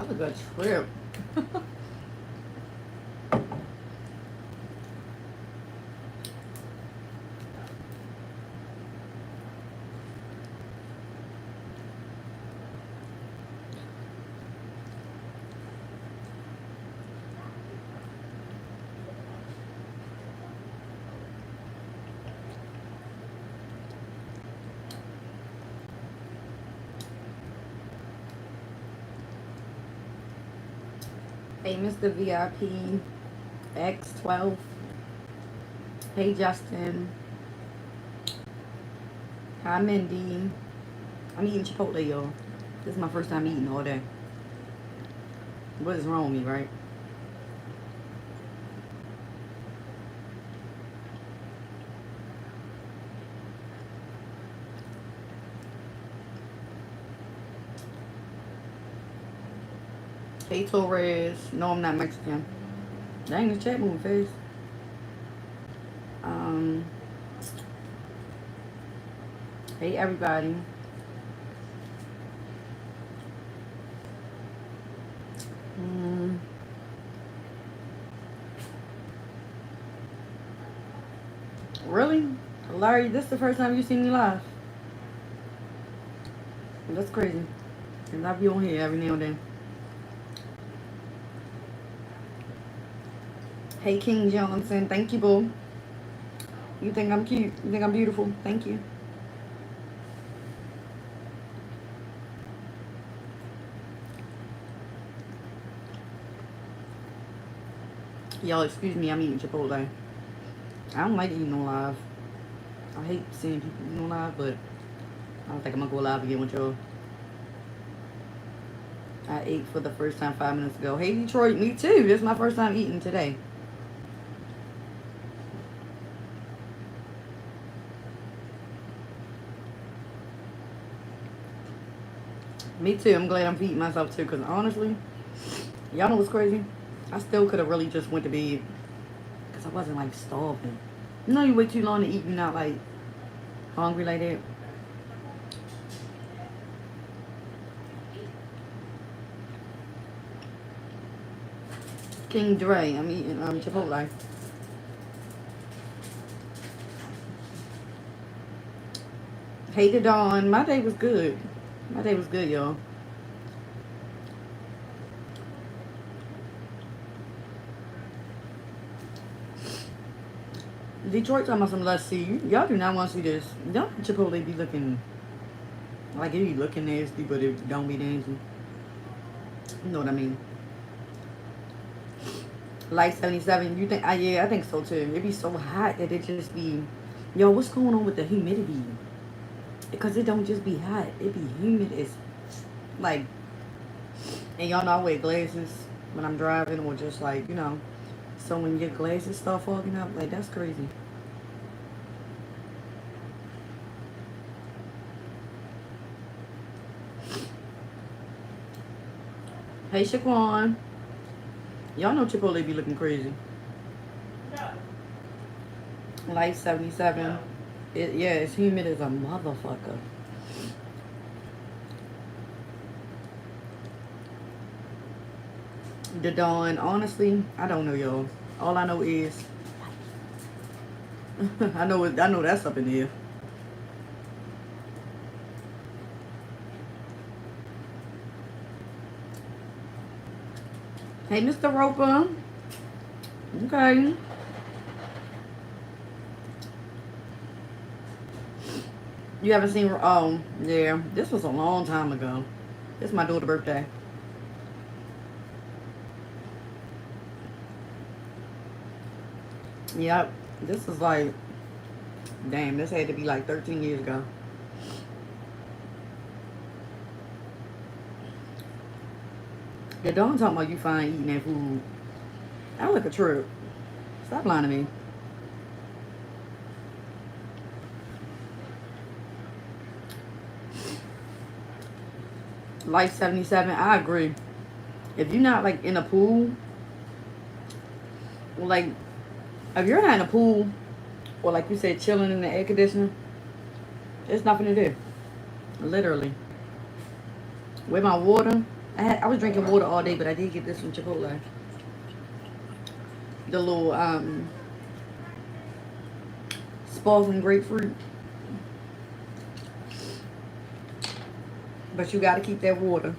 That was a good trip. Hey, Mr. VIP X12. Hey, Justin. Hi, Mindy. I'm eating Chipotle, y'all. This is my first time eating all day. What is wrong with me, right? Hey, Torres. No, I'm not Mexican. Dang, the chat moving face. Hey, everybody. Really? Larry, this is the first time you seen me live. That's crazy. Cause I be on here every now and then. Hey, King Johnson. Thank you, boo. You think I'm cute? You think I'm beautiful? Thank you. Y'all, excuse me. I'm eating Chipotle. I don't like eating on live. I hate seeing people eating on live, but I don't think I'm gonna go live again with y'all. I ate for the first time 5 minutes ago. Hey, Detroit. Me too. This is my first time eating today. Me too. I'm glad I'm feeding myself too, because honestly, y'all know what's crazy? I still could have really just went to bed because I wasn't like starving. You know, you wait too long to eat, you're not like hungry like that. King Dre, I'm eating Chipotle. Hey to Dawn, my day was good. My day was good, y'all. Detroit talking about some let's see. Y'all do not want to see this. Y'all Chipotle be looking like it be looking nasty, but it don't be nasty. You know what I mean? Light 77, you think? Yeah, I think so too. It be so hot that it just be, yo, what's going on with the humidity? Because it don't just be hot, it be humid. It's like, and y'all know I wear glasses when I'm driving or just like, you know. So when your glasses start fogging up, like that's crazy. Hey, Shaquan. Y'all know Chipotle be looking crazy. Light 77. Yeah, it's humid as a motherfucker. The dawn, honestly, I don't know, y'all. All I know is I know that's up in here. Hey, Mr. Roper. Okay. You haven't seen? Oh, yeah. This was a long time ago. This is my daughter's birthday. Yep. This is like, damn, this had to be like 13 years ago. Yeah, don't talk about you fine eating that food. I look a trip. Stop lying to me. Life 77, I agree. If you're not like in a pool, like if you're not in a pool, or like you said, chilling in the air conditioner, there's nothing to do. Literally. With my water, I was drinking water all day, but I did get this from Chipotle. The little sparkling grapefruit. But you gotta keep that water.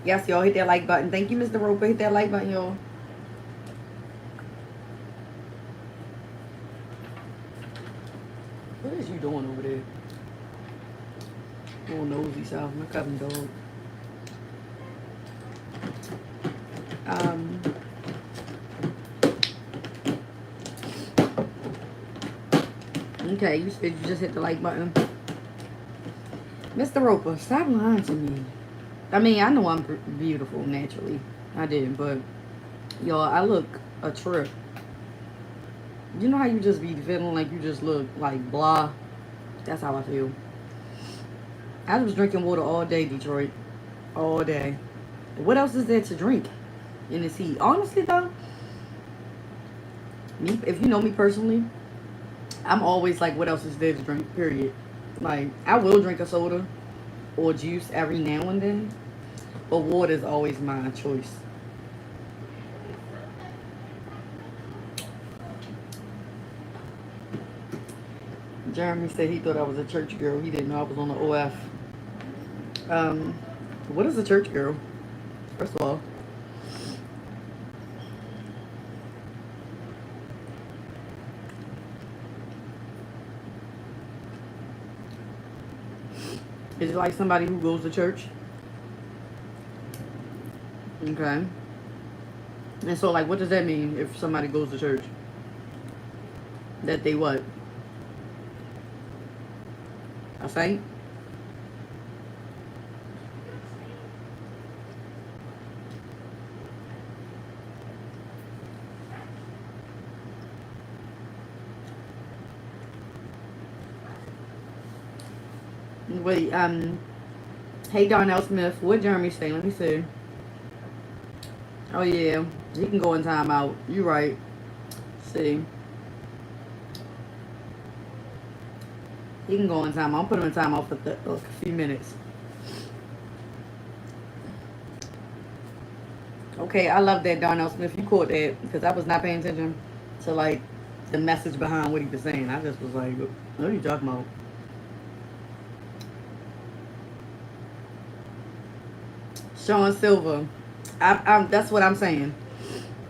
Yes, y'all hit that like button. Thank you, Mr. Roper. Hit that like button, y'all. What is you doing over there? Little nosy south, my cousin dog. Um, okay, you said you just hit the like button. Mr. Roper, stop lying to me. I mean, I know I'm beautiful naturally. I did, but y'all, I look a trip. You know how you just be feeling like you just look like blah? That's how I feel. I was drinking water all day, Detroit. All day. What else is there to drink in this heat? Honestly, though, me, if you know me personally, I'm always like, what else is there to drink, period. Like, I will drink a soda or juice every now and then, but water is always my choice. Jeremy said he thought I was a church girl. He didn't know I was on the OF. What is a church girl? First of all, is it like somebody who goes to church? Okay. And so, like, what does that mean if somebody goes to church? That they what? A saint? Wait, hey Darnell Smith, what Jeremy say? Let me see. Oh yeah, he can go in timeout. You right. See, he can go in timeout. I'll put him in timeout for a few minutes. Okay, I love that Darnell Smith. You caught that because I was not paying attention to like the message behind what he was saying. I just was like, what are you talking about? Sean Silver. That's what I'm saying.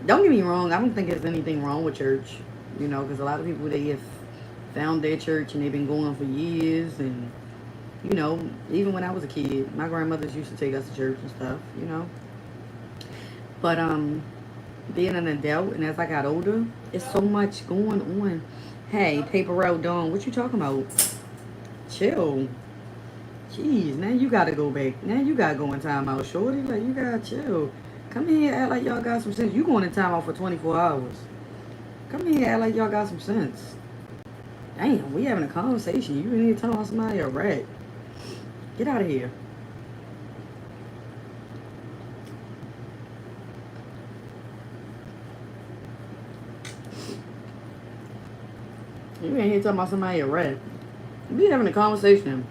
Don't get me wrong. I don't think there's anything wrong with church. You know, because a lot of people, they have found their church and they've been going for years. And, you know, even when I was a kid, my grandmothers used to take us to church and stuff, you know. But being an adult and as I got older, it's so much going on. Hey, Paper Route Dawn, what you talking about? Chill. Jeez, now you gotta go back. Now you gotta go in timeout, shorty. Like, you gotta chill. Come in here, act like y'all got some sense. You going in timeout for 24 hours. Come in here, act like y'all got some sense. Damn, we having a conversation. You in here telling somebody a rat. Get out of here. You in here talking about somebody a rat. We having a conversation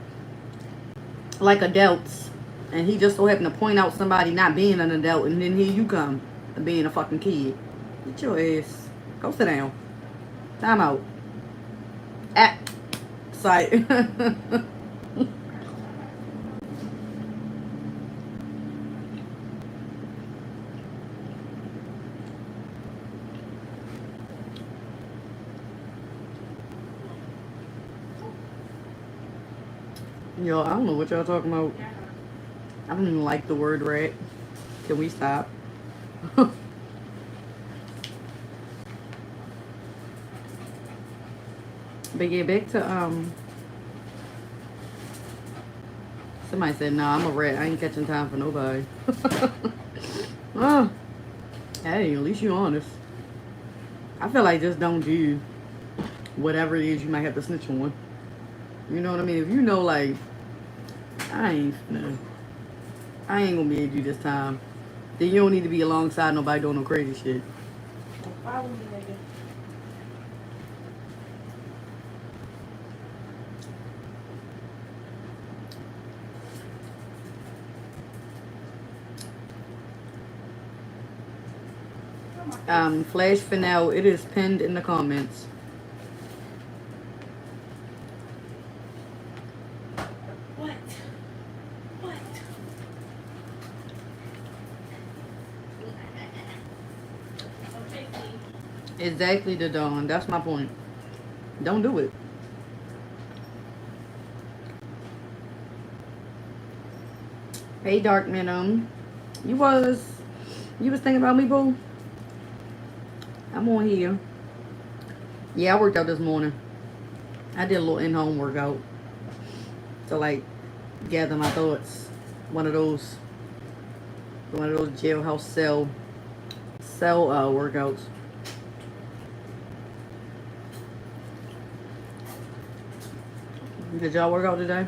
like adults, and he just so happened to point out somebody not being an adult, and then here you come being a fucking kid. Get your ass. Go sit down. Time out. At sight. Yo, I don't know what y'all talking about. I don't even like the word rat. Can we stop? But yeah, back to somebody said, nah, I'm a rat. I ain't catching time for nobody. Oh, hey, at least you honest. I feel like just don't do whatever it is you might have to snitch on. You know what I mean? If you know, like, I ain't gonna be able to do this time, then you don't need to be alongside nobody doing no crazy shit. Follow me, nigga. Flash Finale, it is pinned in the comments. What? What? Okay, see. Exactly, the dawn. That's my point. Don't do it. Hey, Dark Minimum. You was thinking about me, boo? I'm on here. Yeah, I worked out this morning. I did a little in-home workout to like gather my thoughts. One of those jailhouse cell workouts. Did y'all work out today?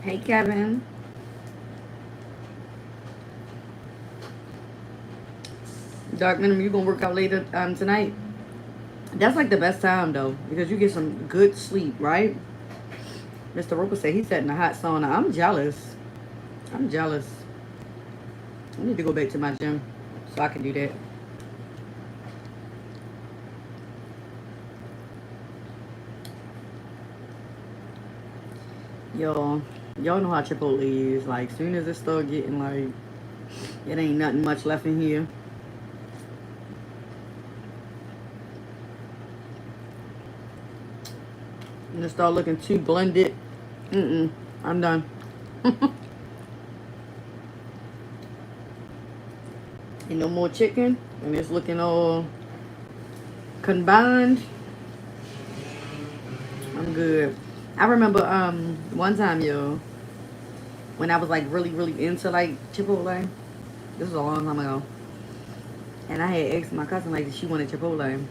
Hey, Kevin. Dark Minimum, you gonna work out later tonight? That's like the best time though, because you get some good sleep, right? Mr. Roper said he sat in a hot sauna. I'm jealous. I'm jealous. I need to go back to my gym so I can do that. Y'all know how Chipotle is. Like, soon as it start getting like, it ain't nothing much left in here. And it start looking too blended. I'm done. Ain't no more chicken, and it's looking all combined. I'm good. I remember one time, yo, when I was like really into like Chipotle. This was a long time ago. And I had asked my cousin like if she wanted Chipotle.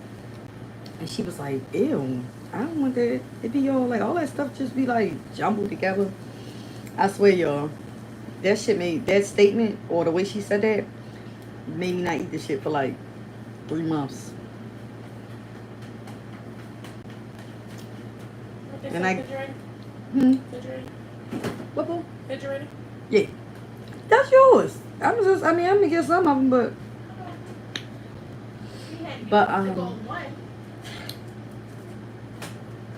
And she was like, ew, I don't want that. It be all like all that stuff just be like jumbled together. I swear, y'all, that shit made that statement or the way she said that made me not eat this shit for like 3 months. And I what? Refrigerator? Yeah, that's yours. I'm gonna get some of them, but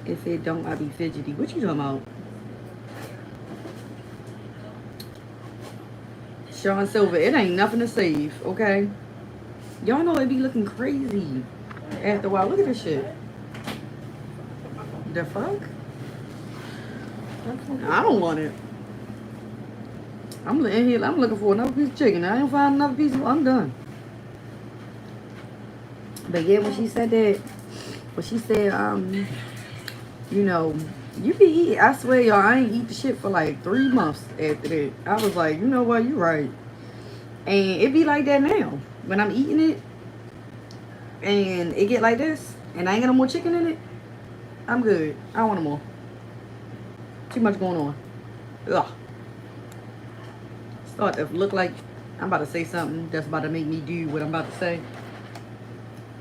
if it don't, I be fidgety. What you talking about? Sean Silver, it ain't nothing to save, okay? Y'all know it be looking crazy after a while. Look at this shit. The fuck? I don't want it. I'm in here. I'm looking for another piece of chicken. I ain't find another piece. I'm done. But yeah, when she said that, you know, you be eating. I swear, y'all, I ain't eat the shit for like 3 months after that. I was like, you know what, you right. And it be like that now. When I'm eating it, and it get like this, and I ain't got no more chicken in it, I'm good. I don't want no more. Too much going on. Ugh. Start to look like I'm about to say something that's about to make me do what I'm about to say.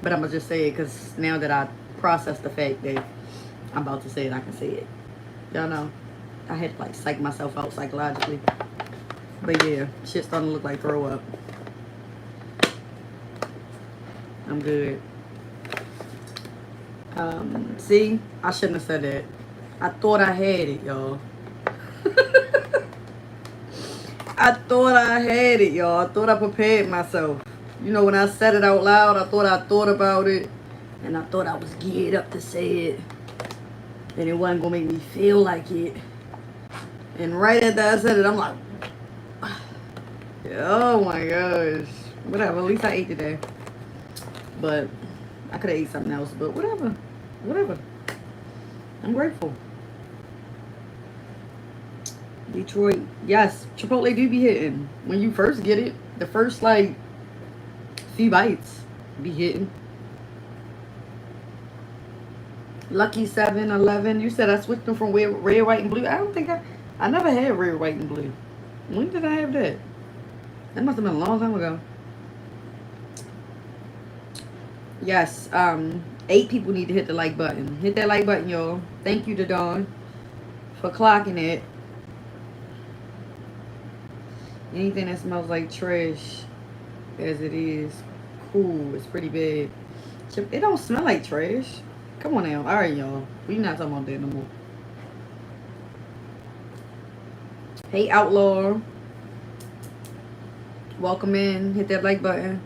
But I'm going to just say it because now that I process the fact that I'm about to say it, I can say it. Y'all know, I had to like psych myself out psychologically. But yeah, shit's starting to look like throw up. I'm good. See, I shouldn't have said that. I thought I had it, y'all. I thought I had it, y'all. I thought I prepared myself. You know, when I said it out loud, I thought about it. And I thought I was geared up to say it. And it wasn't going to make me feel like it. And right after I said it, I'm like, oh my gosh. Whatever, at least I ate today. But I could have ate something else, but whatever. Whatever. I'm grateful. Detroit. Yes, Chipotle do be hitting. When you first get it, the first like few bites be hitting. Lucky 7-11. You said I switched them from red, white, and blue. I don't think I never had red, white, and blue. When did I have that? That must have been a long time ago. Yes, 8 people need to hit the like button. Hit that like button, y'all. Thank you to Dawn for clocking it. Anything that smells like trash as it is, cool. It's pretty bad. It don't smell like trash. Come on now. All right, y'all. We not talking about that no more. Hey, Outlaw. Welcome in. Hit that like button.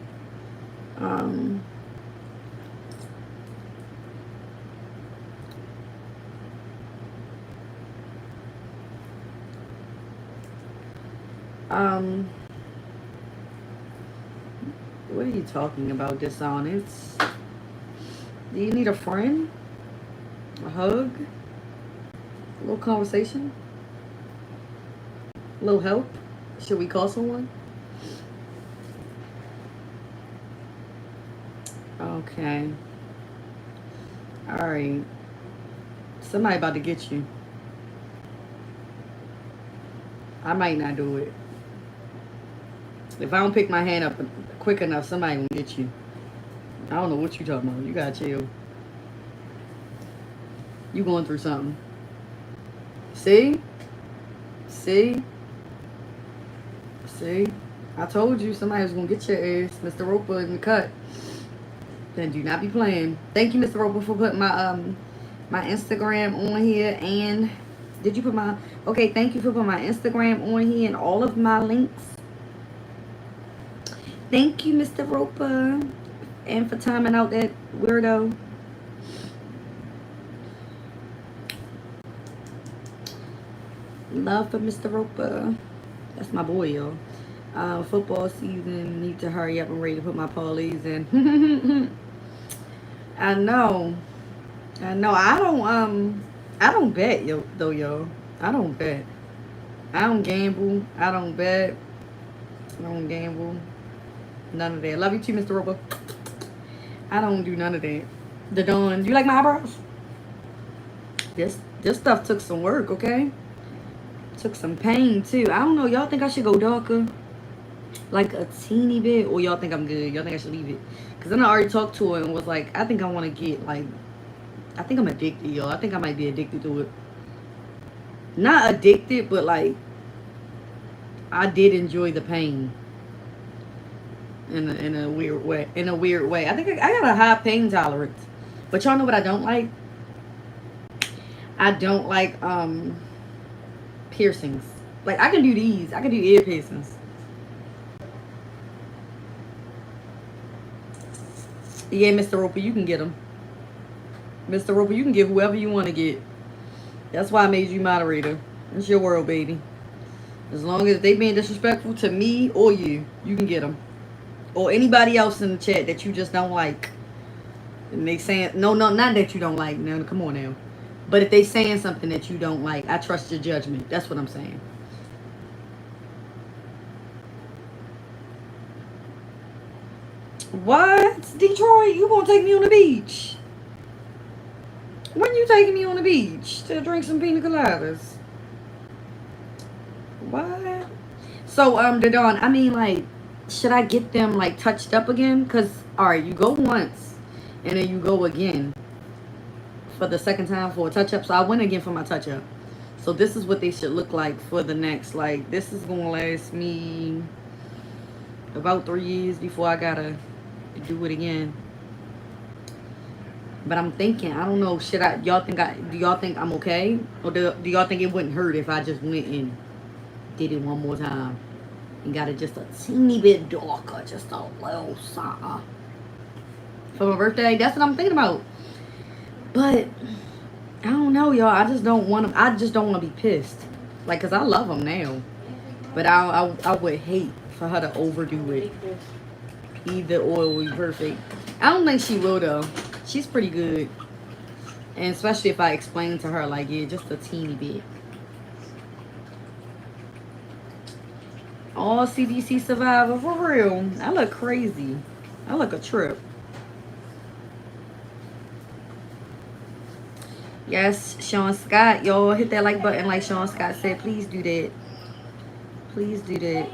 What are you talking about, dishonest? Do you need a friend? A hug? A little conversation? A little help? Should we call someone? Okay. Alright. Somebody about to get you. I might not do it. If I don't pick my hand up quick enough, somebody gonna get you. I don't know what you talking about. You gotta chill. You going through something. See? See? See? I told you somebody was gonna get your ass. Mr. Roper in the cut. Then do not be playing. Thank you, Mr. Roper, for putting my my Instagram on here. And did you put my... Okay, thank you for putting my Instagram on here and all of my links. Thank you, Mr. Roper, and for timing out that weirdo. Love for Mr. Roper. That's my boy, y'all. Football season. Need to hurry up. I'm ready to put my parlays in. I know. I don't bet, y'all. I don't bet. I don't gamble. I don't bet. I don't gamble. None of that. Love you too, Mr. Roper. I don't do none of that. The Dawn. Do you like my eyebrows? This stuff took some work, okay? Took some pain too. I don't know. Y'all think I should go darker? Like a teeny bit? Or y'all think I'm good? Y'all think I should leave it? Because then I already talked to her and was like, I think I want to get like... I think I'm addicted, y'all. I think I might be addicted to it. Not addicted, but like... I did enjoy the pain. In a weird way. In a weird way. I think I got a high pain tolerance. But y'all know what I don't like? I don't like piercings. Like I can do these. I can do ear piercings. Yeah, Mr. Roper, you can get them. Mr. Roper, you can get whoever you want to get. That's why I made you moderator. It's your world, baby. As long as they being disrespectful to me or you, you can get them. Or anybody else in the chat that you just don't like. And they saying, no, not that you don't like. No, come on now. But if they saying something that you don't like, I trust your judgment. That's what I'm saying. What? Detroit, you gonna take me on the beach? When you taking me on the beach to drink some pina coladas? What? So, Dawn, I mean, like, should I get them, like, touched up again? Because, all right, you go once, and then you go again for the second time for a touch-up. So I went again for my touch-up. So this is what they should look like for the next, like, this is going to last me about 3 years before I got to do it again. But I'm thinking, I don't know, do y'all think I'm okay? Or do y'all think it wouldn't hurt if I just went and did it one more time? And got it just a teeny bit darker, just a little something. For my birthday, that's what I'm thinking about. But, I don't know, y'all. I just don't want to be pissed. Like, because I love them now. But I would hate for her to overdo it. Either or will be perfect. I don't think she will, though. She's pretty good. And especially if I explain to her, like, yeah, just a teeny bit. All CDC survivor, for real. I look crazy. I look a trip. Yes, Sean Scott. Y'all hit that like button like Sean Scott said. Please do that. Please do that.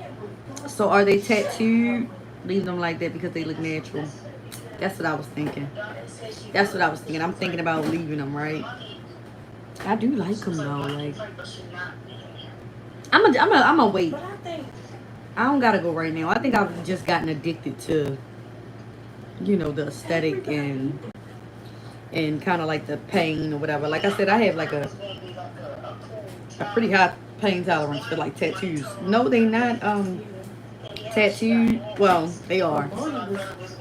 So are they tattooed? Leave them like that because they look natural. That's what I was thinking. That's what I was thinking. I'm thinking about leaving them, right? I do like them though. Like, I'm a wait. But I think I don't gotta go right now. I think I've just gotten addicted to, the aesthetic and kind of like the pain or whatever. Like I said, I have like a pretty high pain tolerance for like tattoos. No, they not tattooed. Well, they are,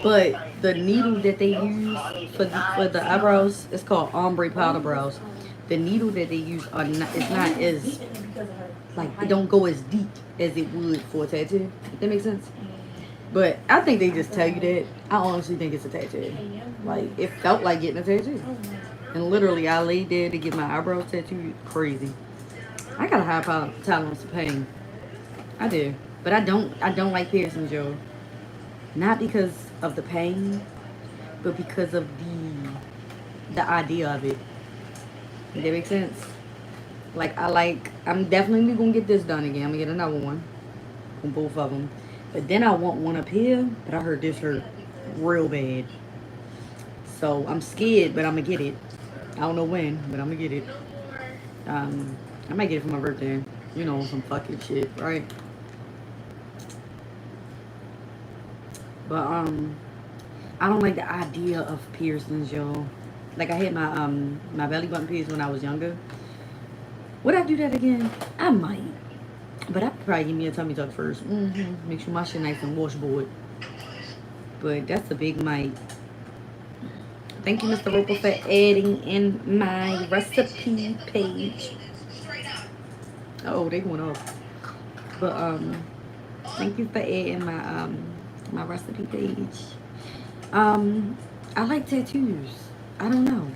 but the needle that they use for the eyebrows is called ombre powder brows. The needle that they use are not. It's not as like it don't go as deep as it would for a tattoo. If that makes sense. But I think they just tell you that. I honestly think it's a tattoo. Like it felt like getting a tattoo. And literally, I laid there to get my eyebrows tattooed. Crazy. I got a high tolerance to pain. I do, but I don't like piercings, Joe. Not because of the pain, but because of the idea of it. Does that make sense? Like I'm definitely gonna get this done again. I'm gonna get another one on both of them. But then I want one up here, but I heard this hurt real bad. So I'm scared, but I'm gonna get it. I don't know when, but I'm gonna get it. I might get it for my birthday. Some fucking shit, right? But I don't like the idea of piercings, yo. Like I had my belly button pierced when I was younger. Would I do that again? I might. But I probably give me a tummy tuck first. Make sure my shit nice and washboard. But that's a big might. Thank you, Mr. Roper, for adding in my recipe page. Oh, they going off. But thank you for adding my recipe page. I like tattoos. I don't know.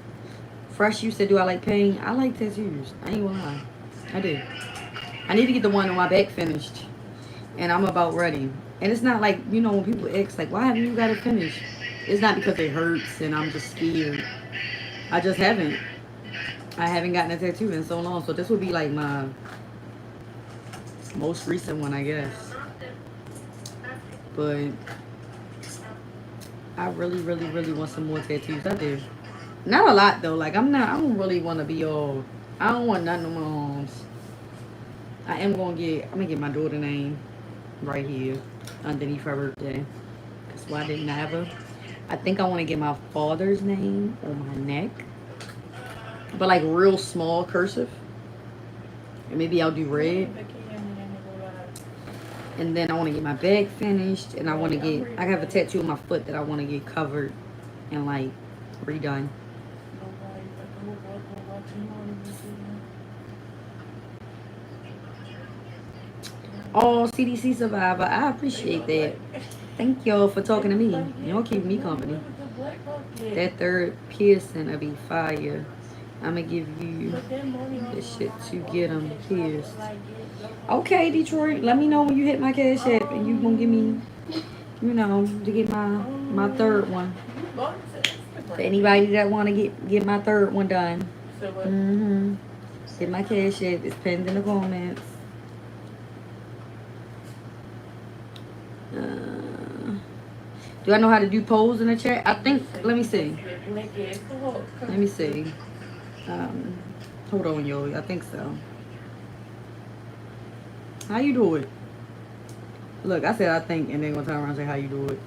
Fresh, you said, do I like pain? I like tattoos. I ain't gonna lie. I do. I need to get the one on my back finished. And I'm about ready. And it's not like, when people ask, like, why haven't you got it finished? It's not because it hurts and I'm just scared. I just haven't. I haven't gotten a tattoo in so long. So this would be like my most recent one, I guess. But I really, really, really want some more tattoos. I do. Not a lot though. Like I don't really want to be all. I don't want nothing on my arms. I'm gonna get my daughter's name right here underneath her birthday. That's why I didn't have her. I think I want to get my father's name on my neck, but like real small cursive. And maybe I'll do red. And then I want to get my back finished, and I have a tattoo on my foot that I want to get covered and like redone. Oh, CDC survivor, I appreciate that. Thank y'all for talking to me. Y'all keep me company. That third piercing will be fire. I'm gonna give you the shit to get them pierced. Okay, Detroit, let me know when you hit my cash app and you gonna give me, to get my third one. For anybody that wanna get my third one done. Hit my cash app. It's pinned in the comments. Do I know how to do polls in the chat? I think. Let me see. Let me see. Hold on, yo. I think so. How you do it? Look, I said I think, and then gonna turn around and say how you do it.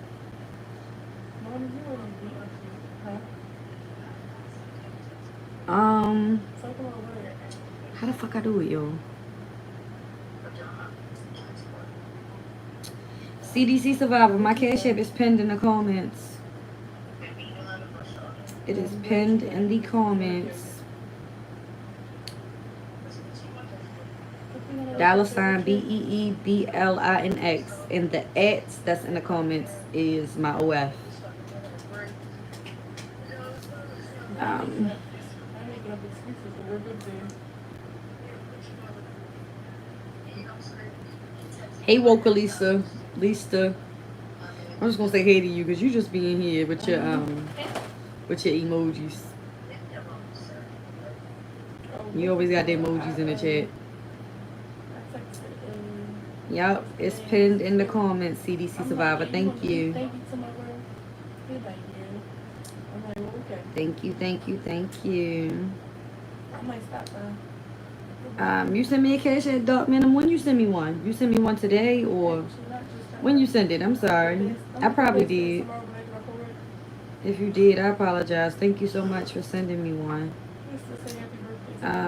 How the fuck I do it, yo? CDC survivor. My cash app is pinned in the comments. It is pinned in the comments. $ BEEBLINX. And the @ that's in the comments is my OF. Hey, Woke Lisa. I'm just gonna say hey to you because you just being here with your emojis. You always got the emojis in the chat. Yep, it's pinned in the comments, CDC Survivor. Thank you. Thank you to my girl. He's like, yeah. I'm like, well, okay. Thank you, thank you, thank you. I might stop by. You sent me a cash at Dark Minimum. When you send me one? You sent me one today or when you send it? I'm sorry. I probably did. If you did, I apologize. Thank you so much for sending me one.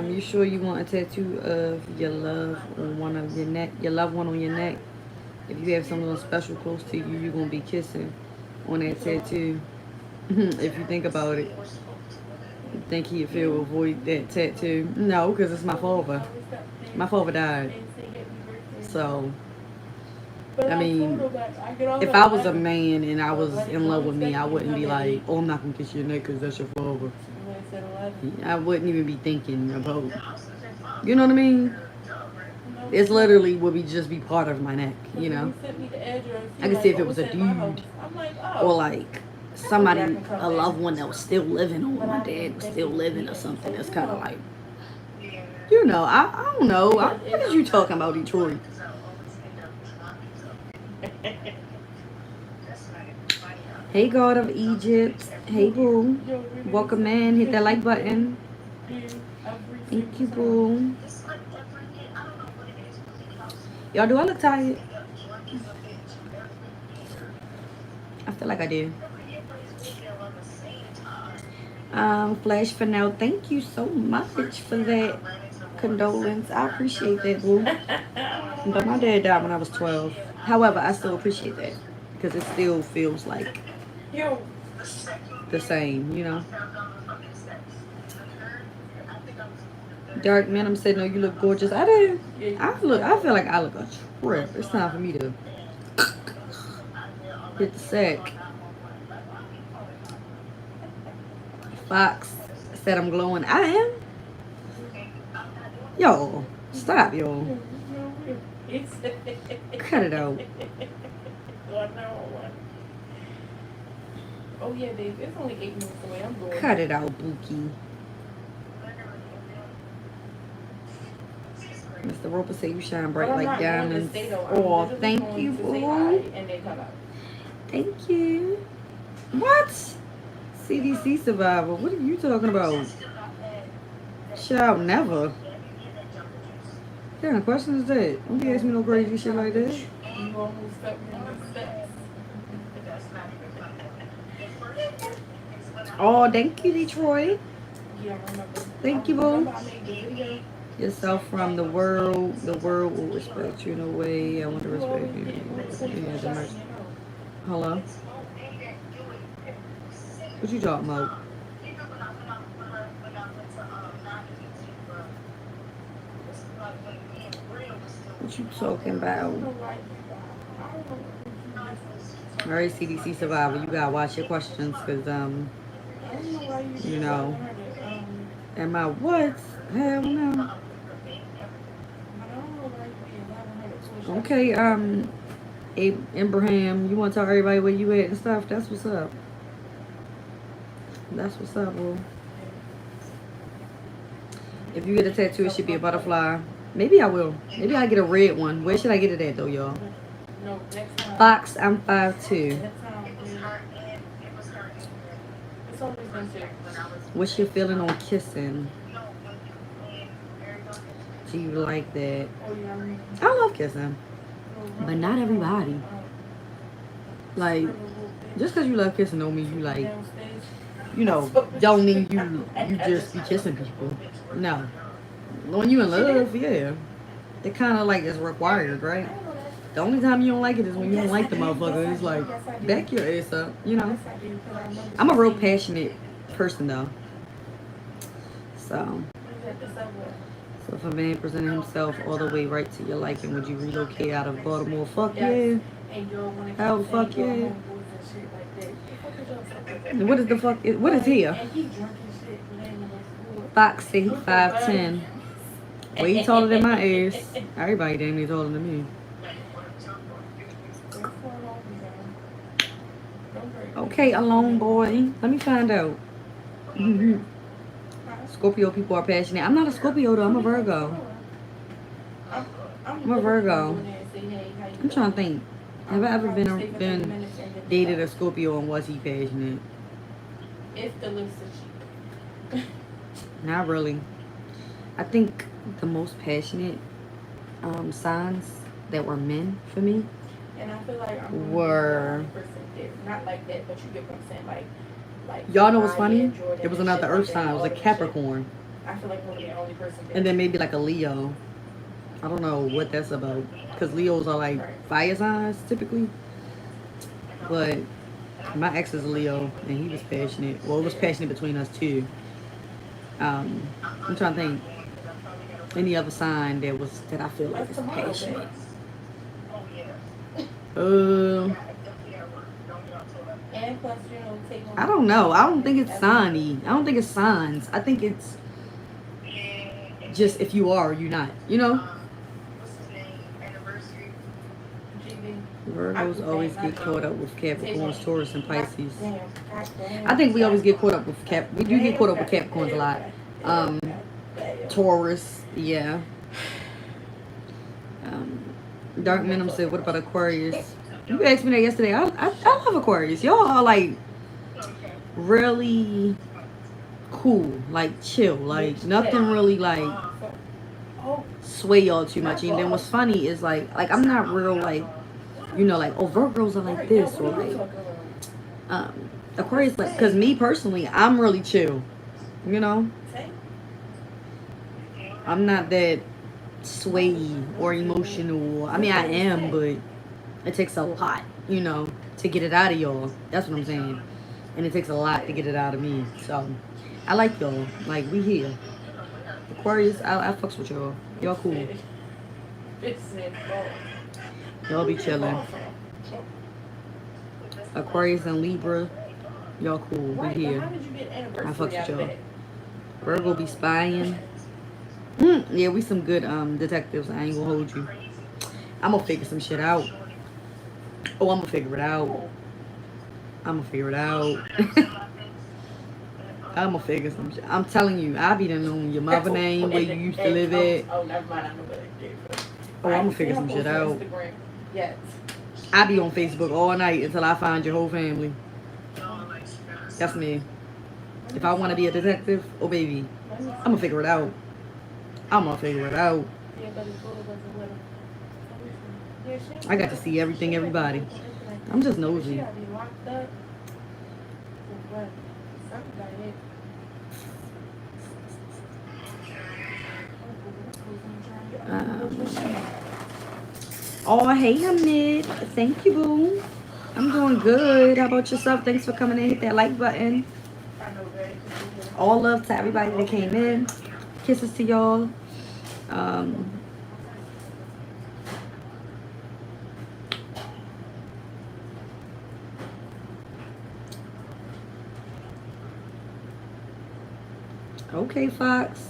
You sure you want a tattoo of your love on one of your neck, your loved one on your neck? If you have someone special close to you, you're gonna be kissing on that tattoo. If you think about it. You think he'd feel avoid that tattoo? No, because it's my father. My father died. So, I mean, if I was a man and I was in love with me, I wouldn't be like, oh, I'm not going to kiss your neck because that's your father. I wouldn't even be thinking about, you know what I mean? It's literally would be just be part of my neck, you know? I could see if it was a dude or like somebody, a loved one that was still living or my dad was still living or something. That's kind of like, you know, I don't know. What is you talking about, Detroit? Hey, God of Egypt. Hey, boo. Welcome in. Hit that like button. Thank you, boo. Y'all, do I look tired? I feel like I do. Flash for now. Thank you so much for that condolence. I appreciate that, boo. But my dad died when I was 12. However, I still appreciate that because it still feels like the same, you know. Dark Minimum said, "No, you look gorgeous." I do. I feel like I look a trip. It's time for me to hit the sack. Fox said I'm glowing. I am. Yo, stop, yo. Cut it out. Oh yeah, babe. It's only 8 minutes away. I'm going. Cut it out, Bookie. Mr. Roper said you shine bright like diamonds. Oh, thank you, boo. Thank you. What? CDC survivor. What are you talking about? Child, never. What kind of question is that? Don't you ask me no crazy shit like that. Oh, thank you, Detroit. Thank you, boo. Yourself from the world will respect you in a way I want to respect you. Yeah, hello? What you talking about? What you talking about? Alright, CDC survivor, you gotta watch your questions because you know, am I what? Hell no. Okay, Abraham, you want to tell everybody where you at and stuff? That's what's up. That's what's up, bro. If you get a tattoo, it should be a butterfly. Maybe I will. Maybe I get a red one. Where should I get it at, though, y'all? Fox, I'm 5'2". What's your feeling on kissing? Do you like that? I love kissing, but not everybody. Like, just because you love kissing don't mean you like, you know, don't mean you just be kissing people. No. When you in love, yeah. It kind of like is required, right? The only time you don't like it is when you don't like the motherfucker. It's like, back your ass up, you know? I'm a real passionate person, though. So if a man presented himself all the way right to your liking, would you relocate out of Baltimore? Fuck yeah. Hell, fuck yeah. What is the fuck? What is here? Fox said he's 5'10". Way taller than my ass. Everybody damn near taller than me. Okay, alone boy. Let me find out. Scorpio people are passionate. I'm not a Scorpio though. I'm a Virgo. I'm a Virgo. say, hey, how you I'm trying to doing? think. Have I ever Probably stay for 30 been minutes and then dated go. a Scorpio and was he passionate? If the lips are cheap. Not really. I think the most passionate signs that were men for me And I feel like I'm gonna be the were. only person there. Not like that, but you get what I'm saying. Like Y'all know what's Maya funny? and Jordan It was and shit another like earth that, sign. It was a all of that shit. Capricorn. I feel like I'm gonna be the only person there. And then maybe like a Leo. I don't know what that's about. Because Leos are like Right. fire signs typically. But my ex is a Leo and he was passionate. Well, it was passionate between us two. I'm trying to think any other sign that I feel like That's is tomorrow, babe. passionate. Uh, And plus, take I on don't know. I don't think it's every month. signy. I don't think it's signs. I think it's just if you are or you not. You know? GB. Virgos always get caught up with Capricorns, Taurus, and Pisces. Damn. I think we always get caught up with We do get caught up with Capricorns a lot. Taurus, yeah. Dark Minimum said, "What about Aquarius?" You asked me that yesterday. I love Aquarius. Y'all are like really cool, like chill, like nothing really like sway y'all too much. And then what's funny is like I'm not real like like oh Virgos are like this or like Aquarius like because me personally I'm really chill, you know. I'm not that sway or emotional. I mean I am, but it takes a lot, to get it out of y'all. That's what I'm saying. And it takes a lot to get it out of me. So I like y'all. Like we here. Aquarius, I fucks with y'all. Y'all cool. Y'all be chilling. Aquarius and Libra, y'all cool. We here. I fucks with y'all. Virgo be spying. Yeah, we some good detectives. I ain't gonna hold you. I'm gonna figure some shit out. Oh, I'm gonna figure it out. I'm gonna figure it out. I'm gonna figure some shit. I'm telling you, I be done on your mother name, where you used to live at. Oh, never mind. I know what it is. Oh, I'm gonna figure some shit out. Yes. I be on Facebook all night until I find your whole family. That's me. If I want to be a detective, oh baby, I'm gonna figure it out. I'm gonna figure it out. I got to see everything, everybody. I'm just nosy. Oh, hey, Hamid. Thank you, boo. I'm doing good. How about yourself? Thanks for coming in. Hit that like button. All love to everybody that came in. Kisses to y'all. Okay, Fox.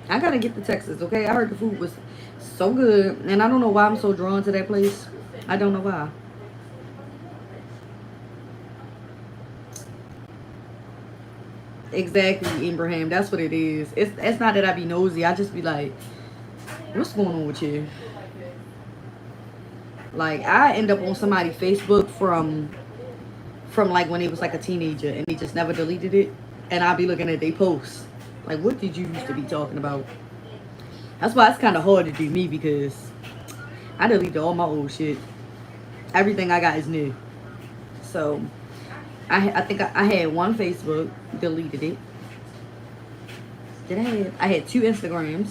I gotta get to Texas, okay? I heard the food was so good. And I don't know why I'm so drawn to that place. I don't know why. Exactly, Abraham. That's what it is. It's not that I be nosy. I just be like, what's going on with you? Like, I end up on somebody's Facebook from like when he was like a teenager and he just never deleted it. And I'll be looking at their posts. Like, what did you used to be talking about? That's why it's kind of hard to do me because I deleted all my old shit. Everything I got is new. So, I think I had one Facebook, deleted it. I had 2 Instagrams.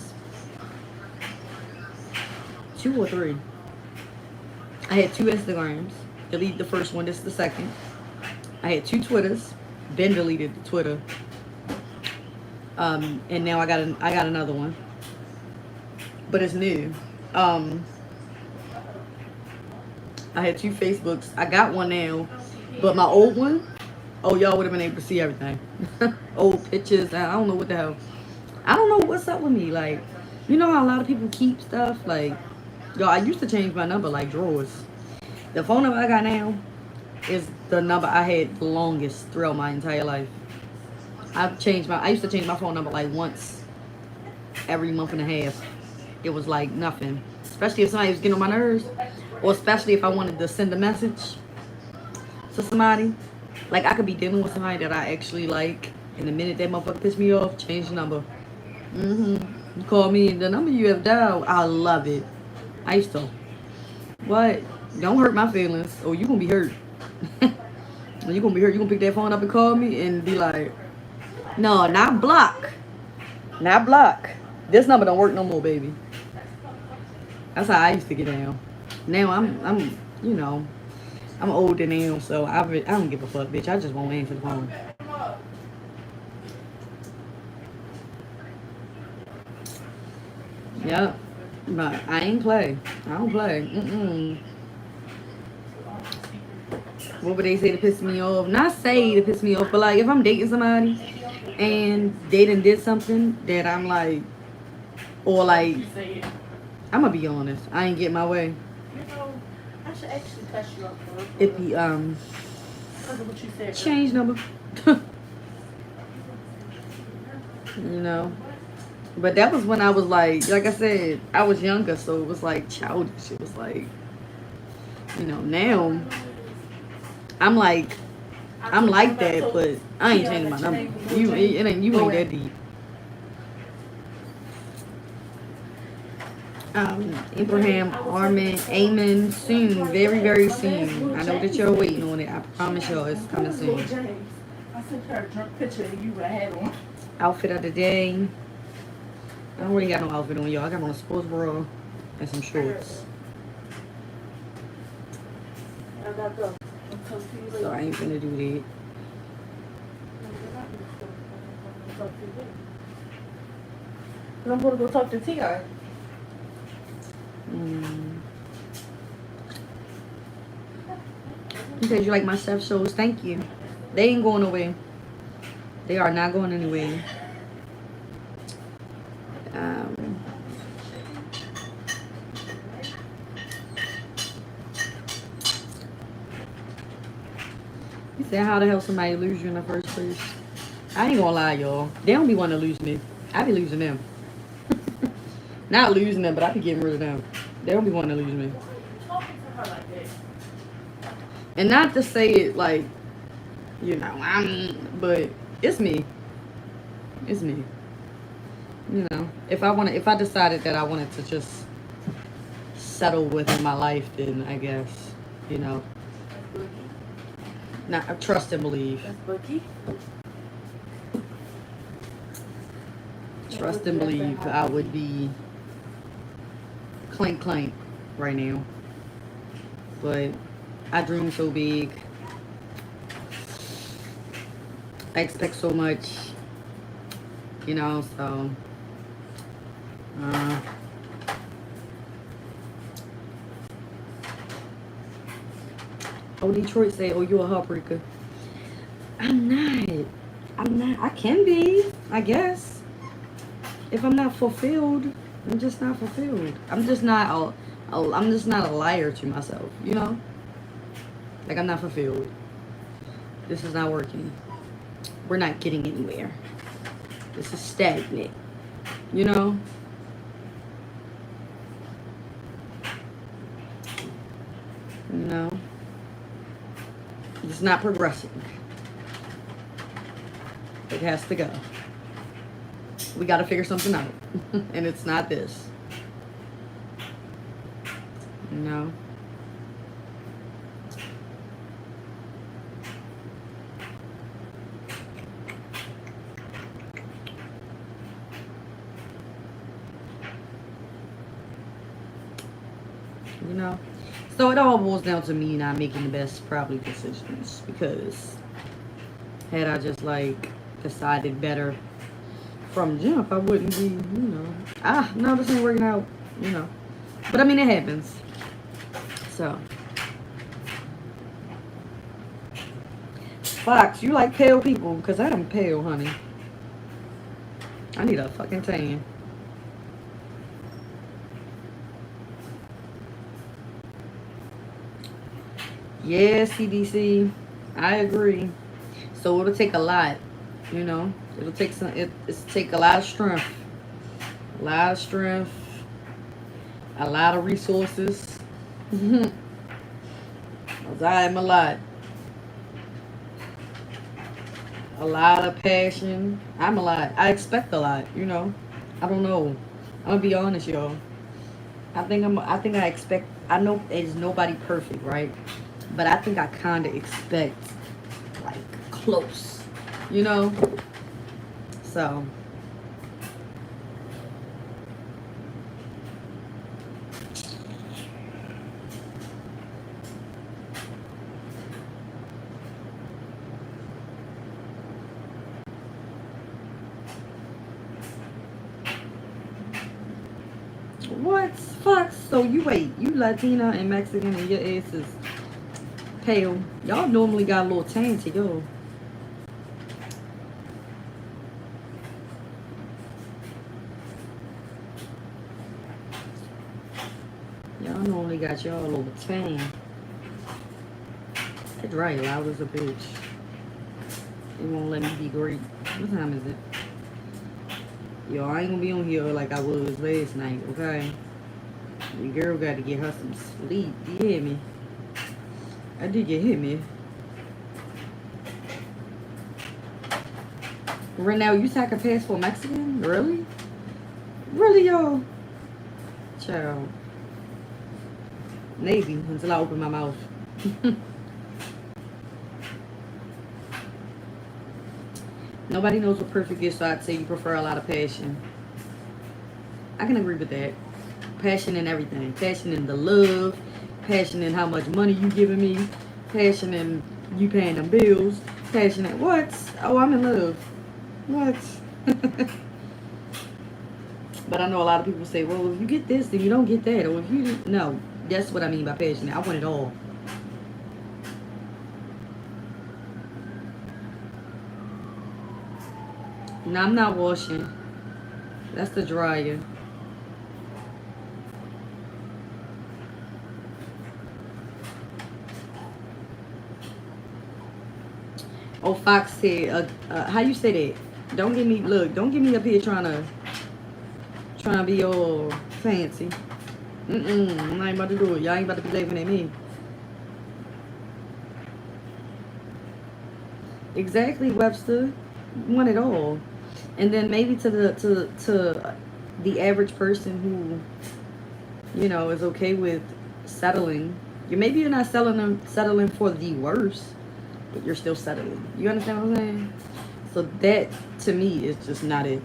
2 or 3. I had 2 Instagrams. Deleted the first one, this is the second. I had 2 Twitters. Then deleted the Twitter. And now I got another one. But it's new. I had 2 Facebooks. I got one now. But my old one, oh, y'all would have been able to see everything. Old pictures. I don't know what the hell. I don't know what's up with me. Like, you know how a lot of people keep stuff? Like, y'all, I used to change my number like drawers. The phone number I got now is the number I had the longest throughout my entire life. I used to change my phone number like once every month and a half. It was like nothing. especially if somebody was getting on my nerves, or especially if I wanted to send a message to somebody. Like, I could be dealing with somebody that I actually like, and the minute that motherfucker piss me off, change the number. You call me, the number you have dialed, I love it. I used to. What? Don't hurt my feelings, or you gonna be hurt. You gonna be hurt. You gonna pick that phone up and call me and be like, no, not block. Not block. This number don't work no more, baby. That's how I used to get down. Now I'm, you know, I'm older now, so I don't give a fuck, bitch. I just won't answer the phone. Yep. But I ain't play. I don't play. What would they say to piss me off? Not say to piss me off, but like if I'm dating somebody and they done did something that I'm like, or like, I'm gonna be honest, I ain't get my way. You know, I should actually cut you up for If he because of what you said. change number. You know. But that was when I was like I said, I was younger, so it was like childish. It was like, you know, now I'm like that, but I ain't changing my number. You ain't that deep. Abraham, Armin, Amen, soon, very, very soon. I know that you're waiting on it. I promise y'all it's coming soon. I sent her a drunk picture and you would have had on. Outfit of the day. I don't really got no outfit on, y'all. I got on a sports bra and some shorts. I got go. So I ain't finna do that. I'm gonna go talk to T.I. You said you like my chef shows. Thank you. They ain't going away. They are not going anywhere. You said how the hell somebody lose you in the first place? I ain't gonna lie, y'all. They don't be wanting to lose me. I be losing them. Not losing them, but I be getting rid of them. They don't be wanting to lose me. And not to say it like, you know, but it's me. It's me. You know, if I decided that I wanted to just settle within my life, then I guess, you know, not trust and believe. That's Bookie. Trust and believe I would be clank clank right now. But I dream so big. I expect so much. You know, so oh, Detroit say, oh, you a heartbreaker. I'm not. I can be, I guess. If I'm not fulfilled, I'm just not fulfilled. I'm just not a liar to myself, you know? Like, I'm not fulfilled. This is not working. We're not getting anywhere. This is stagnant, you know? You know? It's not progressing. It has to go. We got to figure something out. And it's not this. You know? You know? So it all boils down to me not making the best probably decisions, because had I just like decided better from jump, I wouldn't be, you know, no, this ain't working out, you know. But I mean, it happens. So Fox, you like pale people? Because I am pale, honey. I need a fucking tan. Yeah, CDC, I agree. So it'll take a lot, you know. It'll take it's take a lot of strength. A lot of strength. A lot of resources. 'Cause I am a lot. A lot of passion. I'm a lot. I expect a lot, you know. I don't know. I'm gonna be honest, y'all. I think I expect. I know there's nobody perfect, right? But I think I kind of expect like close, you know. So what? Fuck. So you wait. You Latina and Mexican and your ass is pale. Y'all normally got a little tan to y'all. Y'all normally got y'all a little tan. It's right, loud as a bitch. It won't let me be great. What time is it? Yo, I ain't gonna be on here like I was last night, okay? The girl got to get her some sleep. You hear me? I did you hear me? Right now, you take a pass for Mexican? Really? Really, y'all? Child. Maybe, until I open my mouth. Nobody knows what perfect is, so I'd say you prefer a lot of passion. I can agree with that. Passion in everything. Passion in the love. Passion in how much money you giving me. Passion in you paying them bills. Passion in what? Oh, I'm in love. What? But I know a lot of people say, well, if you get this, then you don't get that. Or if you... No, that's what I mean by passionate. I want it all. No, I'm not washing. That's the dryer. Oh, Fox said, how you say that? Don't get me, look, don't get me up here trying to be all fancy. I'm not about to do it. Y'all ain't about to be laughing at me. Exactly, Webster. You want it all. And then maybe to the average person who, you know, is okay with settling. Maybe you're not settling for the worst, but you're still settling. You understand what I'm saying? So that to me is just not it.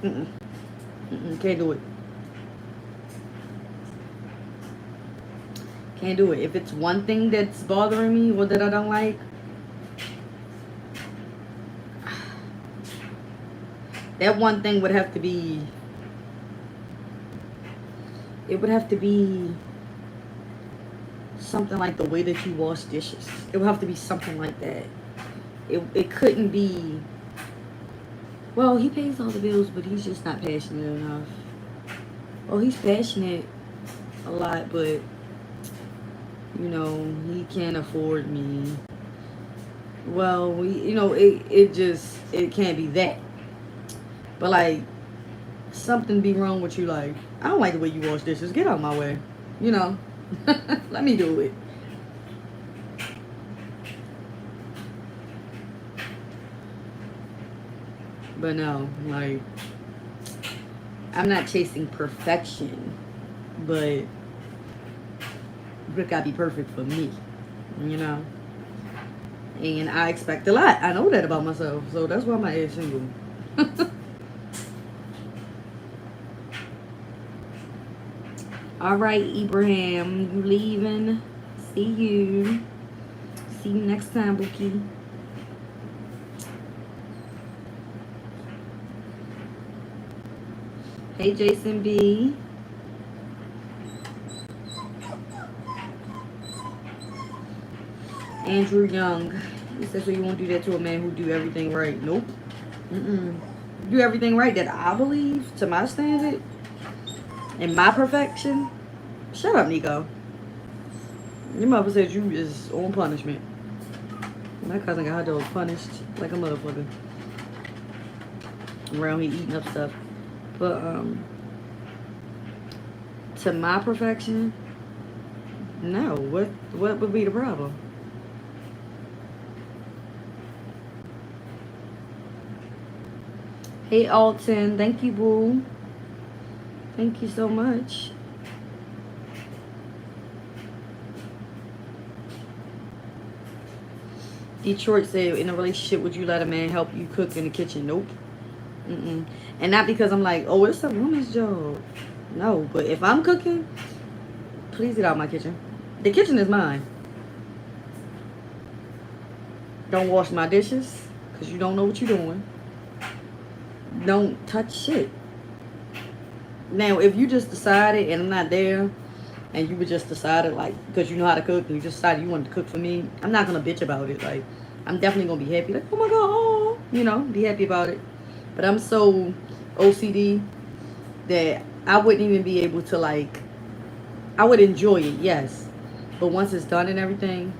Can't do it. Can't do it. If it's one thing that's bothering me or that I don't like, that one thing would have to be, it would have to be something like the way that you wash dishes. It would have to be something like that. It couldn't be, well, he pays all the bills, but he's just not passionate enough. Well, he's passionate a lot, but, you know, he can't afford me. Well, it can't be that. But, like, something be wrong with you, like, I don't like the way you wash dishes. Get out of my way. You know? Let me do it. But no, like, I'm not chasing perfection, but it gotta be perfect for me, you know? And I expect a lot. I know that about myself, so that's why my ass single. All right, Ibrahim, you leaving? See you. See you next time, Bookie. Hey, Jason B. Andrew Young. He says, so you won't do that to a man who do everything right. Nope. Do everything right that I believe, to my standard, and my perfection. Shut up, Nico. Your mother said you is on punishment. My cousin got her dog punished like a motherfucker. Around here eating up stuff. But to my perfection, no. What would be the problem? Hey Alton, thank you, boo. Thank you so much. Detroit said, in a relationship, would you let a man help you cook in the kitchen? Nope. Mm-mm. And not because I'm like, oh, it's a woman's job. No, but if I'm cooking, please get out of my kitchen. The kitchen is mine. Don't wash my dishes, because you don't know what you're doing. Don't touch shit. Now, if you just decided and I'm not there, and you would just decided, like, because you know how to cook, and you just decided you wanted to cook for me, I'm not going to bitch about it. Like, I'm definitely going to be happy. Like, oh my God, oh, you know, be happy about it. But I'm so OCD that I wouldn't even be able to, like, I would enjoy it, yes. But once it's done and everything,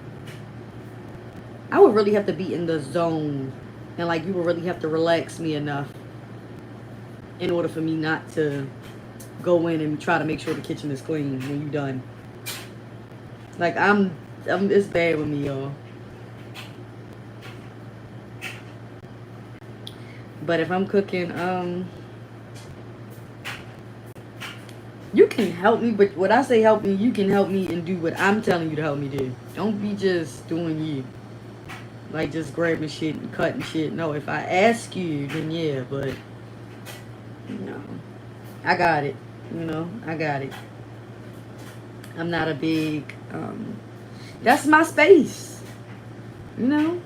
I would really have to be in the zone. And, like, you would really have to relax me enough in order for me not to go in and try to make sure the kitchen is clean when you're done. Like, it's bad with me, y'all. But if I'm cooking, you can help me, but when I say help me, you can help me and do what I'm telling you to help me do. Don't be just doing you. Like, just grabbing shit and cutting shit. No, if I ask you, then yeah, but, no. I got it. You know, I got it. I'm not a big, that's my space. You know?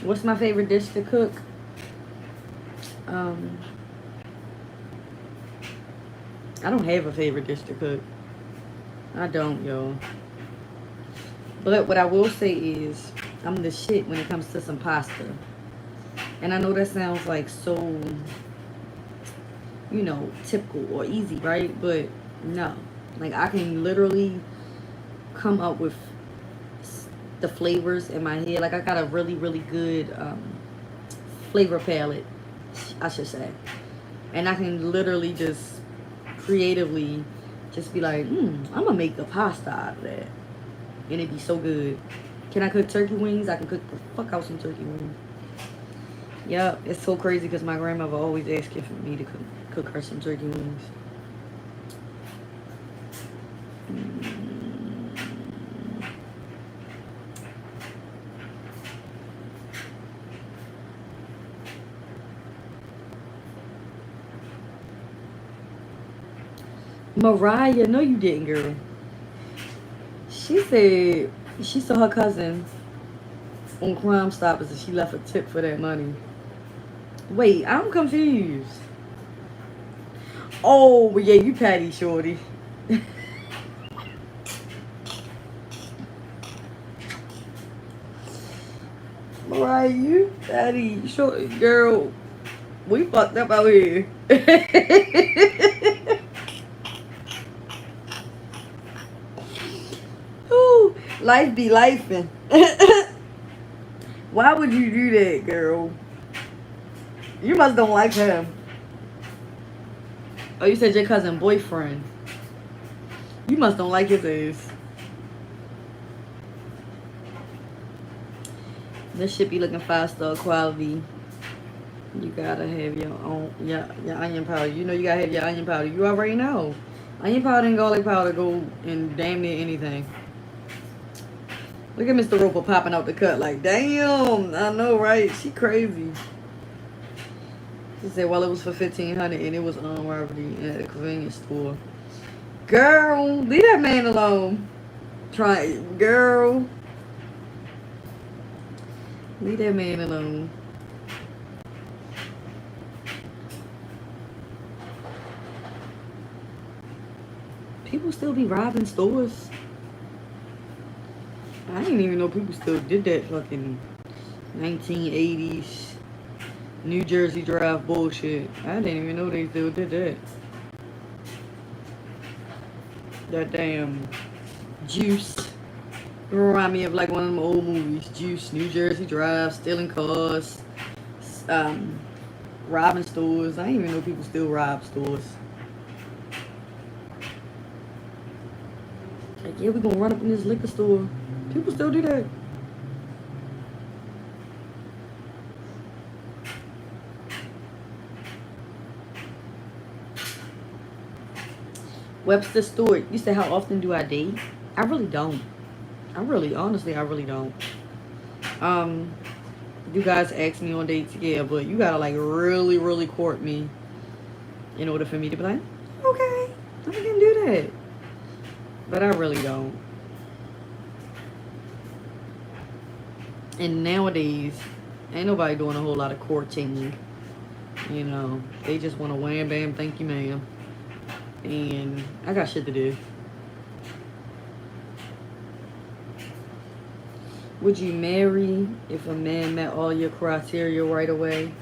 What's my favorite dish to cook? I don't have a favorite dish to cook. I don't, y'all. But what I will say is, I'm the shit when it comes to some pasta. And I know that sounds like so, you know, typical or easy, right? But no. Like, I can literally come up with the flavors in my head. Like, I got a really, really good flavor palette, I should say. And I can literally just creatively just be like, I'm gonna make a pasta out of that. And it'd be so good. Can I cook turkey wings? I can cook the fuck out some turkey wings. Yep, it's so crazy because my grandmother always asking for me to cook her some turkey wings. Mariah, no you didn't, girl. She said she saw her cousin on Crime Stoppers and she left a tip for that money. Wait, I'm confused. Oh, yeah, you Patty, shorty. Mariah, you Patty, shorty, girl. We fucked up out here. Ooh, life be lifing. Why would you do that, girl? You must don't like him. Oh, you said your cousin boyfriend. You must don't like his ass. This should be looking 5-star quality. You gotta have your own, your onion powder. You know you gotta have your onion powder. You already know. Onion powder and garlic powder go in damn near anything. Look at Mr. Roper popping out the cut like, damn, I know, right? She crazy. She said, well, it was for $1,500 and it was armed robbery at a convenience store. Girl, leave that man alone. Girl. Leave that man alone. People still be robbing stores. I didn't even know people still did that fucking 1980s New Jersey Drive bullshit. I didn't even know they still did that. That damn Juice. Remind me of like one of them old movies. Juice, New Jersey Drive, stealing cars, um, robbing stores. I didn't even know people still rob stores. Like, yeah, we gonna run up in this liquor store. People still do that. Webster Stewart, you said, how often do I date? I really don't. Honestly, I really don't. Um, you guys ask me on dates, yeah, but you gotta like really, really court me in order for me to be like, okay, I can do that. But I really don't. And nowadays, ain't nobody doing a whole lot of courting. You know, they just want to wham bam, thank you, ma'am. And I got shit to do. Would you marry if a man met all your criteria right away?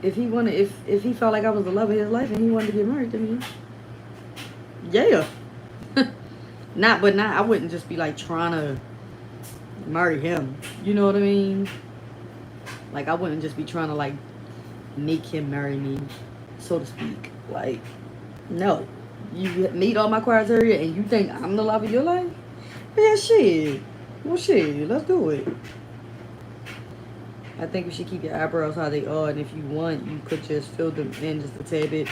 If he wanted, if he felt like I was the love of his life and he wanted to get married to me, yeah. But I wouldn't just be like trying to marry him. You know what I mean? Like, I wouldn't just be trying to like make him marry me, so to speak. Like, no. You meet all my criteria and you think I'm the love of your life? Yeah, shit. Well, shit, let's do it. I think you should keep your eyebrows how they are, and if you want, you could just fill them in just a tad bit.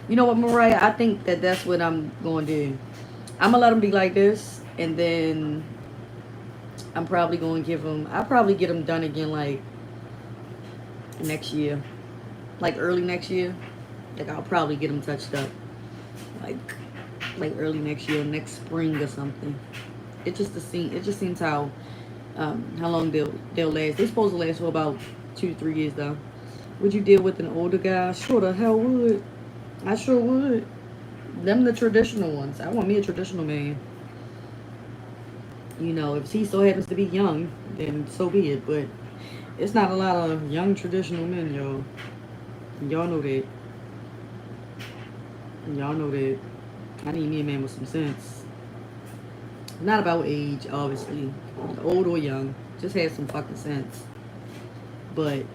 You know what, Mariah? I think that's what I'm going to do. I'm going to let them be like this, and then I'm probably going to give them, I'll probably get them done again, like, next year. Like, early next year. Like, I'll probably get them touched up. Like early next year, next spring or something. It just seems how long they'll last. They're supposed to last for about 2 to 3 years though. Would you deal with an older guy? Sure the hell would. I sure would. Them the traditional ones. I want me a traditional man. You know, if he so happens to be young, then so be it. But it's not a lot of young traditional men, y'all. Y'all know that. Y'all know that. I need me a man with some sense. Not about age, obviously. Old or young. Just have some fucking sense. But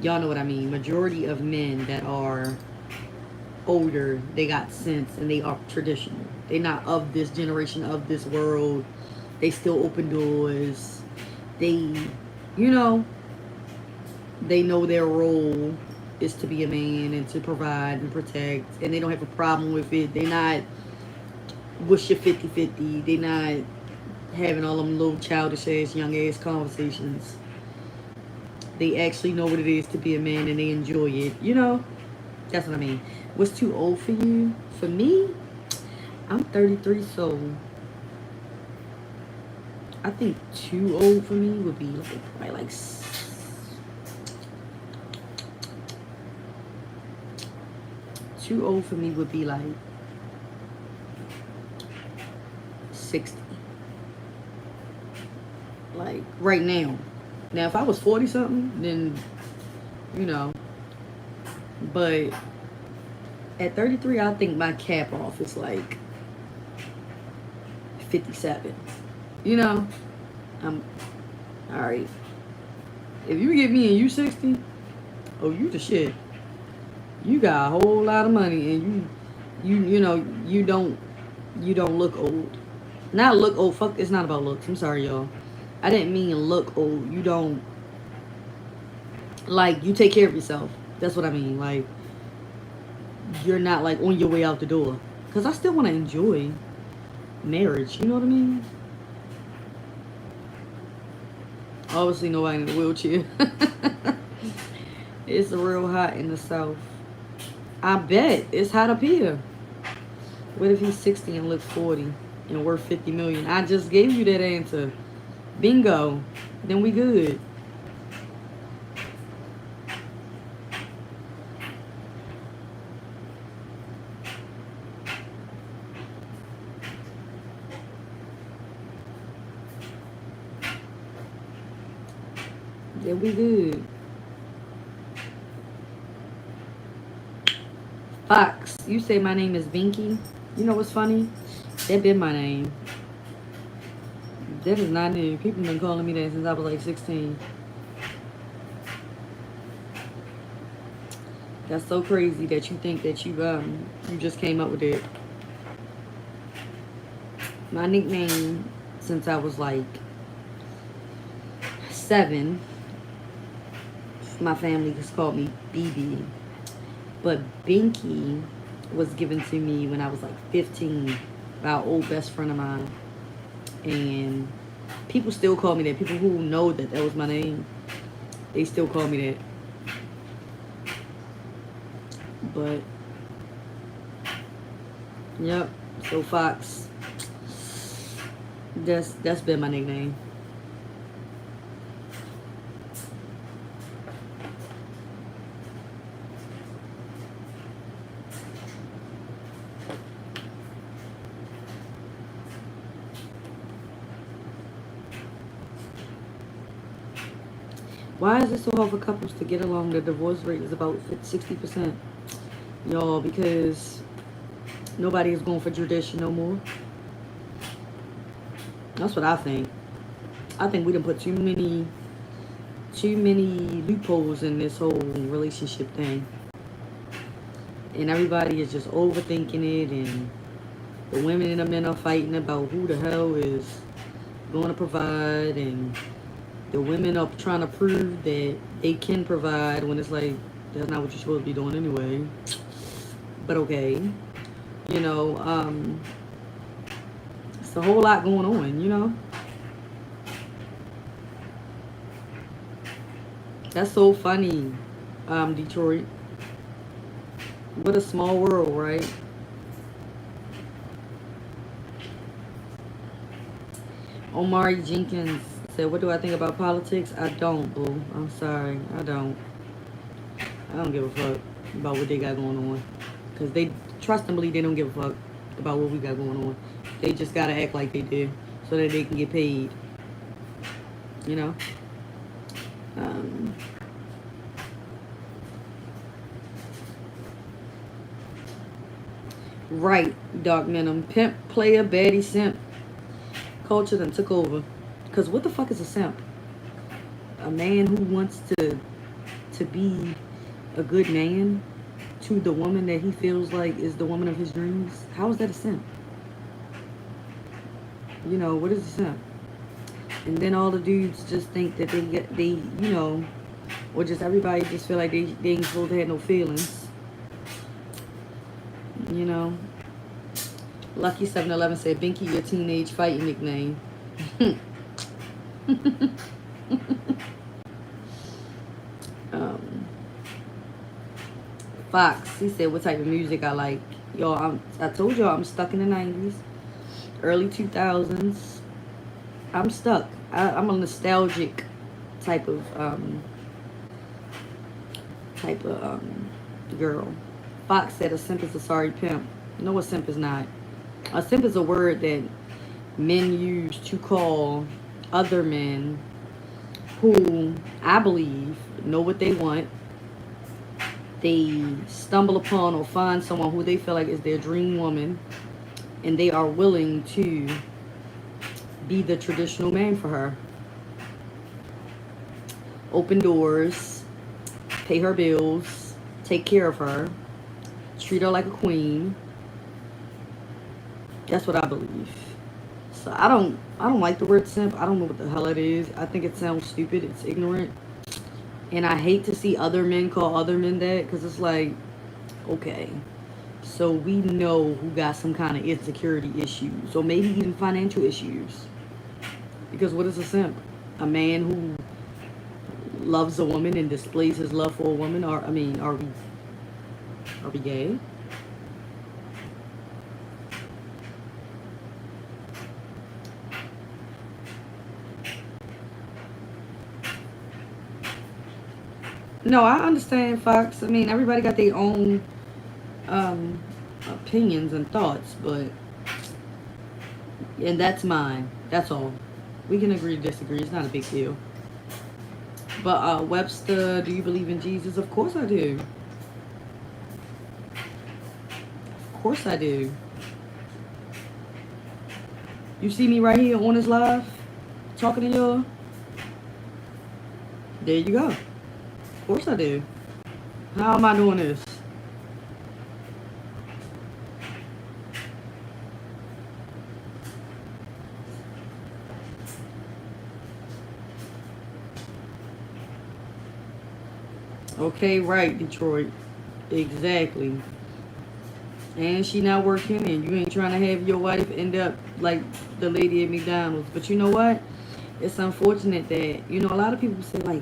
y'all know what I mean. Majority of men that are older, they got sense and they are traditional. They not of this generation, of this world. They still open doors. They, you know, they know their role is to be a man and to provide and protect. And they don't have a problem with it. They not wish you 50-50. They not having all them little childish ass, young ass conversations. They actually know what it is to be a man and they enjoy it. You know? That's what I mean. What's too old for you? For me, I'm 33, so I think too old for me would be like probably like too old for me would be like 60. Like right now. Now if I was 40 something, then you know. But at 33, I think my cap off is like 57. You know? I'm alright. If you get me and you 60, oh, you the shit. You got a whole lot of money and you know, you don't look old. Not look old, fuck, it's not about looks. I'm sorry, y'all. I didn't mean look old. You don't, like, you take care of yourself. That's what I mean. Like, you're not like on your way out the door. Because I still want to enjoy marriage. You know what I mean? Obviously nobody in a wheelchair. It's real hot in the south. I bet it's hot up here. What if he's 60 and looks 40 and worth 50 million? I just gave you that answer. Bingo. Then we good. Then we good. Fox, you say my name is Binky. You know what's funny? That been my name. That is not new. People been calling me that since I was like 16. That's so crazy that you think that you just came up with it. My nickname since I was like 7, my family has called me BB. But Binky was given to me when I was like 15 by an old best friend of mine. And people still call me that. People who know that that was my name, they still call me that. But, yep. So Fox, that's been my nickname. Why is it so hard for couples to get along? The divorce rate is about 60%. Y'all, because nobody is going for tradition no more. That's what I think. I think we done put too many loopholes in this whole relationship thing. And everybody is just overthinking it, and the women and the men are fighting about who the hell is going to provide, and the women are trying to prove that they can provide when it's like, that's not what you're supposed to be doing anyway. But okay. You know, it's a whole lot going on, you know? That's so funny, Detroit. What a small world, right? Omari Jenkins said, what do I think about politics? I don't, boo. I'm sorry. I don't give a fuck about what they got going on. Because they, trust and believe, they don't give a fuck about what we got going on. They just got to act like they do so that they can get paid. You know? Right, Dark Venom. Pimp, player, baddie, simp. Culture then took over. Because what the fuck is a simp? A man who wants to be a good man to the woman that he feels like is the woman of his dreams. How is that a simp? You know, what is a simp? And then all the dudes just think that they you know, or just everybody just feel like they ain't supposed to have no feelings. You know. Lucky 711 said, Binky, your teenage fighting nickname. Fox, he said, what type of music I like. Y'all, I told y'all I'm stuck in the 90s, early 2000s. I'm stuck. I'm a nostalgic type of girl. Fox said a simp is a sorry pimp. No, a simp is not. A simp is a word that men use to call other men who, I believe, know what they want. They stumble upon or find someone who they feel like is their dream woman, and they are willing to be the traditional man for her. Open doors, pay her bills, take care of her, treat her like a queen. That's what I believe. So I don't like the word simp. I don't know what the hell it is. I think it sounds stupid. It's ignorant. And I hate to see other men call other men that, because it's like, okay, so we know who got some kind of insecurity issues, or maybe even financial issues. Because what is a simp? A man who loves a woman and displays his love for a woman? Or, I mean, are we gay? No, I understand, Fox. I mean, everybody got their own opinions and thoughts, and that's mine. That's all. We can agree to disagree. It's not a big deal. But Webster, do you believe in Jesus? Of course I do. Of course I do. You see me right here on this live talking to y'all? There you go. Of course I do. How am I doing this? Okay, right, Detroit. Exactly. And she not working, and you ain't trying to have your wife end up like the lady at McDonald's. But you know what? It's unfortunate that, you know, a lot of people say like,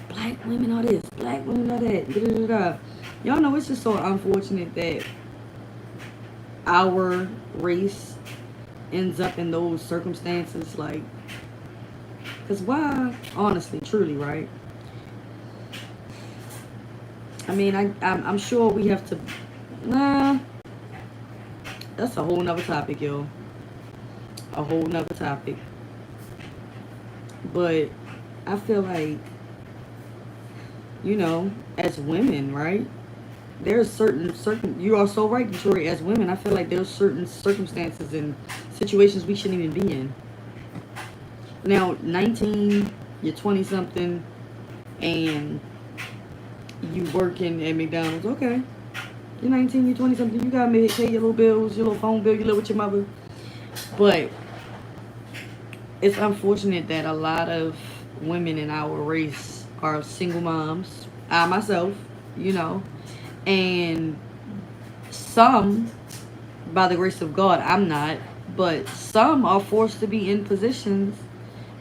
black women are this, black women are that, da, da, da, da. Y'all know it's just so unfortunate that our race ends up in those circumstances. Like, because why? Honestly, truly, right? I mean, I'm sure we have to. Nah, that's a whole nother topic, yo. A whole nother topic. But I feel like, you know, as women, right? There's certain. You are so right, Detroit. As women, I feel like there's certain circumstances and situations we shouldn't even be in. Now, 19, you're 20 something, and you working at McDonald's. Okay, you're 19, you're 20 something. You gotta pay your little bills, your little phone bill. You live with your mother. But it's unfortunate that a lot of women in our race are single moms. I myself, you know, and some, by the grace of God, I'm not, but some are forced to be in positions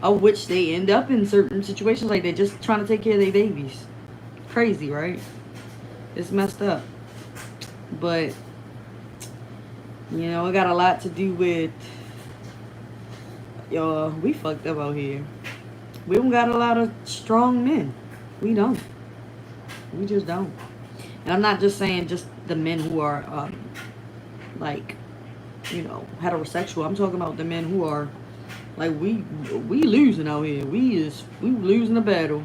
of which they end up in certain situations like they're just trying to take care of their babies. Crazy, right? It's messed up. But, you know, it got a lot to do with, y'all, we fucked up out here. We don't got a lot of strong men. We don't. We just don't. And I'm not just saying just the men who are, like, you know, heterosexual. I'm talking about the men who are, like, we losing out here. We losing the battle.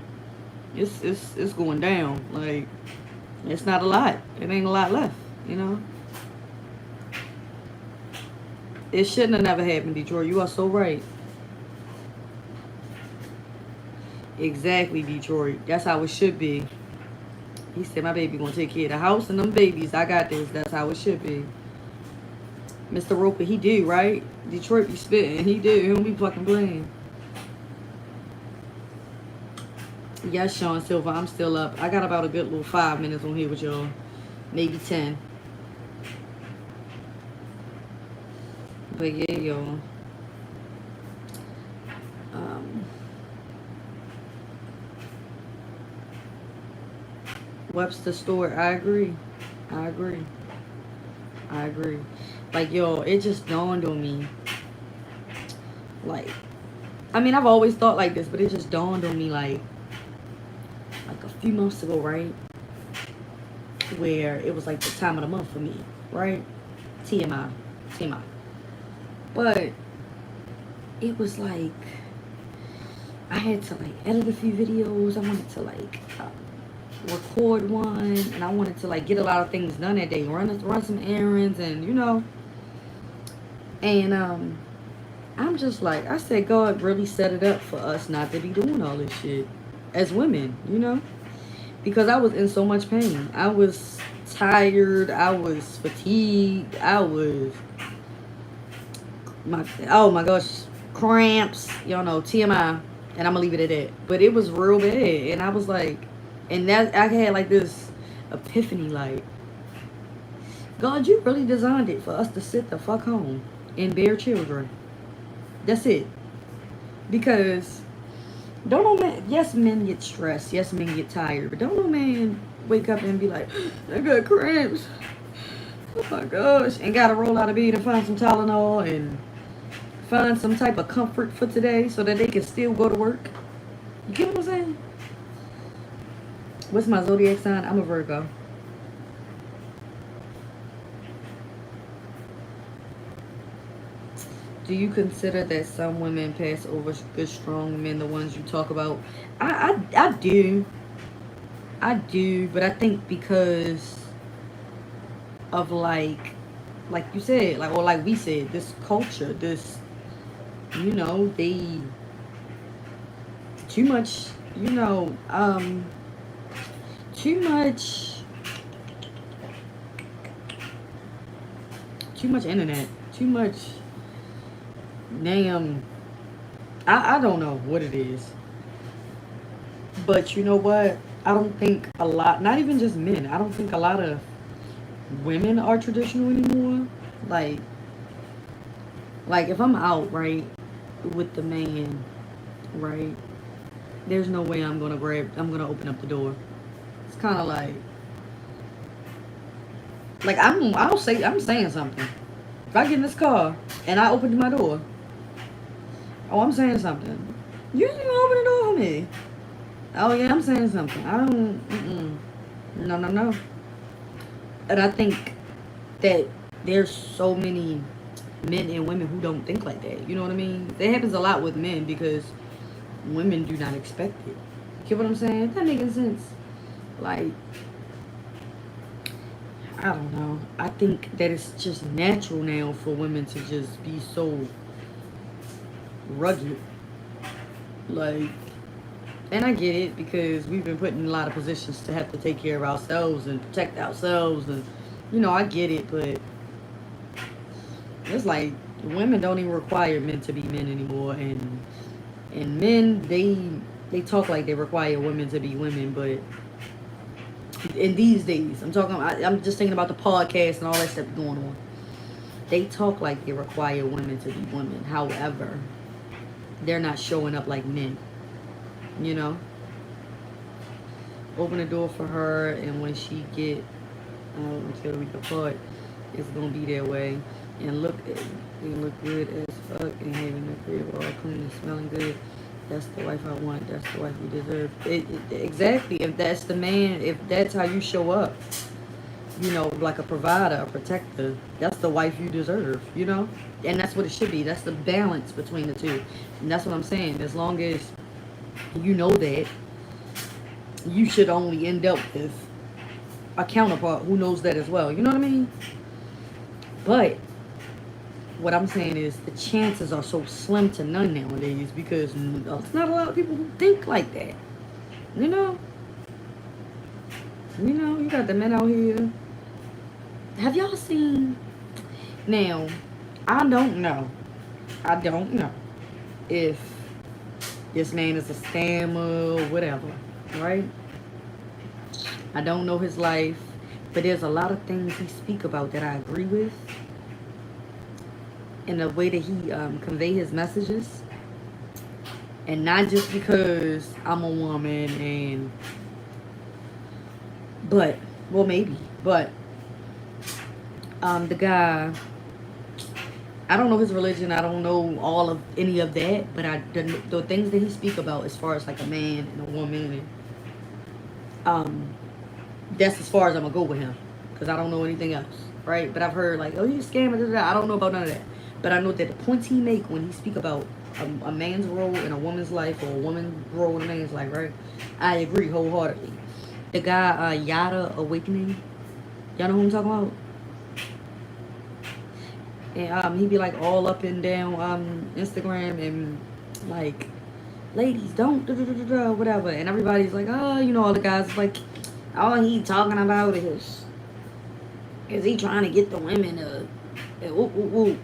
It's going down. Like, it's not a lot. It ain't a lot left, you know. It shouldn't have never happened, Detroit. You are so right. Exactly, Detroit. That's how it should be. He said my baby gonna take care of the house and them babies. I got this. That's how it should be. Mr. Roper, he do, right? Detroit be spitting. He do. He don't be fucking playing. Yes, Sean Silver, I'm still up. I got about a good little 5 minutes on here with y'all. Maybe 10. But yeah, y'all. Webster Stewart, I agree. I agree. I agree. Like, yo, it just dawned on me. Like, I mean, I've always thought like this, but it just dawned on me like a few months ago, right? Where it was like the time of the month for me, right? TMI. TMI. But it was like I had to like edit a few videos. I wanted to like record one, and I wanted to like get a lot of things done that day. Run some errands, and you know. And I'm just like, I said, God really set it up for us not to be doing all this shit as women, you know? Because I was in so much pain. I was tired. I was fatigued. I was, oh my gosh, cramps. Y'all know, TMI. And I'm going to leave it at that. But it was real bad. And I was like, and that I had like this epiphany, like, God, you really designed it for us to sit the fuck home and bear children. That's it. Because don't no man, yes, men get stressed. Yes, men get tired. But don't no man wake up and be like, I got cramps. Oh my gosh. And got to roll out of bed and find some Tylenol and find some type of comfort for today so that they can still go to work. You get what I'm saying? What's my zodiac sign? I'm a Virgo. Do you consider that some women pass over good, strong men, the ones you talk about? I do. I do, but I think because of like you said, like, or like we said, this culture, this You know, they too much, you know, too much too much internet, too much damn. I don't know what it is, but you know what? I don't think a lot, not even just men. I don't think a lot of women are traditional anymore. Like, like if I'm out right with the man, right, there's no way I'm gonna open up the door. It's kind of like I'm saying something. If I get in this car and I open my door, oh, I'm saying something. You ain't gonna open the door for me. Oh yeah, I'm saying something. I don't. No, no, no. And I think that there's so many men and women who don't think like that. You know what I mean? That happens a lot with men because women do not expect it. Get what I'm saying? That making sense? Like, I don't know. I think that it's just natural now for women to just be so rugged. Like, and I get it because we've been put in a lot of positions to have to take care of ourselves and protect ourselves, and you know, I get it, but it's like women don't even require men to be men anymore, and men they talk like they require women to be women, but in these days, I'm just thinking about the podcast and all that stuff going on. They talk like they require women to be women. However, they're not showing up like men. You know, open the door for her, and when she get until we apart, it's gonna be that way. And they look good as fuck, and having the crib all clean and smelling good. That's the wife I want. That's the wife you deserve. Exactly. If that's the man, if that's how you show up, you know, like a provider, a protector, that's the wife you deserve. You know, and that's what it should be. That's the balance between the two, and that's what I'm saying. As long as you know that, you should only end up with a counterpart who knows that as well. You know what I mean? But what I'm saying is the chances are so slim to none nowadays because there's not a lot of people who think like that. You know? You know, you got the men out here. Have y'all seen? Now, I don't know. I don't know if this man is a scammer or whatever, right? I don't know his life, but there's a lot of things he speak about that I agree with, and the way that he convey his messages, and not just because I'm a woman and, but well maybe, but the guy, I don't know his religion. I don't know all of any of that, but the things that he speak about as far as like a man and a woman, and that's as far as I'm gonna go with him because I don't know anything else, right? But I've heard like, oh, you scammer. I don't know about none of that, but I know that the points he make when he speak about a man's role in a woman's life or a woman's role in a man's life, right? I agree wholeheartedly. The guy Yada Awakening, y'all know who I'm talking about? And he be like all up and down Instagram and like, ladies don't whatever, and everybody's like, oh, you know, all the guys like, all he talking about is he trying to get the women whoop, whoop, whoop.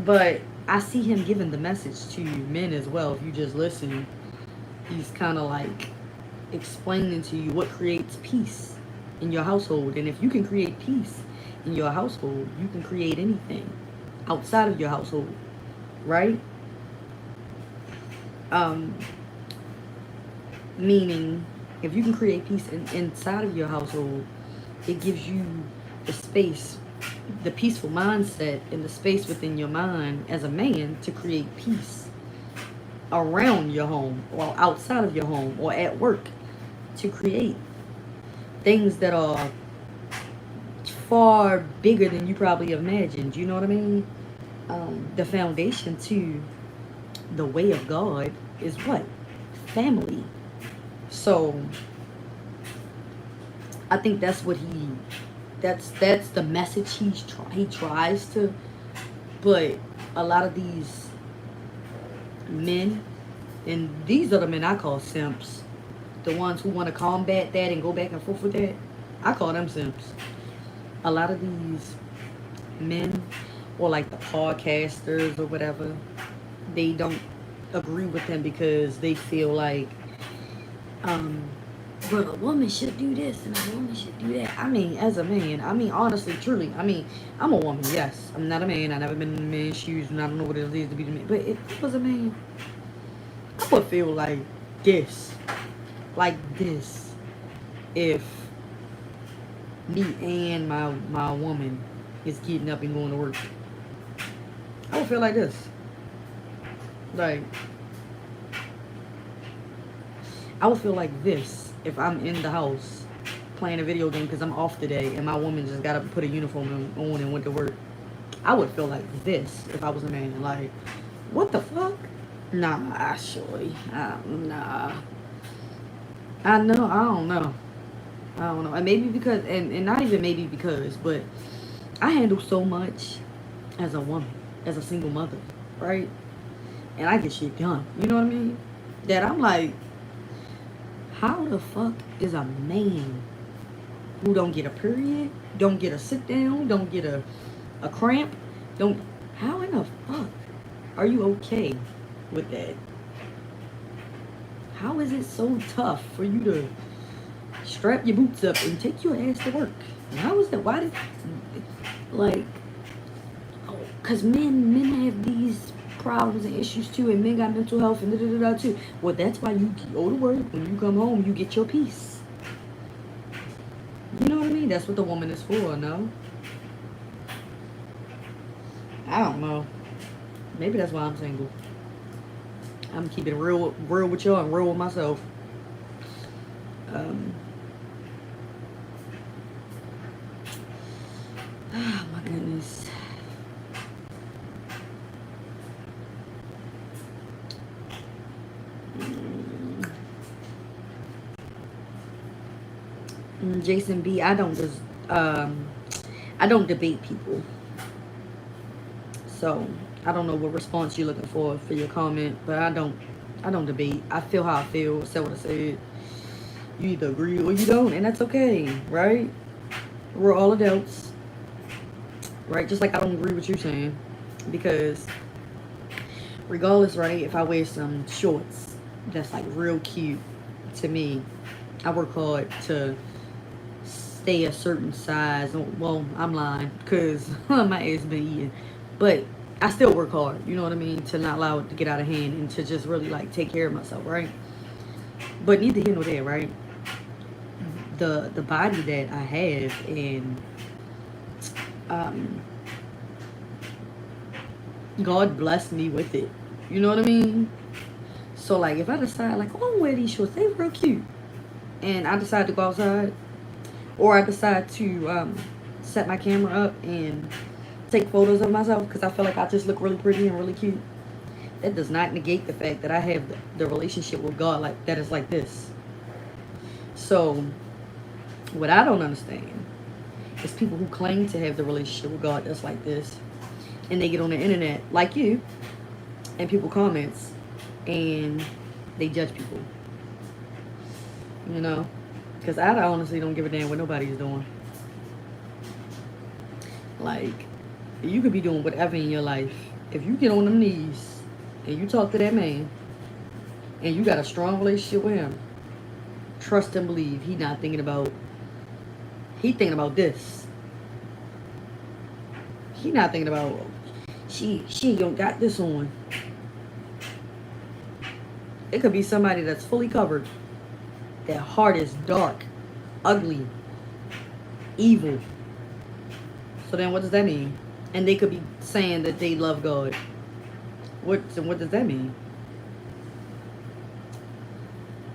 But I see him giving the message to men as well. If you just listen, he's kind of like explaining to you what creates peace in your household, and if you can create peace in your household, you can create anything outside of your household, right? Meaning, if you can create peace inside of your household, it gives you the space, the peaceful mindset, and the space within your mind as a man to create peace around your home or outside of your home or at work, to create things that are far bigger than you probably imagined. You know what I mean? The foundation to the way of God is what? Family. So I think that's what that's the message he tries to, but a lot of these men, and these are the men I call simps, the ones who want to combat that and go back and forth with that, I call them simps. A lot of these men, or like the podcasters or whatever, they don't agree with them because they feel like, um, well, a woman should do this and a woman should do that. I mean, as a man, I mean, honestly, truly, I mean, I'm a woman, yes. I'm not a man. I've never been in a man's shoes, and I don't know what it is to be the man. But if I was a man, I would feel this, like this, if me and my woman is getting up and going to work. I would feel like this. Like, I would feel like this if I'm in the house playing a video game because I'm off today and my woman just got to put a uniform on and went to work. I would feel like this if I was a man. Like, what the fuck? Nah, actually. Nah. I know, I don't know. I don't know. And maybe because, and not even maybe because, but I handle so much as a woman, as a single mother, right? And I get shit done. You know what I mean? That I'm like, how the fuck is a man who don't get a period, don't get a sit down, don't get a cramp, how in the fuck are you okay with that? How is it so tough for you to strap your boots up and take your ass to work? How is that? Why did, like, because men have these problems and issues too, and men got mental health and da-da-da-da too. Well, that's why you go to work. When you come home, you get your peace. You know what I mean? That's what the woman is for, no? I don't know. Maybe that's why I'm single. I'm keeping it real with y'all and real with myself. Oh my goodness. Jason B, I don't debate people. So I don't know what response you're looking for your comment, but I don't debate. I feel how I feel, say what I said. You either agree or you don't, and that's okay, right? We're all adults, right? Just like I don't agree with you saying, because regardless, right, if I wear some shorts that's like real cute to me, I work hard to stay a certain size. Well, I'm lying because my ass been eating, but I still work hard, you know what I mean, to not allow it to get out of hand and to just really like take care of myself, right? But neither here nor there, right? The body that I have, and God blessed me with it, you know what I mean? So like if I decide like, oh, I'm gonna wear these shorts, they real cute, and I decide to go outside, or I decide to set my camera up and take photos of myself because I feel like I just look really pretty and really cute, that does not negate the fact that I have the relationship with God like that is like this. So what I don't understand is people who claim to have the relationship with God that's like this, and they get on the internet like you, and people comments, and they judge people. You know? Because I honestly don't give a damn what nobody's doing. Like, you could be doing whatever in your life. If you get on them knees and you talk to that man and you got a strong relationship with him, trust and believe he thinking about this. He not thinking about, she don't got this on. It could be somebody that's fully covered. Their heart is dark, ugly, evil. So then what does that mean? And they could be saying that they love God. What does that mean?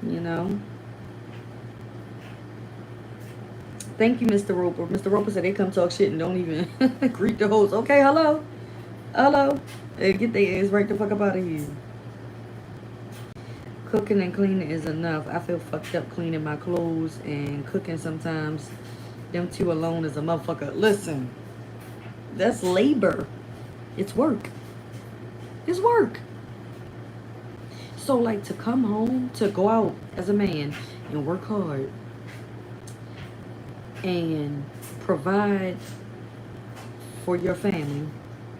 You know? Thank you, Mr. Roper. Mr. Roper said they come talk shit and don't even greet the host. Okay, hello. Hey, get their ass right the fuck up out of here. Cooking and cleaning is enough. I feel fucked up cleaning my clothes and cooking sometimes. Them two alone is a motherfucker. Listen, that's labor. It's work. It's work. So like to come home, to go out as a man and work hard and provide for your family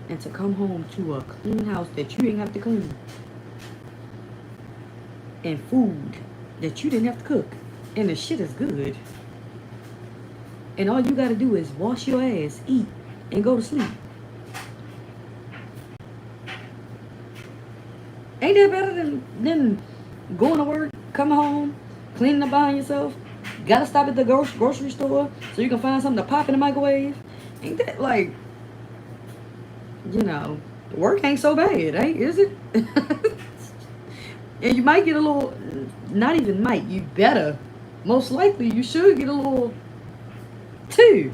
and to come home to a clean house that you didn't have to clean and food that you didn't have to cook and the shit is good and all you gotta do is wash your ass, eat, and go to sleep. Ain't that better than going to work, coming home, cleaning up behind yourself? Gotta stop at the grocery store so you can find something to pop in the microwave? Ain't that like, work ain't so bad, ain't, is it? And you might get a little, not even might, you better, most likely you should get a little too.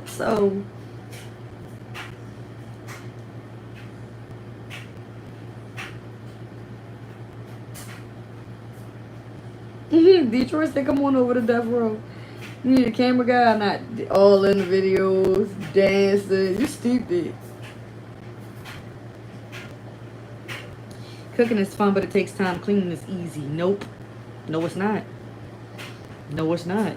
So, Detroit said, come on over to Death Row. You need a camera guy, not all in the videos, dancing. You stupid. Cooking is fun, but it takes time. Cleaning is easy. Nope. No, it's not. No, it's not.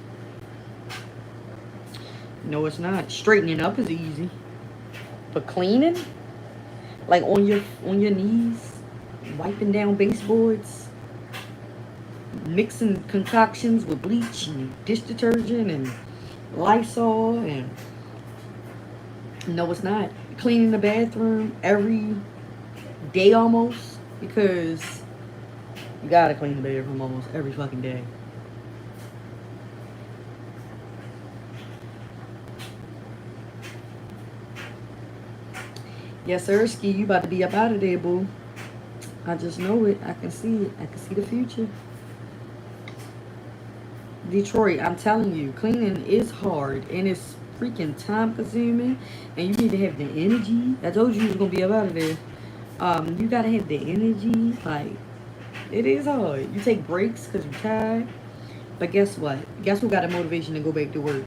No, it's not. Straightening up is easy. But cleaning? Like on your knees, wiping down baseboards, mixing concoctions with bleach and dish detergent and Lysol and no, it's not. Cleaning the bathroom every day almost because you gotta clean the bathroom almost every fucking day. Yes, sir, Ski, you about to be up out of there, boo. I just know it. I can see it. I can see the future. Detroit, I'm telling you, cleaning is hard and it's freaking time consuming and you need to have the energy. I told you was gonna be up out of there. You gotta have the energy. Like, it is hard. You take breaks because you're tired. But guess what? Guess who got the motivation to go back to work?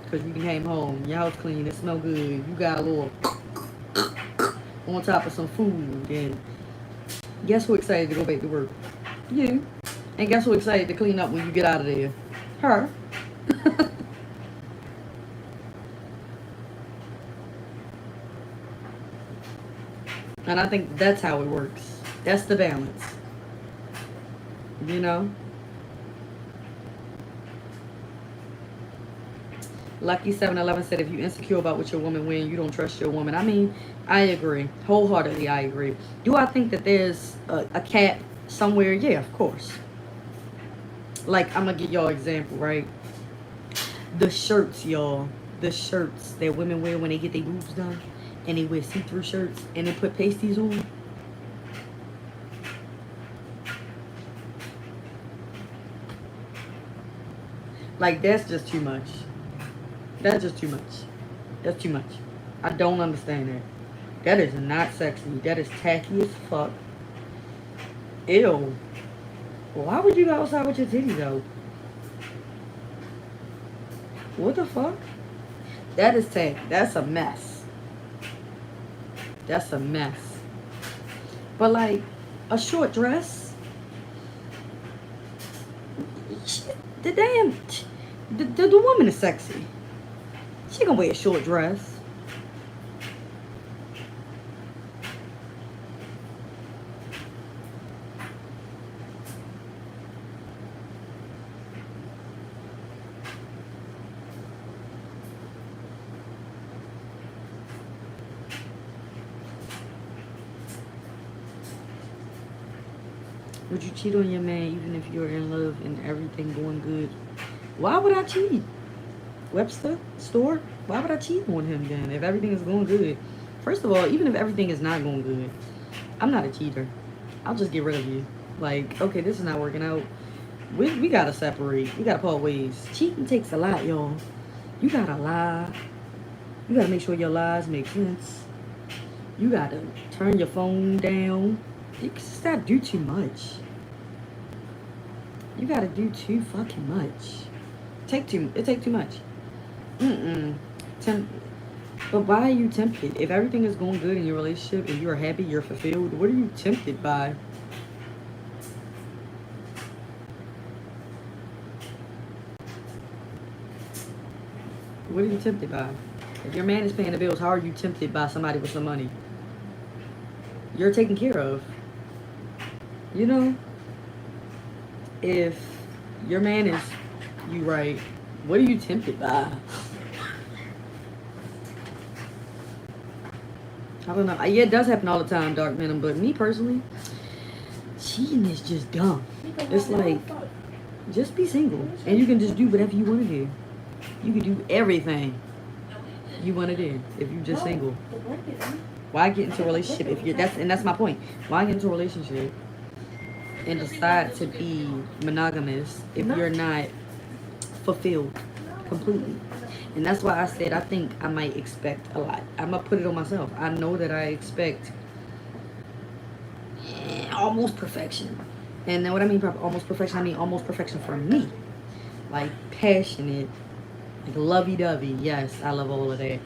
Because you came home, your house clean, it smell good. You got a little on top of some food. And guess who excited to go back to work? You. And guess who excited to clean up when you get out of there? Her. And I think that's how it works. That's the balance. You know? Lucky 711 said if you're insecure about what your woman wearing, you don't trust your woman. I mean, I agree. Wholeheartedly, I agree. Do I think that there's a cap somewhere? Yeah, of course. Like, I'm going to give y'all an example, right? The shirts, y'all. The shirts that women wear when they get their boobs done. And they wear see-through shirts. And they put pasties on. Like, that's just too much. That's just too much. That's too much. I don't understand that. That is not sexy. That is tacky as fuck. Ew. Why would you go outside with your titties out? What the fuck? That is tacky. That's a mess. That's a mess. But like, a short dress? The damn... The woman is sexy. She gonna wear a short dress. Would you cheat on your man even if you're in love and everything going good? Why would I cheat? Webster store? Why would I cheat on him then if everything is going good? First of all, even if everything is not going good, I'm not a cheater. I'll just get rid of you. Like, okay, this is not working out. We gotta separate. We gotta part ways. Cheating takes a lot, y'all. You gotta lie. You gotta make sure your lies make sense. You gotta turn your phone down. You just gotta do too much. You gotta do too fucking much. It take too much. But why are you tempted? If everything is going good in your relationship, if you're happy, you're fulfilled, what are you tempted by? What are you tempted by? If your man is paying the bills, how are you tempted by somebody with some money? You're taken care of. You know? If your man is you right, what are you tempted by? I don't know. Yeah, it does happen all the time, Dark Venom, but me personally, cheating is just dumb. It's like, just be single, and you can just do whatever you want to do. You can do everything you want to do if you're just single. Why get into a relationship if you're that's my point. Why get into a relationship and decide to be monogamous if you're not fulfilled completely? And that's why I said I think I might expect a lot. I'm gonna put it on myself. I know that I expect almost perfection. And then what I mean by almost perfection, I mean almost perfection for me. Like passionate, like lovey-dovey. Yes, I love all of that.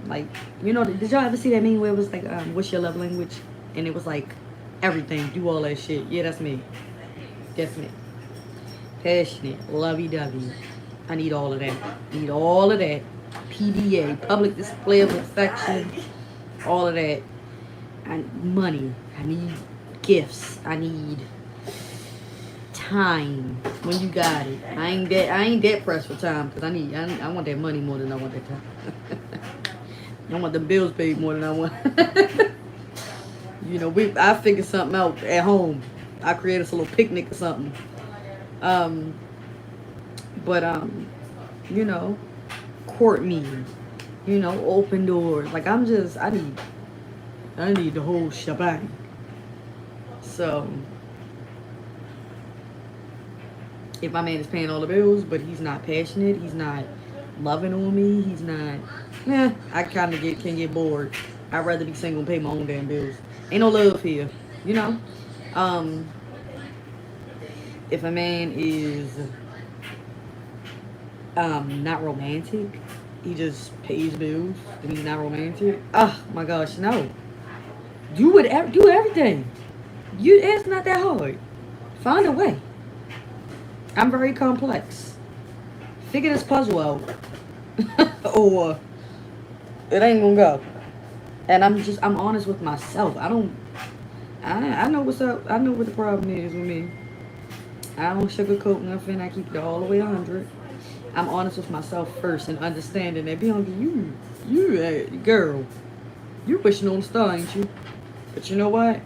Like, you know, did y'all ever see that meme where it was like, what's your love language? And it was like, everything, do all that shit. Yeah, that's me. That's me. Passionate, lovey-dovey. I need all of that. Need all of that. PDA, public display of affection. All of that. I need money. I need gifts. I need time when you got it. I ain't that pressed for time because I want that money more than I want that time. I want the bills paid more than I want. You know, I figured something out at home. I created us a little picnic or something. You know, court me. You know, open doors. Like I need the whole shebang. So if my man is paying all the bills, but he's not passionate, he's not loving on me, he's not, I kind of can get bored. I'd rather be single and pay my own damn bills. Ain't no love here, you know? If a man is not romantic, he just pays bills, and he's not romantic. Oh my gosh, no. Do everything. It's not that hard. Find a way. I'm very complex. Figure this puzzle out. Or it ain't gonna go. And I'm honest with myself. I know what's up. I know what the problem is with me. I don't sugarcoat nothing. I keep it all the way 100. I'm honest with myself first and understanding that Bianca, girl, you wishing on a star, ain't you? But you know what?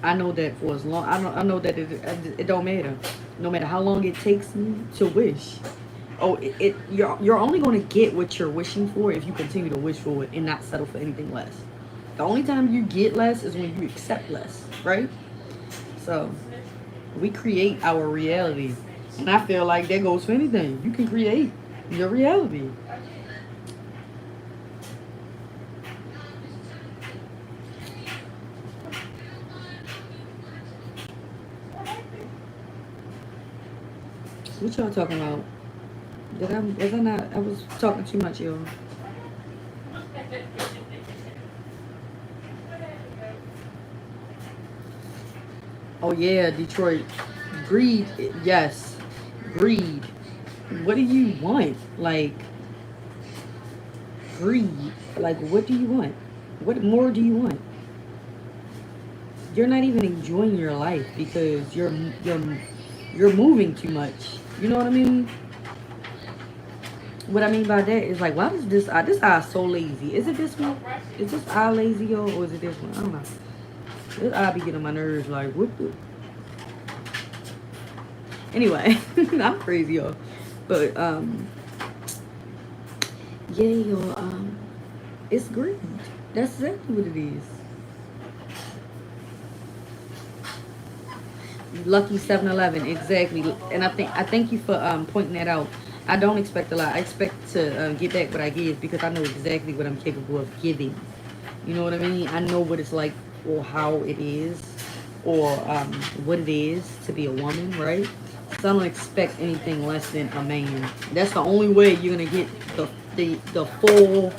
I know that for as long, I know that it don't matter. No matter how long it takes me to wish. Oh, you're only going to get what you're wishing for if you continue to wish for it and not settle for anything less. The only time you get less is when you accept less, right? So, we create our reality. And I feel like that goes for anything. You can create your reality. What y'all talking about? I was talking too much, y'all. Oh yeah, Detroit. Greed, yes. Greed. What do you want? Like, greed. Like, what do you want? What more do you want? You're not even enjoying your life because you're moving too much. You know what I mean? What I mean by that is like, why does this eye so lazy? Is it this one? Is this eye lazy, yo, or is it this one? I don't know. This eye be getting on my nerves. Like, what the? Anyway, I'm crazy, y'all. But yeah, y'all. It's greed. That's exactly what it is. Lucky 7-Eleven, exactly. And I thank you for pointing that out. I don't expect a lot. I expect to get back what I give because I know exactly what I'm capable of giving. You know what I mean? I know what it's like or how it is or what it is to be a woman, right? So I don't expect anything less than a man. That's the only way you're gonna get the full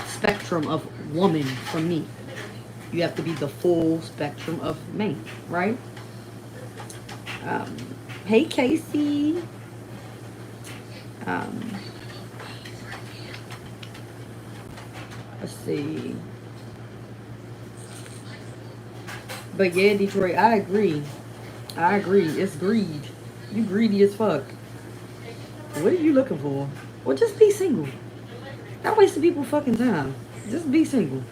spectrum of woman for me. You have to be the full spectrum of man, right? Hey, Casey. Let's see. But yeah, Detroit, I agree. I agree. It's greed. You greedy as fuck. What are you looking for? Well, just be single. Not wasting people fucking time. Just be single.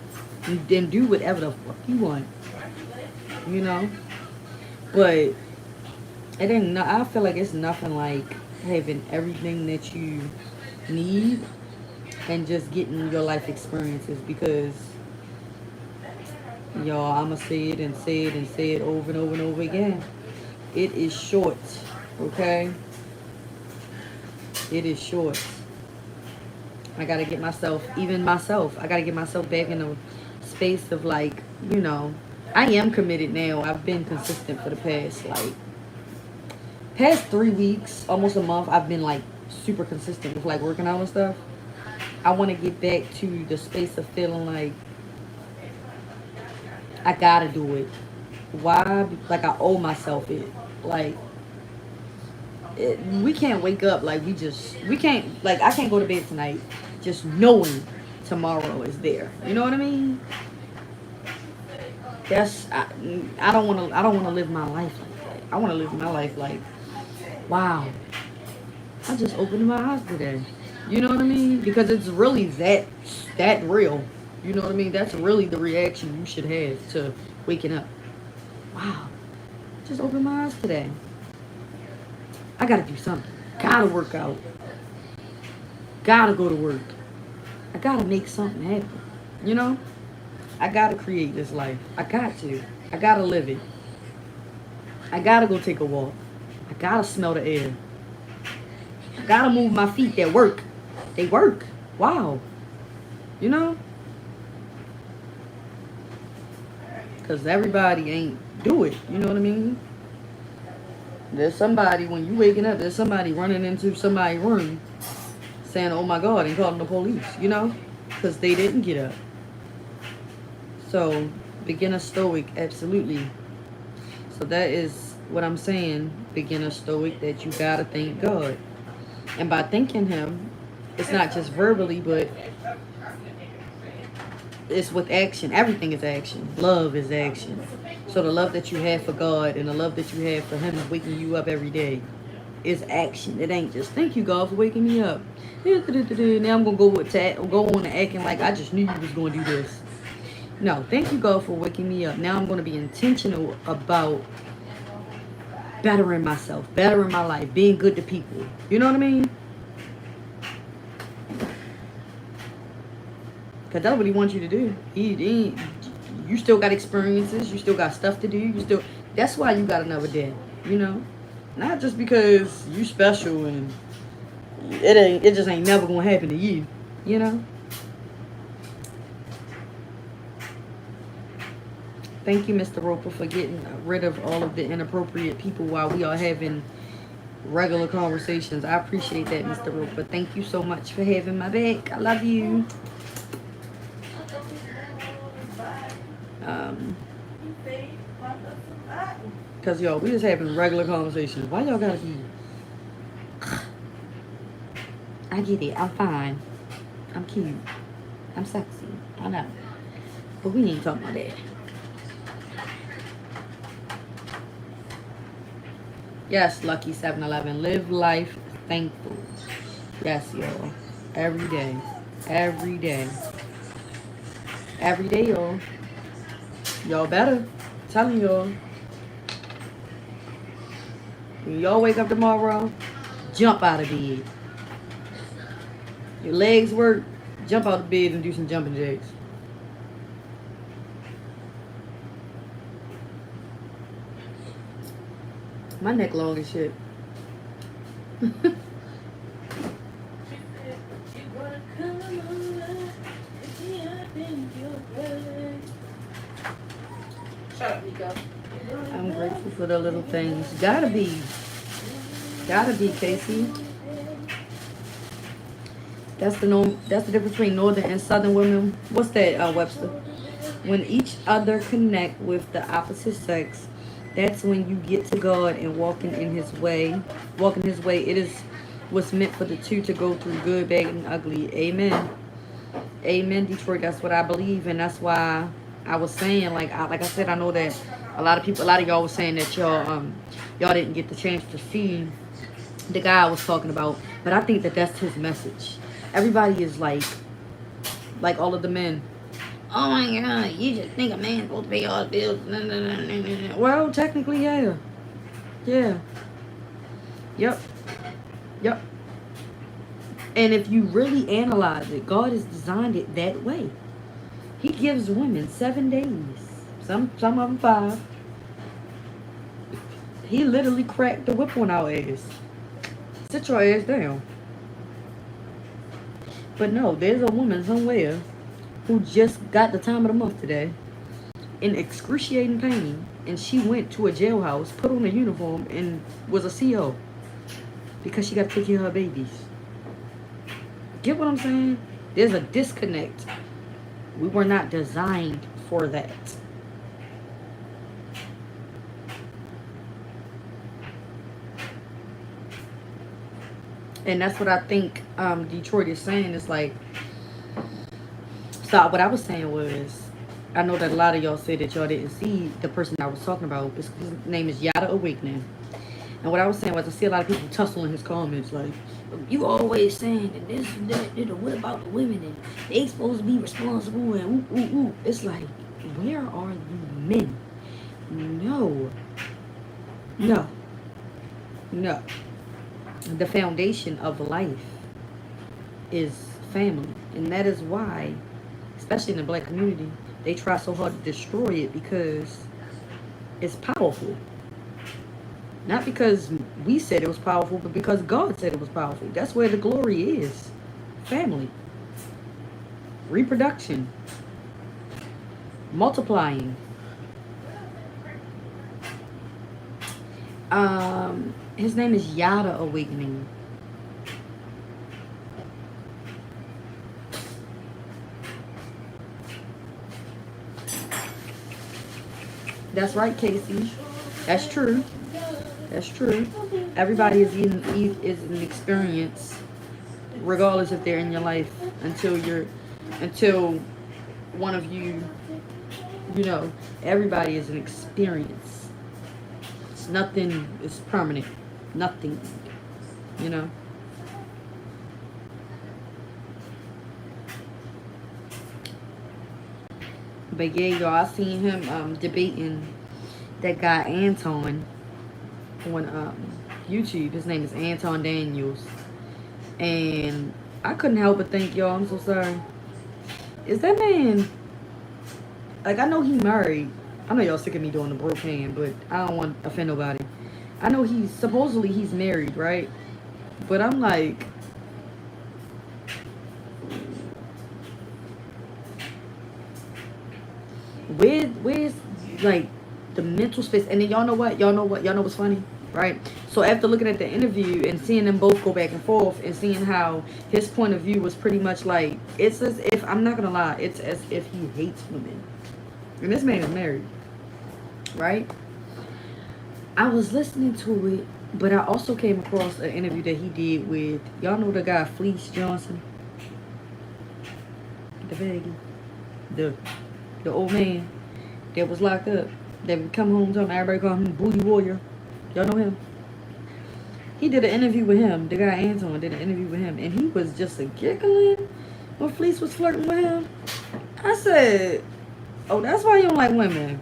And then do whatever the fuck you want. You know? But it ain't no, I feel like it's nothing like having everything that you need and just getting your life experiences, because y'all, I'ma say it and say it and say it over and over and over again. It is short, okay? It is short. I gotta get myself, even myself, I gotta get myself back in a space of like, you know, I am committed now. I've been consistent for the past 3 weeks, almost a month. I've been like super consistent with like working out and stuff. I want to get back to the space of feeling like I gotta do it. Why? Like I owe myself it. Like we can't wake up like we can't, like I can't go to bed tonight just knowing tomorrow is there. You know what I mean? I don't want to live my life like that. I want to live my life like, wow, I just opened my eyes today. You know what I mean? Because it's really that real. You know what I mean? That's really the reaction you should have to waking up. Wow, just opened my eyes today. I gotta do something. Gotta work out. Gotta go to work. I gotta make something happen. You know? I gotta create this life. I got to. I gotta live it. I gotta go take a walk. I gotta smell the air. I gotta move my feet that work. They work. Wow. You know? Because everybody ain't do it. You know what I mean? There's somebody, when you waking up, there's somebody running into somebody's room saying, oh my God, and calling the police, you know? Because they didn't get up. So, beginner stoic, absolutely. So that is what I'm saying, beginner stoic, that you gotta thank God. And by thanking him, it's not just verbally, but it's with action. Everything is action. Love is action. So the love that you have for God and the love that you have for him is waking you up every day is action. It ain't just thank you God for waking me up. Now I'm gonna go on to acting like I just knew you was gonna do this. No, thank you God for waking me up. Now I'm gonna be intentional about bettering myself, bettering my life, being good to people. You know what I mean? Because that's what he wants you to do. You still got experiences. You still got stuff to do. That's why you got another day. You know? Not just because you special and it just ain't never going to happen to you. You know? Thank you, Mr. Roper, for getting rid of all of the inappropriate people while we are having regular conversations. I appreciate that, Mr. Roper. Thank you so much for having my back. I love you. Cause y'all, we just having regular conversations. Why y'all gotta be? I get it. I'm fine. I'm cute. I'm sexy. I know. But we ain't talking about that. Yes, Lucky 7-Eleven. Live life thankful. Yes, y'all. Every day. Every day. Every day, y'all. Y'all better. I'm telling y'all. When y'all wake up tomorrow, jump out of bed. Your legs work, jump out of bed and do some jumping jacks. My neck long as shit. Shut up, Nico. I'm grateful for the little things. Gotta be, Casey. That's the norm. That's the difference between northern and southern women. What's that, Webster? When each other connect with the opposite sex, that's when you get to God and walking in His way. Walking His way. It is what's meant for the two to go through good, bad, and ugly. Amen. Amen, Detroit. That's what I believe, and that's why I was saying, like I said, I know that a lot of y'all was saying that y'all didn't get the chance to see the guy I was talking about, but I think that that's his message. Everybody is like all of the men. Oh my God, you just think a man's supposed to pay all the bills? No, no, no, no, no, no. Well, technically, yeah, yeah, yep, yep. And if you really analyze it, God has designed it that way. He gives women 7 days. Some of them 5. He literally cracked the whip on our ass. Sit your ass down. But no, there's a woman somewhere who just got the time of the month today in excruciating pain, and she went to a jailhouse, put on a uniform, and was a CO because she got to take care of her babies. Get what I'm saying? There's a disconnect. We were not designed for that. And that's what I think Detroit is saying. Is like, so what I was saying was, I know that a lot of y'all said that y'all didn't see the person I was talking about. His name is Yada Awakening. And what I was saying was, I see a lot of people tussle in his comments like, you always saying that this and that, what about the women and they supposed to be responsible and ooh, ooh, ooh. It's like, where are you men? No. No. No. The foundation of life is family. And that is why, especially in the black community, they try so hard to destroy it because it's powerful. Not because we said it was powerful, but because God said it was powerful. That's where the glory is. Family. Reproduction. Multiplying. His name is Yada Awakening. That's right, Casey. That's true. That's true. Everybody is an experience, regardless if they're in your life, until one of you, everybody is an experience. It's nothing is permanent. Nothing, But yeah, y'all, I seen him debating that guy Anton on YouTube. His name is Anton Daniels, and I couldn't help but think, y'all, I'm so sorry. Is that man, like, I know he married. I know y'all sick of me doing the broke hand, but I don't want to offend nobody. I know he's married, right? But I'm like, where's like the mental space? And then y'all know what's funny, right? So after looking at the interview and seeing them both go back and forth and seeing how his point of view was pretty much like, it's as if, I'm not gonna lie, it's as if he hates women. And this man is married, right? I was listening to it, but I also came across an interview that he did with, y'all know the guy Fleece Johnson, the baggy, the old man that was locked up, that would come home talking, everybody call him Booty Warrior. Y'all know him? He did an interview with him. The guy Anton did an interview with him, and he was just giggling when Fleece was flirting with him. I said, oh, that's why you don't like women.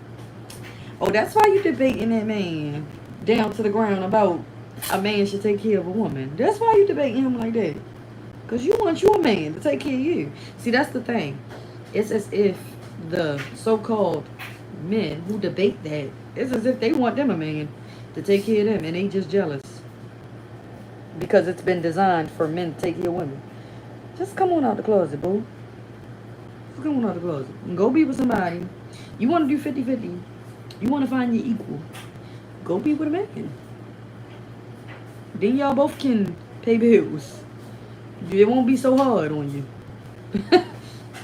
Oh, that's why you debating that man down to the ground about a man should take care of a woman. That's why you debating him like that. Because you want your man to take care of you. See, that's the thing. It's as if the so-called men who debate that, it's as if they want them a man to take care of them, and they just jealous. Because it's been designed for men to take care of women. Just come on out the closet, boo. Just come on out the closet. And go be with somebody. You want to do 50-50. You want to find your equal. Go be with a man. Then y'all both can pay bills. It won't be so hard on you.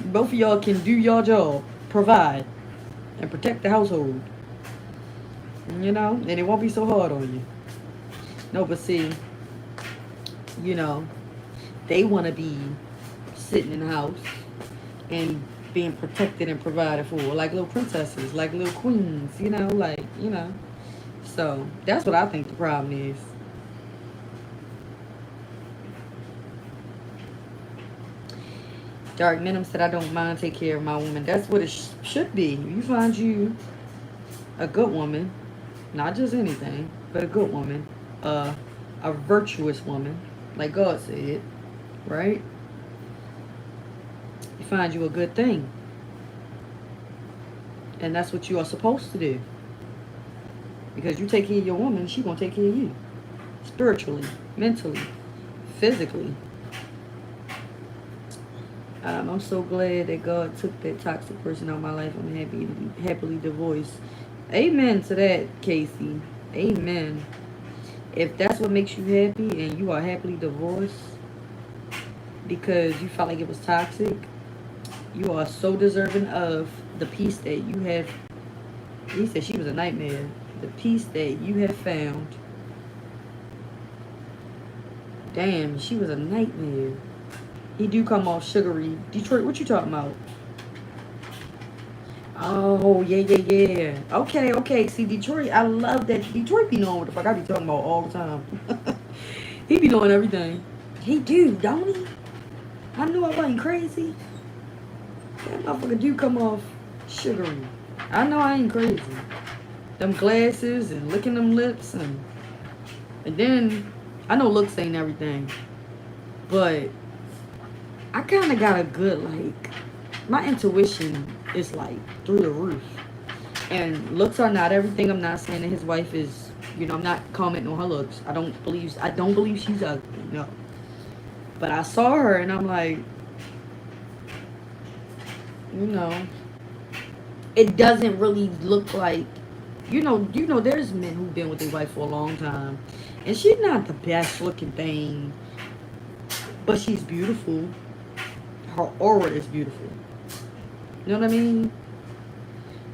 Both of y'all can do your job, provide, and protect the household. You know, and it won't be so hard on you. No, but see, you know, they want to be sitting in the house and being protected and provided for, like little princesses, like little queens, you know, like, you know. So that's what I think the problem is. Dark Minimum said, I don't mind take care of my woman. That's what it should be. You find you a good woman, not just anything, but a good woman, a virtuous woman, like God said, right? You find you a good thing. And that's what you are supposed to do. Because you take care of your woman, she gonna take care of you. Spiritually, mentally, physically. I'm so glad that God took that toxic person out of my life. I'm happy to be happily divorced. Amen to that, Casey. Amen. If that's what makes you happy and you are happily divorced because you felt like it was toxic, you are so deserving of the peace that you have. He said she was a nightmare. The peace that you have found. Damn, she was a nightmare. He do come off sugary. Detroit, what you talking about? Oh, yeah. Okay. See, Detroit, I love that. Detroit be knowing what the fuck I be talking about all the time. He be knowing everything. He do, don't he? I knew I wasn't crazy. That motherfucker do come off sugary. I know I ain't crazy. Them glasses and licking them lips and then I know looks ain't everything. But I kind of got a good, like, my intuition is, like, through the roof. And looks are not everything. I'm not saying that his wife is, you know, I'm not commenting on her looks. I don't believe she's ugly, no. But I saw her and I'm like, you know, it doesn't really look like, you know, there's men who've been with their wife for a long time. And she's not the best looking thing, but she's beautiful. Her aura is beautiful. You know what I mean?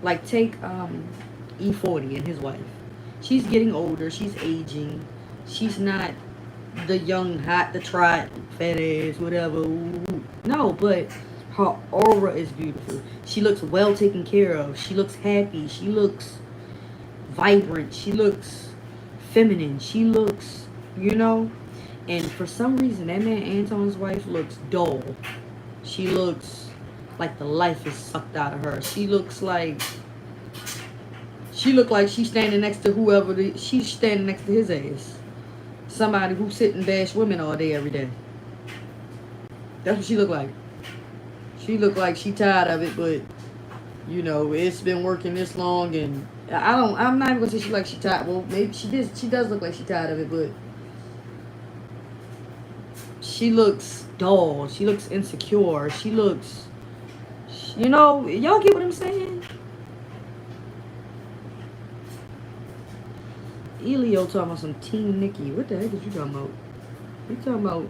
Like, take E40 and his wife. She's getting older. She's aging. She's not the young, hot, the trot, fat ass, whatever. No, but her aura is beautiful. She looks well taken care of. She looks happy. She looks vibrant. She looks feminine. She looks, you know. And for some reason, that man Anton's wife looks dull. She looks like the life is sucked out of her. She looks like she's standing next to she's standing next to his ass. Somebody who sit and bash women all day, every day. That's what she look like. She look like she tired of it, but you know, it's been working this long and I'm not even gonna say she tired. Well, maybe she does look like she tired of it, but she looks dull. She looks insecure. She looks, you know, y'all get what I'm saying? Elio talking about some Team Nikki. What the heck is you talking about? You talking about,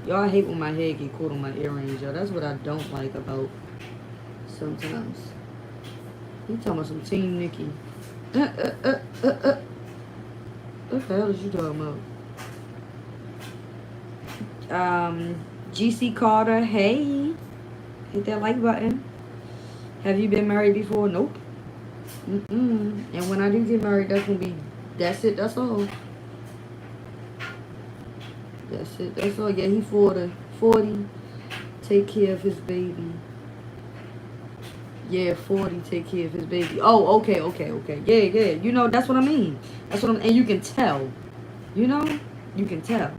y'all, I hate when my head get caught on my earrings, y'all. That's what I don't like about sometimes. You talking about some Team Nikki. What the hell is you talking about? GC Carter, hey. Hit that like button. Have you been married before? Nope. And when I do get married, that's it, that's all. That's it, that's all. Yeah, he 40. Take care of his baby. Yeah, 40, take care of his baby. Oh, okay. Yeah. You know, that's what I mean. And you can tell. You know? You can tell.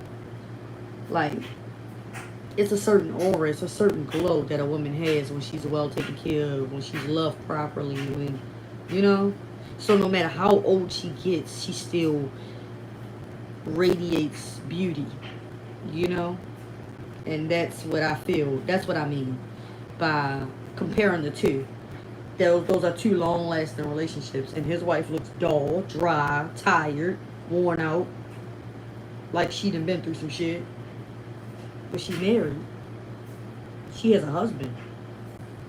Like, it's a certain aura, it's a certain glow that a woman has when she's well taken care of, when she's loved properly, when, you know? So no matter how old she gets, she still radiates beauty, you know? And that's what I feel. That's what I mean by comparing the two. Those are two long-lasting relationships. And his wife looks dull, dry, tired, worn out, like she done been through some shit. but she's married. She has a husband,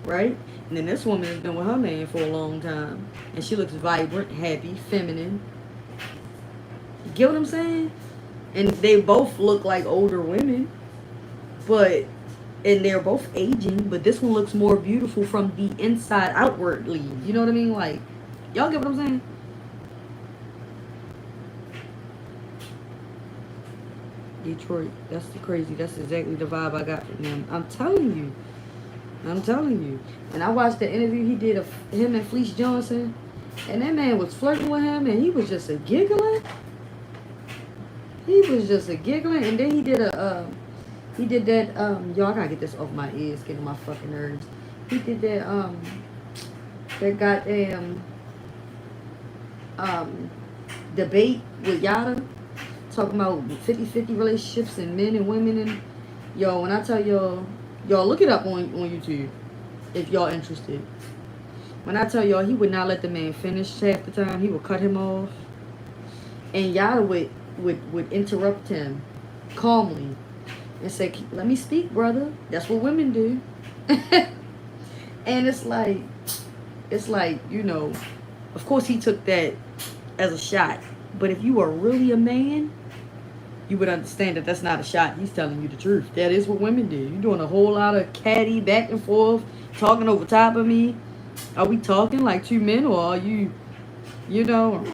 right? And then this woman has been with her man for a long time. And she looks vibrant, happy, feminine. You get what I'm saying? And they both look like older women. But, and they're both aging. But this one looks more beautiful from the inside outwardly. You know what I mean? Like, y'all get what I'm saying? Detroit. That's the crazy. That's exactly the vibe I got from them. I'm telling you. I'm telling you. And I watched the interview he did of him and Fleece Johnson. And that man was flirting with him and he was just a giggling. He was just a giggling. And then he did that, y'all, I gotta get this off my ears, getting my fucking nerves. He did that goddamn, debate with Yada. Talking about 50-50 relationships and men and women. And yo, when I tell y'all look it up on YouTube if y'all interested. When I tell y'all he would not let the man finish half the time, he would cut him off. And Yada would interrupt him calmly and say, let me speak, brother. That's what women do. And it's like, you know, of course he took that as a shot. But if you are really a man, you would understand that that's not a shot. He's telling you the truth. That is what women do. You're doing a whole lot of catty back and forth, talking over top of me. Are we talking like two men, or are you know?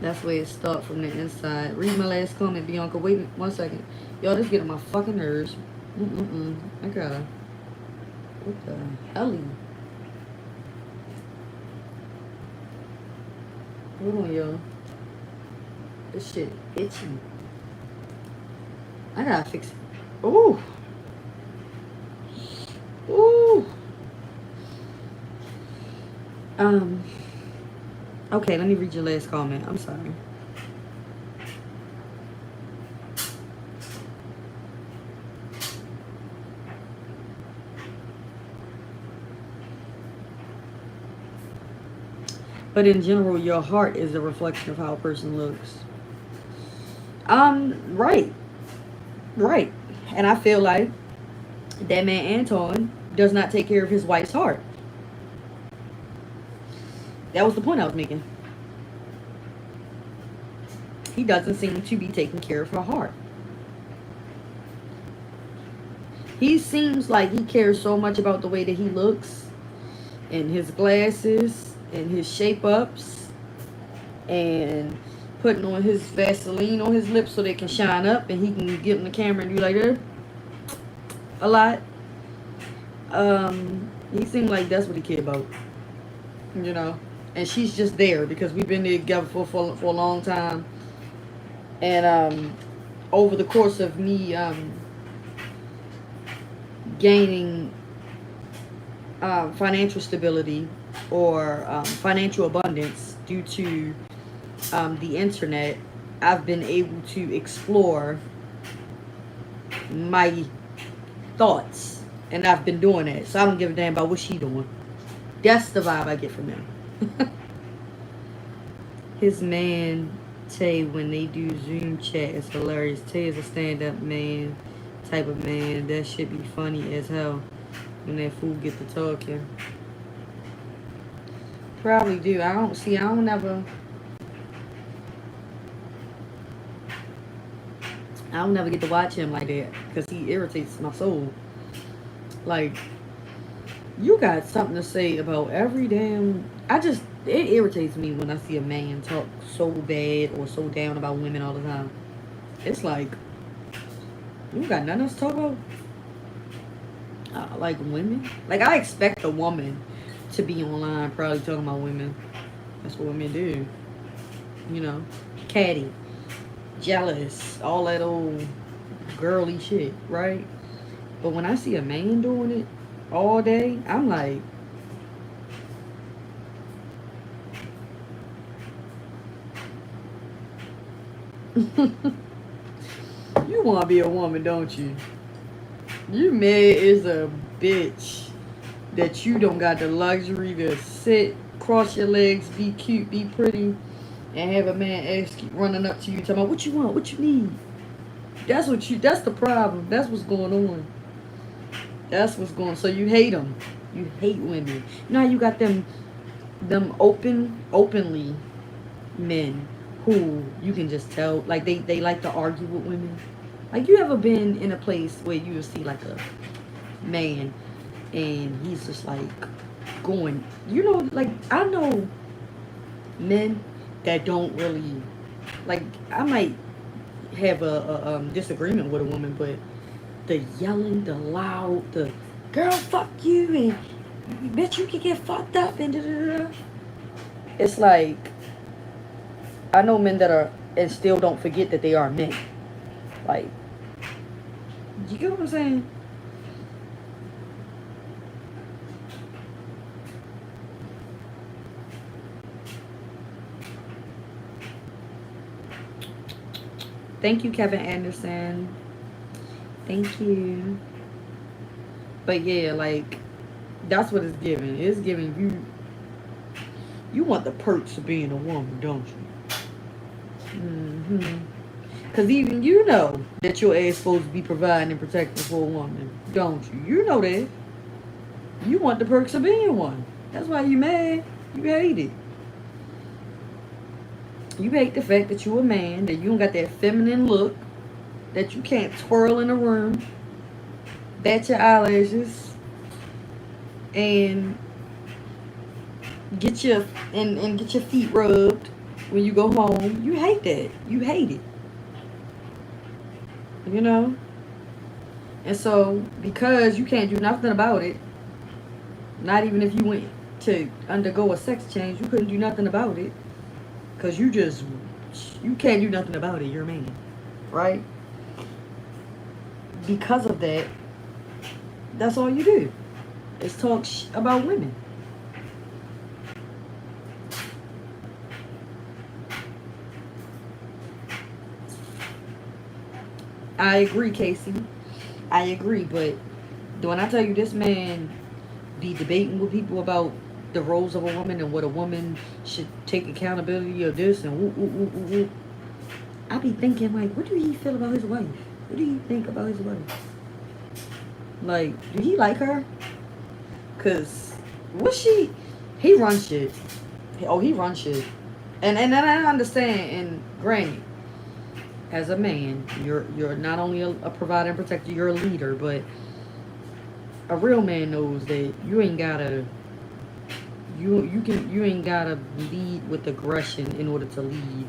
That's where it starts from the inside. Read my last comment, Bianca. Wait 1 second. Y'all, this getting my fucking nerves. I gotta. What the hell? Hold on, y'all. This shit itchy. I gotta fix it. Ooh. Ooh. Okay, let me read your last comment. I'm sorry. But in general, your heart is a reflection of how a person looks. Right. Right. And I feel like that man Anton does not take care of his wife's heart. That was the point I was making. He doesn't seem to be taking care of her heart. He seems like he cares so much about the way that he looks and his glasses and his shape ups and putting on his Vaseline on his lips so they can shine up and he can get in the camera and do like that a lot. He seemed like that's what he cared about, you know. And she's just there because we've been together for a long time. And over the course of me gaining financial stability or financial abundance due to the internet, I've been able to explore my thoughts, and I've been doing that. So I don't give a damn about what she doing. That's the vibe I get from him. His man Tay, when they do Zoom chat, is hilarious. Tay is a stand-up man type of man. That should be funny as hell when that fool get to talking. Probably do. I don't never get to watch him like that because he irritates my soul. Like, you got something to say about every damn... It irritates me when I see a man talk so bad or so down about women all the time. It's like, you got nothing else to talk about? Like women? Like, I expect a woman to be online probably talking about women. That's what women do. You know? Catty. Jealous. All that old girly shit, right? But when I see a man doing it all day, I'm like... You want to be a woman, don't you? You mad is a bitch that you don't got the luxury to sit, cross your legs, be cute, be pretty, and have a man ask you, running up to you, talking about what you want, what you need. That's the problem. That's what's going on. That's what's going on. So you hate them. You hate women. You know how you got them openly men who you can just tell, like they like to argue with women. Like, you ever been in a place where you see like a man and he's just like going, like, I know men that don't really, like, I might have a disagreement with a woman, but the yelling, the loud, the girl fuck you and bitch you can get fucked up and da da da. It's like, I know men that are and still don't forget that they are men. Like, you get what I'm saying? Thank you, Kevin Anderson. Thank you. But yeah, like, that's what it's giving. It's giving you want the perks of being a woman, don't you? Mm-hmm. Because even you know that your ass supposed to be providing and protecting for a woman, don't you? You know that. You want the perks of being one. That's why you mad. You hate it. You hate the fact that you a man, that you don't got that feminine look, that you can't twirl in a room, bat your eyelashes, and get your and get your feet rubbed when you go home. You hate that. You hate it. You know? And so, because you can't do nothing about it, not even if you went to undergo a sex change, you couldn't do nothing about it. Because you can't do nothing about it. You're a man. Right? Because of that, that's all you do. Is talk about women. I agree, Casey. I agree, but when I tell you this man be debating with people about the roles of a woman and what a woman should take accountability of this and woo, woo, woo, woo, woo. I be thinking, like, what do he feel about his wife? What do you think about his wife? Like, do he like her? Cause he runs shit. Oh, he runs shit. And I understand, and granted, as a man, you're not only a provider and protector, you're a leader, but a real man knows that you ain't gotta you ain't gotta lead with aggression in order to lead,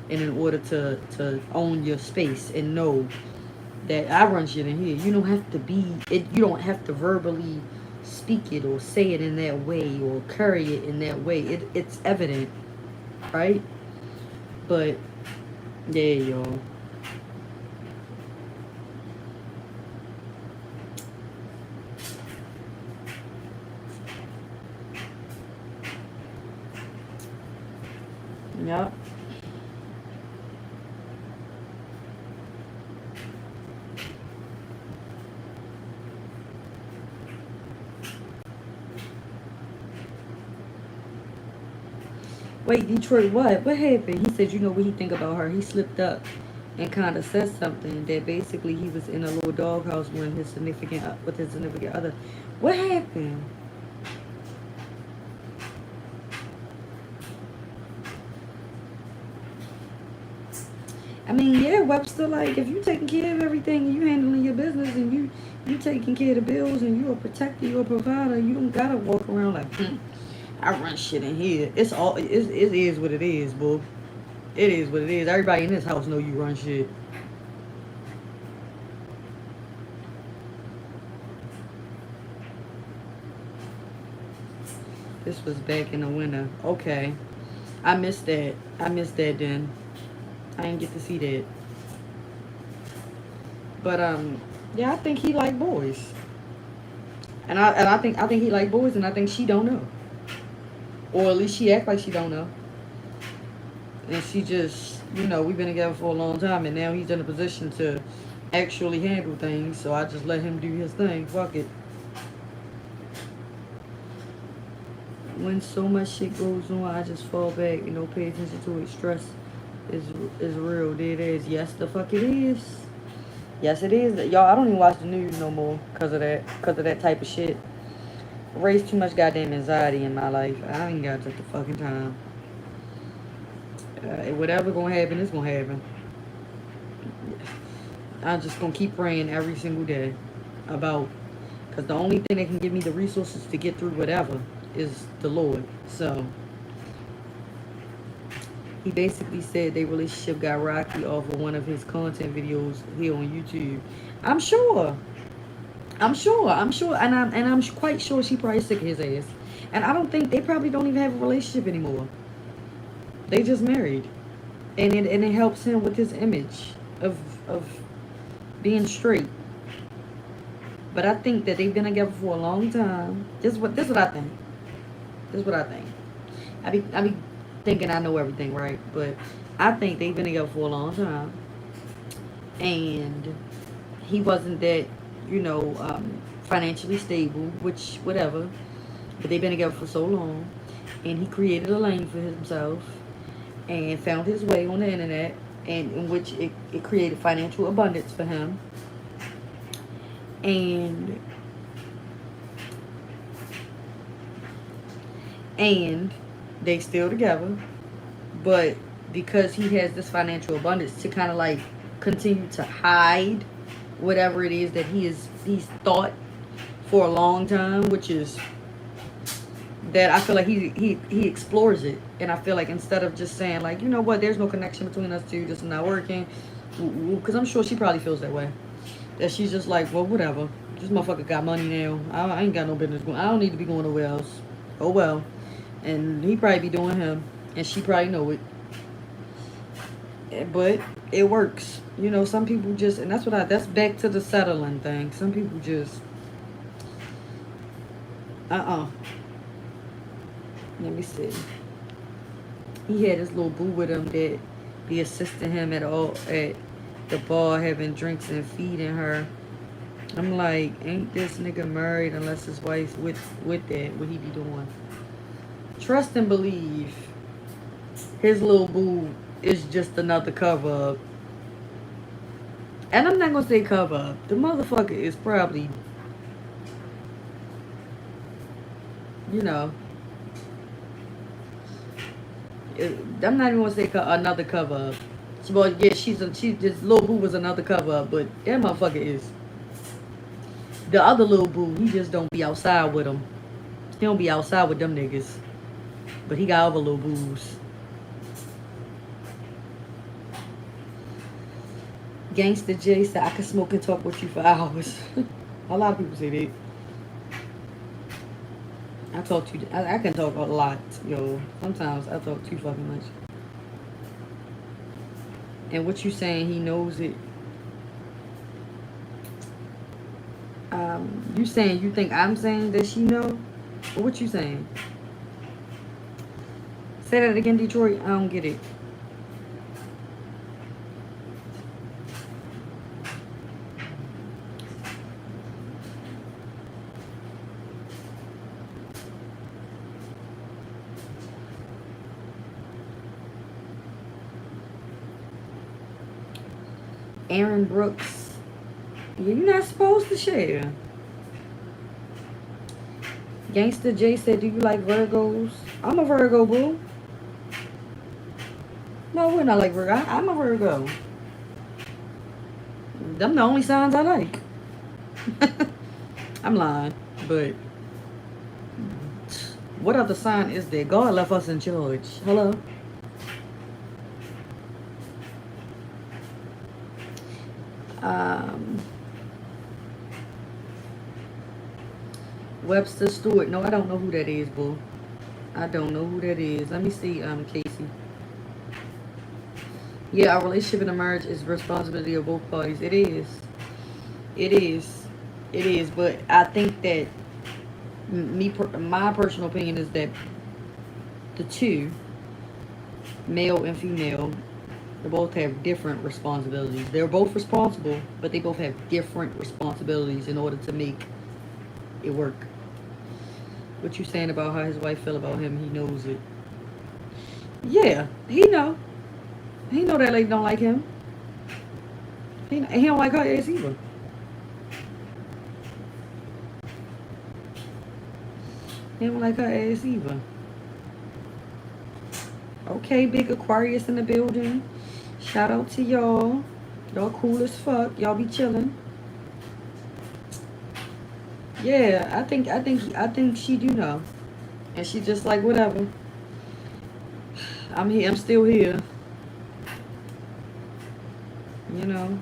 and in order to own your space and know that I run shit in here. You don't have to be it. You don't have to verbally speak it or say it in that way or carry it in that way. It's evident, right? But yeah, y'all. Yep. Wait, Detroit, what? What happened? He said, you know what he think about her. He slipped up and kind of said something that basically he was in a little doghouse when with his significant other. What happened? I mean, yeah, Webster, like, if you taking care of everything and you handling your business and you taking care of the bills and you a protector, you a provider, you don't gotta walk around like, I run shit in here. It is what it is, boo. It is what it is. Everybody in this house know you run shit. This was back in the winter. Okay. I missed that. I missed that then. I didn't get to see that. But yeah, I think he like boys. And I think he like boys and I think she don't know. Or at least she act like she don't know. And she just, we've been together for a long time and now he's in a position to actually handle things, so I just let him do his thing. Fuck it. when so much shit goes on, I just fall back and don't pay attention to it. Stress is is real. It is. Yes, the fuck it is. Yes, it is. Y'all, I don't even watch the news no more because of that. Because of that type of shit. I raised too much goddamn anxiety in my life. I ain't got just the fucking time. Whatever gonna happen, it's gonna happen. I'm just gonna keep praying every single day about, because the only thing that can give me the resources to get through whatever is the Lord. So he basically said their relationship got rocky off of one of his content videos here on YouTube. I'm sure. And I'm quite sure she probably sick of his ass. And I don't think they probably don't even have a relationship anymore. They just married, and it helps him with his image of being straight. But I think that they've been together for a long time. This is what I think. This is what I think. I be thinking I know everything, right? But I think they've been together for a long time, and he wasn't that, financially stable, which whatever. But they've been together for so long, and he created a lane for himself and found his way on the internet, and in which it created financial abundance for him. And they still together, but because he has this financial abundance to kind of like continue to hide whatever it is that he's thought for a long time, which is that I feel like he explores it. And I feel like instead of just saying like, you know what, there's no connection between us two, this is not working, because I'm sure she probably feels that way, that she's just like, well, whatever, this motherfucker got money now, I ain't got no business going, I don't need to be going nowhere else, oh well. And he probably be doing him, and she probably know it, but it works. Some people just, and that's back to the settling thing. Some people just let me see. He had his little boo with him that be assisting him at the bar, having drinks and feeding her. I'm like, ain't this nigga married unless his wife's with that? What he be doing? Trust and believe his little boo is just another cover up. And I'm not gonna say cover up. The motherfucker is probably, I'm not even gonna say another cover up. Well, yeah, this little boo was another cover up, but that motherfucker is the other little boo. He just don't be outside with them. He don't be outside with them niggas, but he got other little boos. Gangsta J said, I can smoke and talk with you for hours. A lot of people say that. I talk too. I can talk a lot, yo. Sometimes I talk too fucking much. And what you saying? He knows it. You saying you think I'm saying that she know? Or what you saying? Say that again, Detroit. I don't get it. Aaron Brooks, you're not supposed to share. Gangsta J said, do you like Virgos? I'm a Virgo, boo. No, we're not like Virgo. I'm a Virgo. Them the only signs I like. I'm lying, but what other sign is there? God left us in charge. Hello? Webster Stewart. No, I don't know who that is, boo. I don't know who that is. Let me see, Casey. Yeah, our relationship in a marriage is responsibility of both parties. It is. It is. It is. But I think that my personal opinion is that the two, male and female, they both have different responsibilities. They're both responsible, but they both have different responsibilities in order to make it work. What you saying about how his wife feel about him? He knows it. Yeah, he know. He know that lady don't like him. He don't like her ass either. He don't like her ass either. Okay, big Aquarius in the building. Shout out to y'all. Y'all cool as fuck. Y'all be chilling. Yeah, I think she do know. And she just like whatever. I'm here. I'm still here. You know.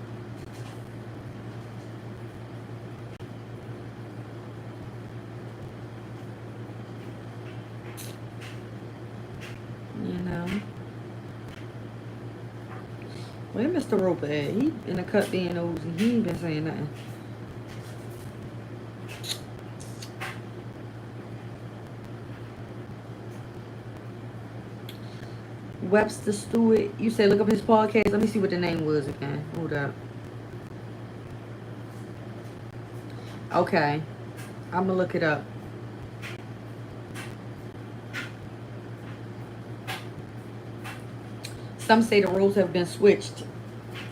You know. Where Mr. Roper at? He in the cut being nosy. He ain't been saying nothing. Webster Stewart. You said look up his podcast. Let me see what the name was again. Hold up. Okay. I'm gonna look it up. Some say the roles have been switched.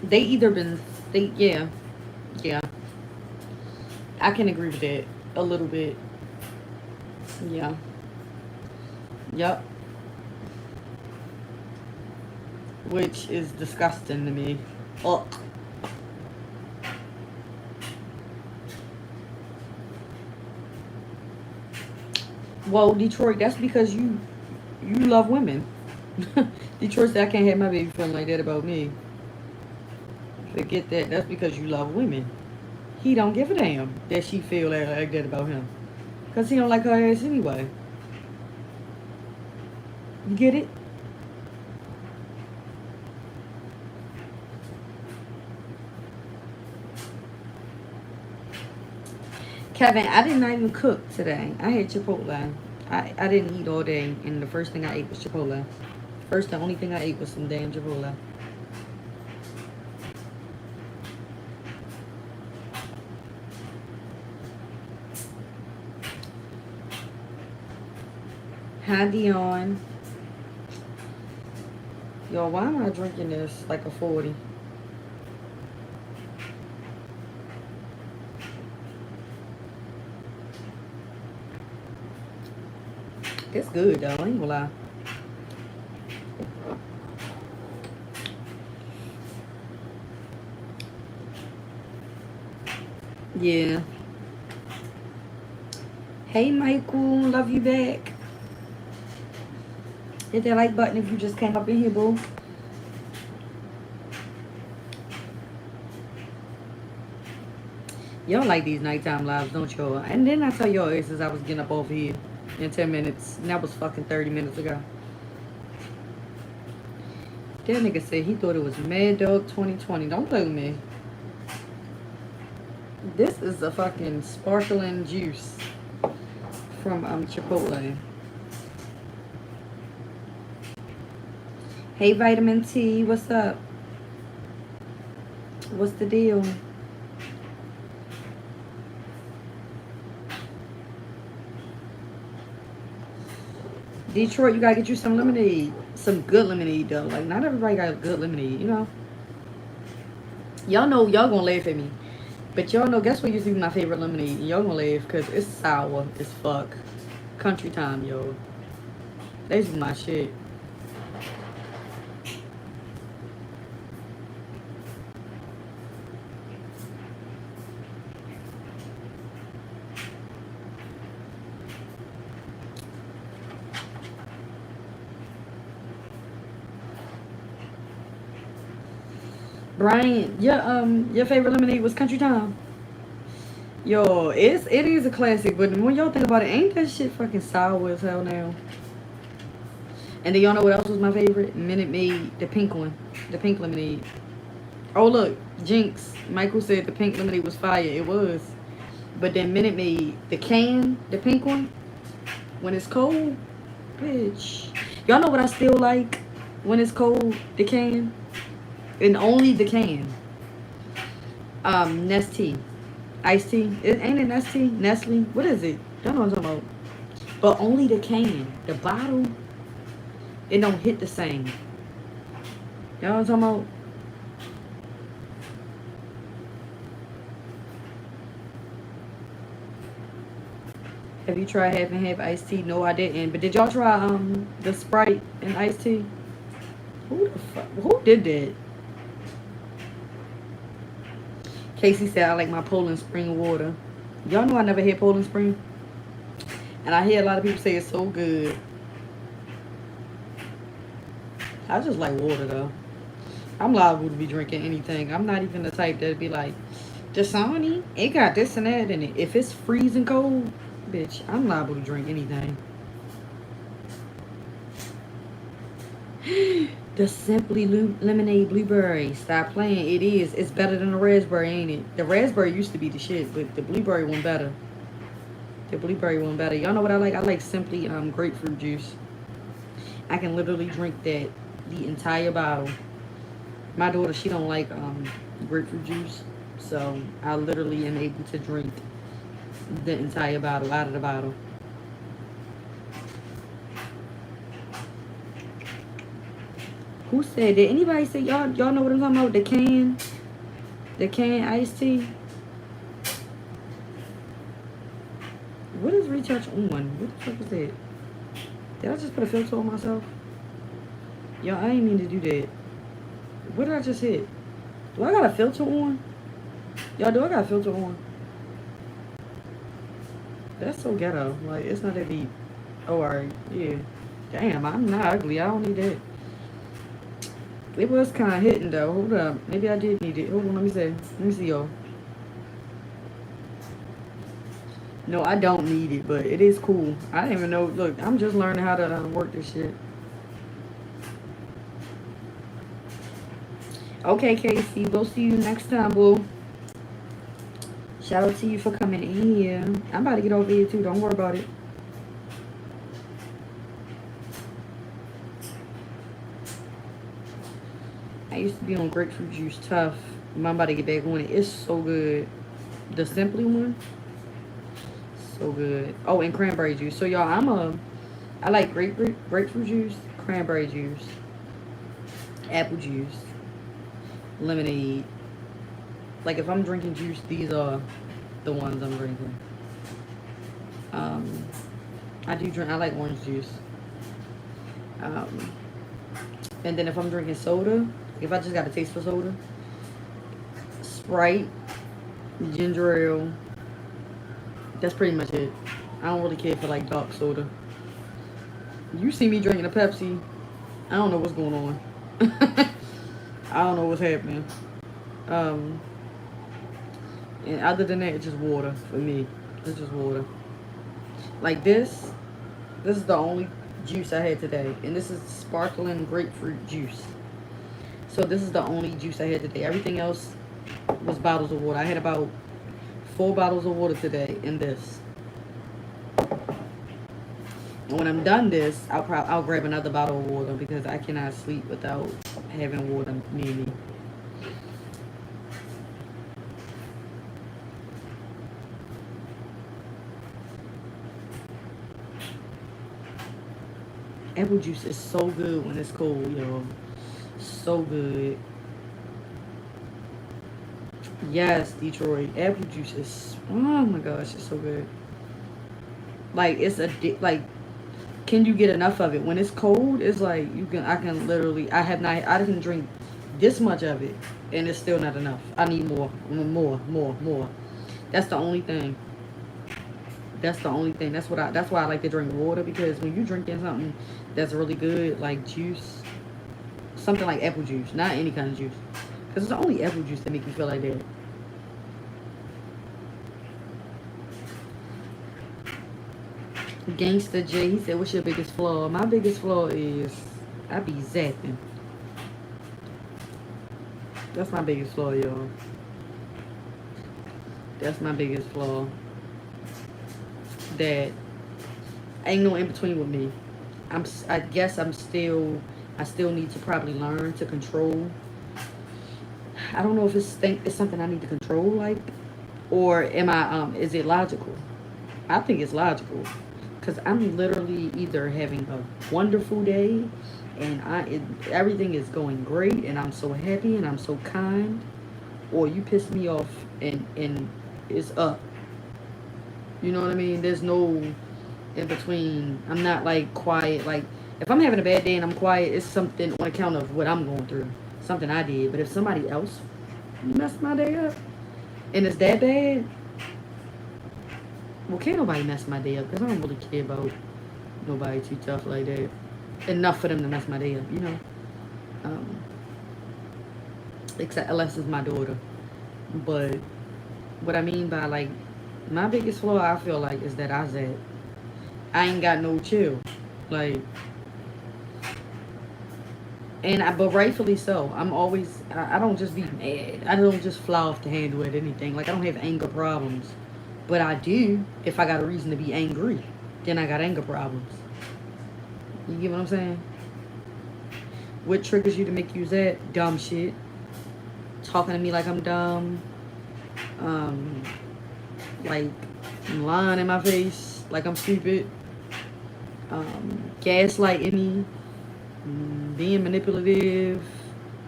They either been yeah. I can agree with that a little bit. Yeah. Yep. Which is disgusting to me. Ugh. Well, Detroit, that's because you love women. Detroit said I can't have my baby feeling like that about me. Forget that. That's because you love women. He don't give a damn that she feel like that about him. Because he don't like her ass anyway. You get it? Kevin, I did not even cook today. I had Chipotle. I didn't eat all day, and the first thing I ate was Chipotle. The only thing I ate was some damn Chipotle. Hi, Dion. Yo, why am I drinking this like a 40? It's good, though. I ain't gonna lie. Yeah. Hey, Michael. Love you back. Hit that like button if you just came up in here, boo. Y'all like these nighttime lives, don't y'all? And then I tell y'all as I was getting up over here in 10 minutes. And that was fucking 30 minutes ago. That nigga said he thought it was Mad Dog 2020. Don't play with me. This is a fucking sparkling juice from Chipotle. Hey, Vitamin T, what's up? What's the deal? Detroit, you gotta get you some lemonade. Some good lemonade, though. Like, not everybody got good lemonade, you know? Y'all know, y'all gonna laugh at me. But y'all know, guess what used to be my favorite lemonade? Y'all gonna laugh, because it's sour as fuck. Country time, yo. That's my shit. Brian, your favorite lemonade was Country Time. Yo, it is a classic, but when y'all think about it, ain't that shit fucking sour as hell now? And then y'all know what else was my favorite? Minute Maid, the pink one, the pink lemonade. Oh look, Jinx, Michael said the pink lemonade was fire. It was, but then Minute Maid, the can, the pink one, when it's cold, bitch. Y'all know what I still like when it's cold? The can. And only the can. Nestea. Iced tea. Ain't it Nestea? Nestle? What is it? Y'all know what I'm talking about. But only the can. The bottle, it don't hit the same. You know what I'm talking about? Have you tried half and half iced tea? No, I didn't. But did y'all try the Sprite and iced tea? Who the fuck? Who did that? Casey said I like my Poland Spring water. Y'all know I never had Poland Spring, and I hear a lot of people say it's so good. I just like water though. I'm liable to be drinking anything. I'm not even the type that'd be like, Dasani, it got this and that in it. If it's freezing cold, bitch, I'm liable to drink anything. The Simply Lemonade Blueberry. Stop playing. It is. It's better than the raspberry, ain't it? The raspberry used to be the shit, but the blueberry one better. The blueberry one better. Y'all know what I like? I like Simply grapefruit juice. I can literally drink that, the entire bottle. My daughter, she don't like grapefruit juice, so I literally am able to drink the entire bottle out of the bottle. Who said that? Anybody say y'all know what I'm talking about? The can iced tea. What is retouch on? What the fuck is that? Did I just put a filter on myself? Yo, I ain't mean to do that. What did I just hit? Do I got a filter on? Y'all, do I got a filter on? That's so ghetto. Like, it's not that deep. Oh, alright. Yeah. Damn, I'm not ugly. I don't need that. It was kind of hitting, though. Hold up. Maybe I did need it. Hold on, let me see. Let me see, y'all. No, I don't need it, but it is cool. I didn't even know. Look, I'm just learning how to work this shit. Okay, Casey. We'll see you next time, boo. Shout out to you for coming in here. I'm about to get over here, too. Don't worry about it. I used to be on grapefruit juice tough. I'm about to get back on it. It's so good. The Simply one. So good. Oh, and cranberry juice. So, y'all, I like grapefruit juice, cranberry juice, apple juice, lemonade. Like, if I'm drinking juice, these are the ones I'm drinking. I like orange juice. And then if I'm drinking soda, if I just got a taste for soda, Sprite, ginger ale. That's pretty much it. I don't really care for like dark soda. You see me drinking a Pepsi, I don't know what's going on. I don't know what's happening. And other than that, it's just water for me. It's just water. Like this is the only juice I had today. And this is sparkling grapefruit juice. So this is the only juice I had today. Everything else was bottles of water. I had about 4 bottles of water today in this. And when I'm done this, I'll grab another bottle of water because I cannot sleep without having water near me. Apple juice is so good when it's cold, y'all. So good. Yes, Detroit. Apple juice is, oh my gosh, it's so good. Like, like, can you get enough of it? When it's cold, it's like, I didn't drink this much of it, and it's still not enough. I need more. That's the only thing. That's the only thing. That's why I like to drink water, because when you drinking something that's really good, like juice, something like apple juice, not any kind of juice, because it's only apple juice that make you feel like that. Gangsta J, he said, what's your biggest flaw? My biggest flaw is I be zapping. That's my biggest flaw, y'all. That's my biggest flaw. That ain't no in between with me. I guess I still need to probably learn to control. I don't know if it's something I need to control, like, or is it logical? I think it's logical, because I'm literally either having a wonderful day and everything is going great and I'm so happy and I'm so kind, or you piss me off and it's up. You know what I mean? There's no in between. I'm not like quiet. Like if I'm having a bad day and I'm quiet, it's something on account of what I'm going through, something I did. But if somebody else messed my day up and it's that bad, well, can't nobody mess my day up because I don't really care about nobody too tough like that. Enough for them to mess my day up, you know. Um, Except unless it's my daughter. But what I mean by like my biggest flaw, I feel like, is that I ain't got no chill, like, but rightfully so. I'm always I don't just be mad. I don't just fly off the handle at anything. Like I don't have anger problems, but I do if I got a reason to be angry. Then I got anger problems. You get what I'm saying? What triggers you to make you that? Dumb shit. Talking to me like I'm dumb. Like lying in my face like I'm stupid. Gaslighting me. Being manipulative.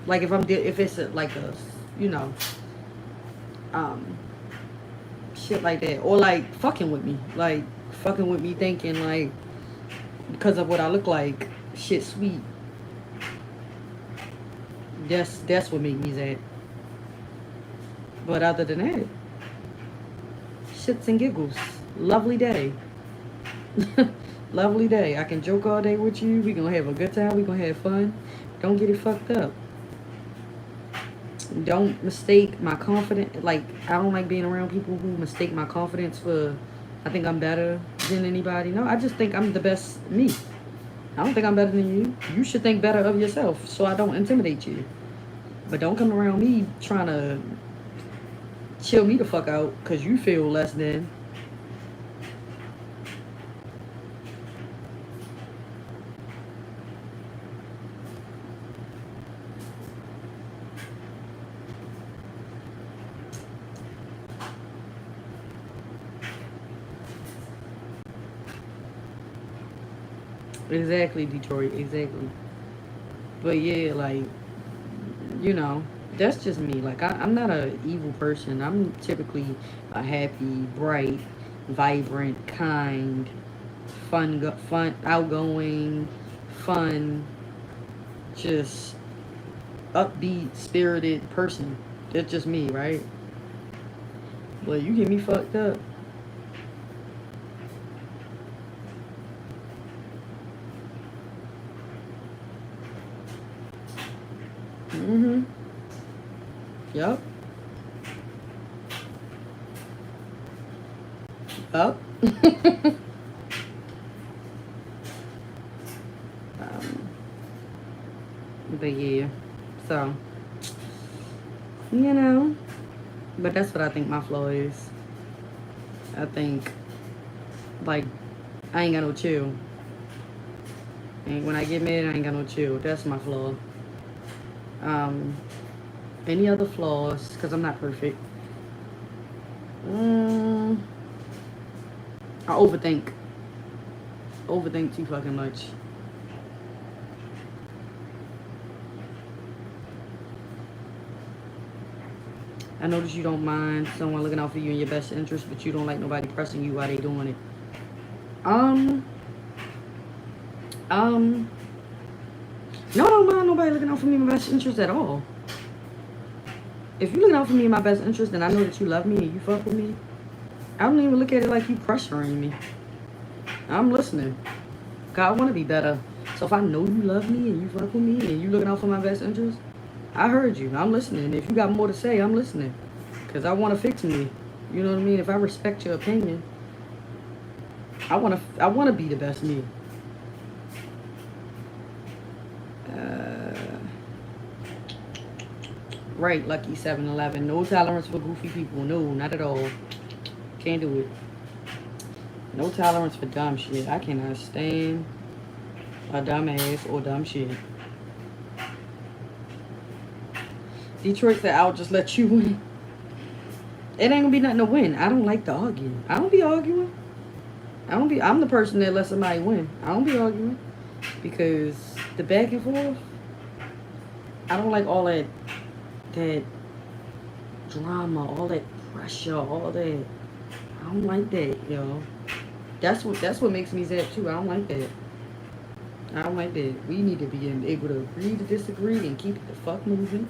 Like if it's like a, you know, shit like that. Or like fucking with me. Like fucking with me thinking like because of what I look like, shit sweet. That's what make me sad. But other than that, shits and giggles. Lovely day. Lovely day. I can joke all day with you. We gonna have a good time. We gonna have fun. Don't get it fucked up. Don't mistake my confidence. Like, I don't like being around people who mistake my confidence for, I think I'm better than anybody. No, I just think I'm the best me. I don't think I'm better than you. You should think better of yourself so I don't intimidate you. But don't come around me trying to chill me the fuck out because you feel less than. Exactly, Detroit. Exactly. But yeah, like, you know, that's just me. Like, I'm not a evil person. I'm typically a happy, bright, vibrant, kind, fun, outgoing, fun, just upbeat, spirited person. That's just me, right? But you get me fucked up. Mm-hmm. Yup. Yup. um, but yeah. So, you know. But that's what I think my flaw is. I think, like, I ain't got no chill. And when I get mad, I ain't got no chill. That's my flaw. Any other flaws? Because I'm not perfect. I overthink. Overthink too fucking much. I notice you don't mind someone looking out for you in your best interest, but you don't like nobody pressing you while they doing it. No, I don't mind nobody looking out for me in my best interest at all. If you looking out for me in my best interest, then I know that you love me and you fuck with me. I don't even look at it like you pressuring me. I'm listening. God, I want to be better. So if I know you love me and you fuck with me and you looking out for my best interest, I heard you. I'm listening. If you got more to say, I'm listening. Because I want to fix me. You know what I mean? If I respect your opinion, I want to be the best me. Right, Lucky 7-Eleven. No tolerance for goofy people. No, not at all. Can't do it. No tolerance for dumb shit. I cannot stand a dumb ass or dumb shit. Detroit said, I'll just let you win. It ain't gonna be nothing to win. I don't like to argue. I don't be arguing. I'm the person that lets somebody win. I don't be arguing because the back and forth. I don't like all that drama, all that pressure, all that. I don't like that, yo. That's what makes me sad too. I don't like that. I don't like that. We need to be able to agree to disagree and keep it the fuck moving.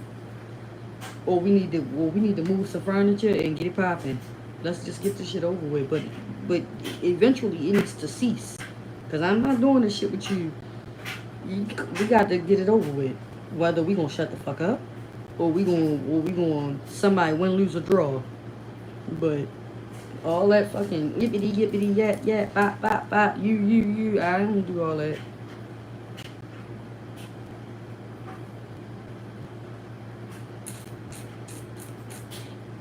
Or we need to move some furniture and get it popping. Let's just get this shit over with. But eventually it needs to cease. Cause I'm not doing this shit with you. We got to get it over with. Whether we gonna shut the fuck up or we gonna somebody win, lose, or draw. But all that fucking yippity yippity yap bop bop bop you. I don't do all that.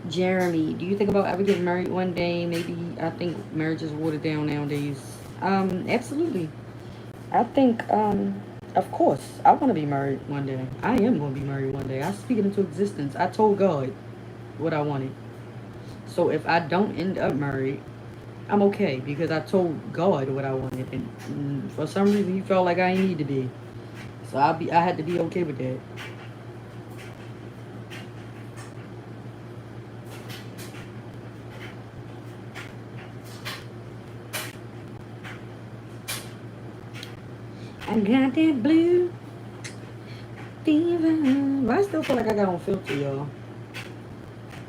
Jeremy, do you think about ever getting married one day? Maybe. I think marriage is watered down nowadays. Absolutely. I think, of course, I want to be married one day. I am going to be married one day. I speak it into existence. I told God what I wanted. So if I don't end up married, I'm okay because I told God what I wanted, and for some reason He felt like I ain't need to be. So I had to be okay with that. I got that blue fever. But I still feel like I got on filter, y'all.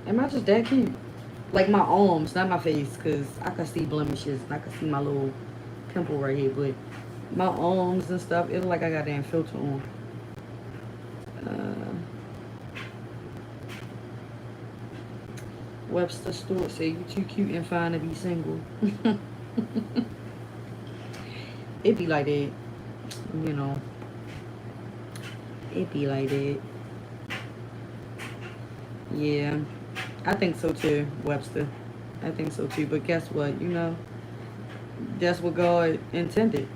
Am I just that cute? Like my arms, not my face, because I can see blemishes. I can see my little pimple right here. But my arms and stuff, it look like I got that filter on. Webster Stewart said, you too cute and fine to be single. It be like that. You know. It be like that. Yeah. I think so too, Webster. I think so too. But guess what? You know, that's what God intended.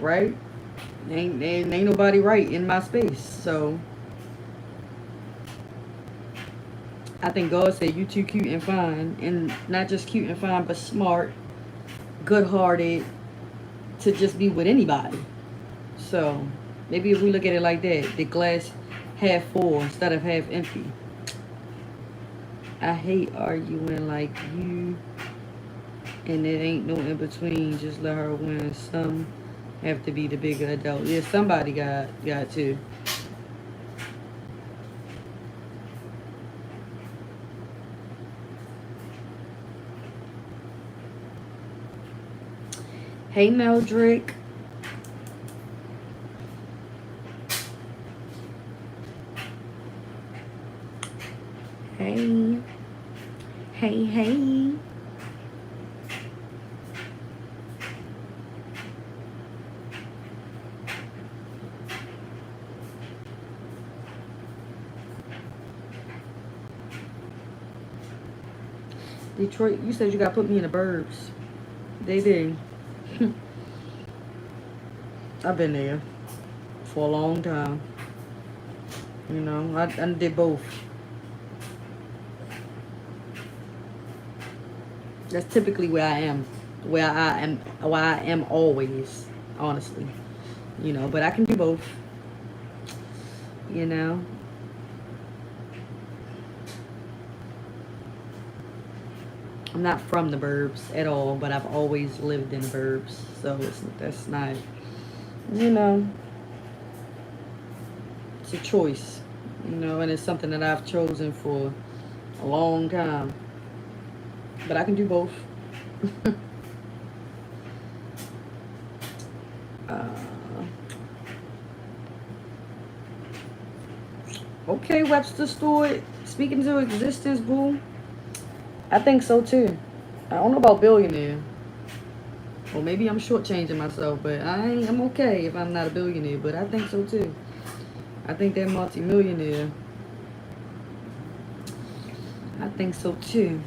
Right? Ain't nobody right in my space. So I think God said you too cute and fine. And not just cute and fine, but smart, good hearted, to just be with anybody. So maybe if we look at it like that, the glass half full instead of half empty. I hate arguing like you, and it ain't no in between. Just let her win. Some have to be the bigger adult. Yeah, somebody got to. Hey, Meldrick. Hey. Hey. Detroit, you said you got to put me in the burbs. They did. I've been there for a long time. You know, I did both. That's typically where I am. Where I am always, honestly. You know, but I can do both. You know. I'm not from the burbs at all, but I've always lived in the burbs. So that's not, you know, it's a choice. You know, and it's something that I've chosen for a long time. But I can do both. Okay, Webster Stewart. Speaking to existence, boo. I think so too. I don't know about billionaire. Or maybe I'm shortchanging myself, but I'm okay if I'm not a billionaire. But I think so too. I think that multi-millionaire. I think so too.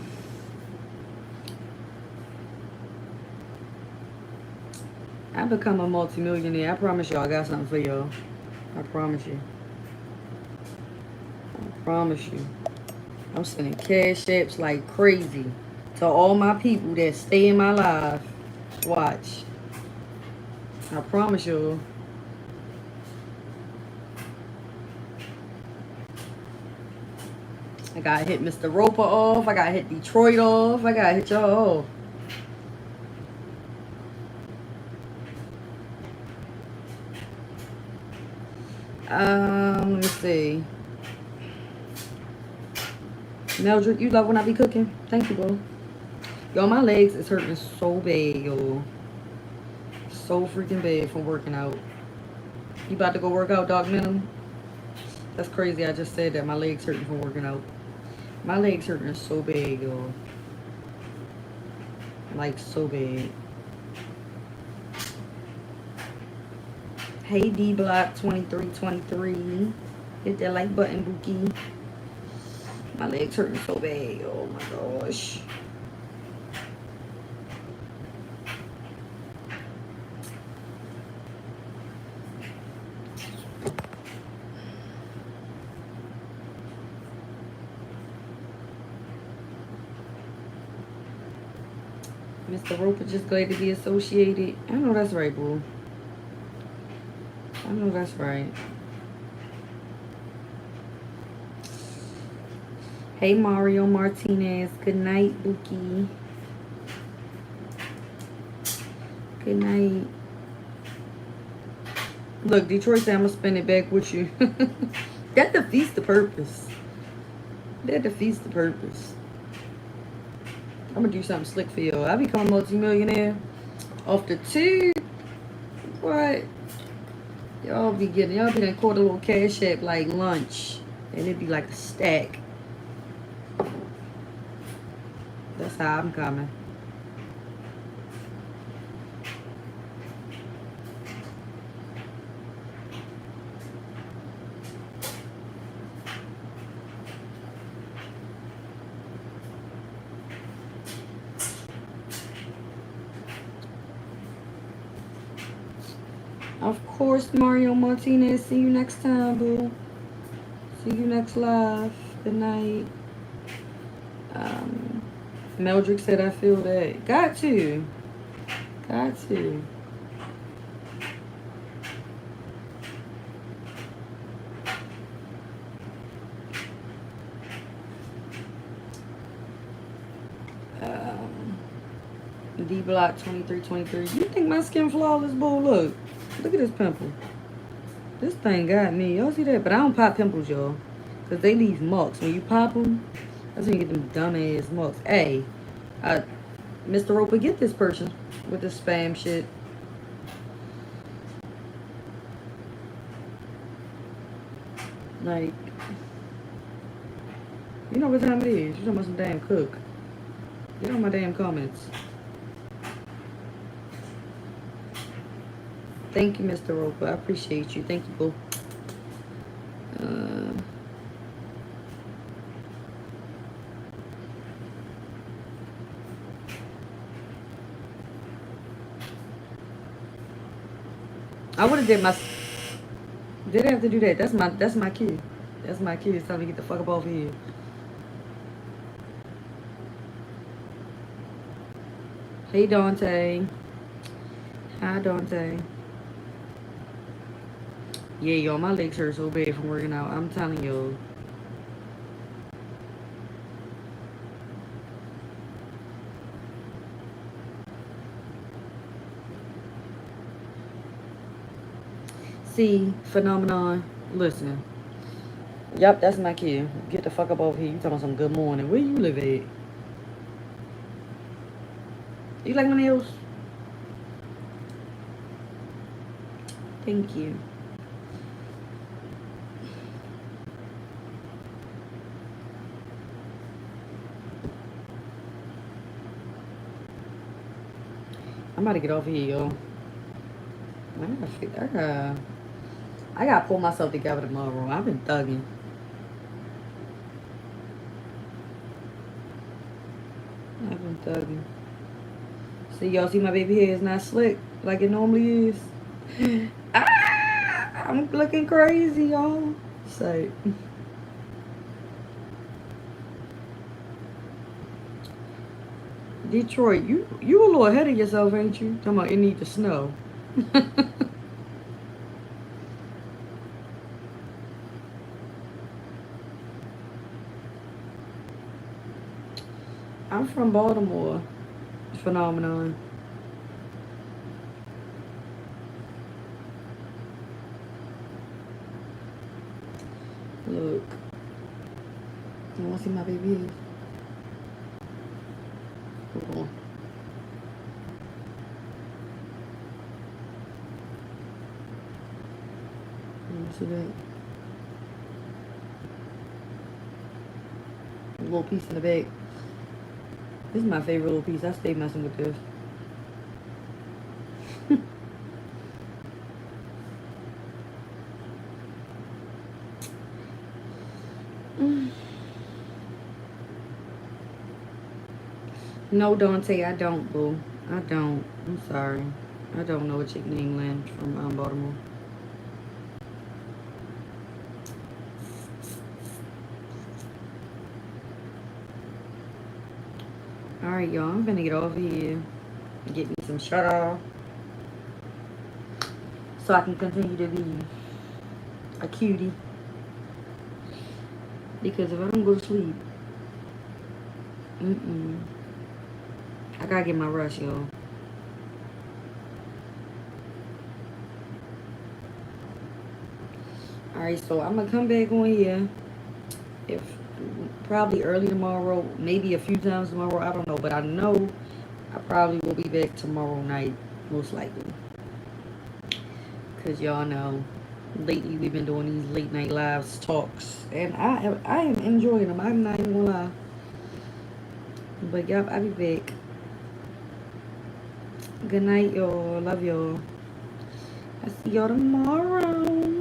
I become a multi-millionaire. I promise y'all I got something for y'all. I promise you. I promise you. I'm sending cash apps like crazy to all my people that stay in my life. Watch. I promise you. I gotta hit Mr. Roper off. I gotta hit Detroit off. I gotta hit y'all off. Let me see. Meldrick, you love when I be cooking? Thank you, bro. Yo, my legs is hurting so bad, yo. So freaking bad from working out. You about to go work out, Dog Minimum? That's crazy. I just said that. My legs hurting from working out. My legs hurting so bad, yo. Like, so bad. Hey, D-Block 2323. Hit that like button, Bookie. My legs hurting so bad. Oh, my gosh. Mr. Roper just glad to be associated. I know that's right, boo. I know that's right. Hey, Mario Martinez. Good night, Bookie. Good night. Look, Detroit said I'm going to spin it back with you. That defeats the purpose. That defeats the purpose. I'm going to do something slick for y'all. I become a multi-millionaire off the tube. What? Y'all be done caught a little cash app like lunch. And it'd be like a stack. That's how I'm coming. Of course, Mario Martinez. See you next time, boo. See you next live. Good night. Meldrick said I feel that. Got to. Got to. D-Block 2323. You think my skin flawless, boo? Look. Look at this pimple. This thing got me. Y'all see that? But I don't pop pimples, y'all. Because they leave marks. When you pop them, that's when you get them dumbass marks. Hey, Mr. Roper, get this person with this spam shit. Like, you know what time it is. You're talking about some damn cook. Get on my damn comments. Thank you, Mr. Roper. I appreciate you. Thank you, boo. I would have did my. Did I have to do that? That's my kid. That's my kid. It's time to get the fuck up off here. Hey, Dante. Hi, Dante. Yeah, y'all, my legs hurt so bad from working out. I'm telling you. See, phenomenon. Listen. Yup, that's my kid. Get the fuck up over here. You talking about some good morning. Where you live at? You like my nails? Thank you. I'm about to get over here, yo. I gotta pull myself together tomorrow. I've been thugging. See, y'all see my baby hair is not slick like it normally is. I'm looking crazy, y'all. So, Detroit, you a little ahead of yourself, ain't you? Talking about it need to snow. I'm from Baltimore. Phenomenon. Look. You wanna see my baby? Hold on. You wanna see that? A little piece in the back. This is my favorite little piece. I stay messing with this. No, Dante, I don't, boo. I don't. I'm sorry. I don't know a chick named Lynn from Baltimore. Alright, y'all. I'm gonna get off here. Get me some shut off. So I can continue to be a cutie. Because if I don't go to sleep, I gotta get my rest, y'all. Alright, so I'm gonna come back on here. If probably early tomorrow, maybe a few times tomorrow, I don't know. But I know I probably will be back tomorrow night, most likely. Because y'all know, lately we've been doing these late night lives talks. And I am enjoying them. I'm not even gonna lie. But yep, I'll be back. Good night, y'all. Love y'all. I'll see y'all tomorrow.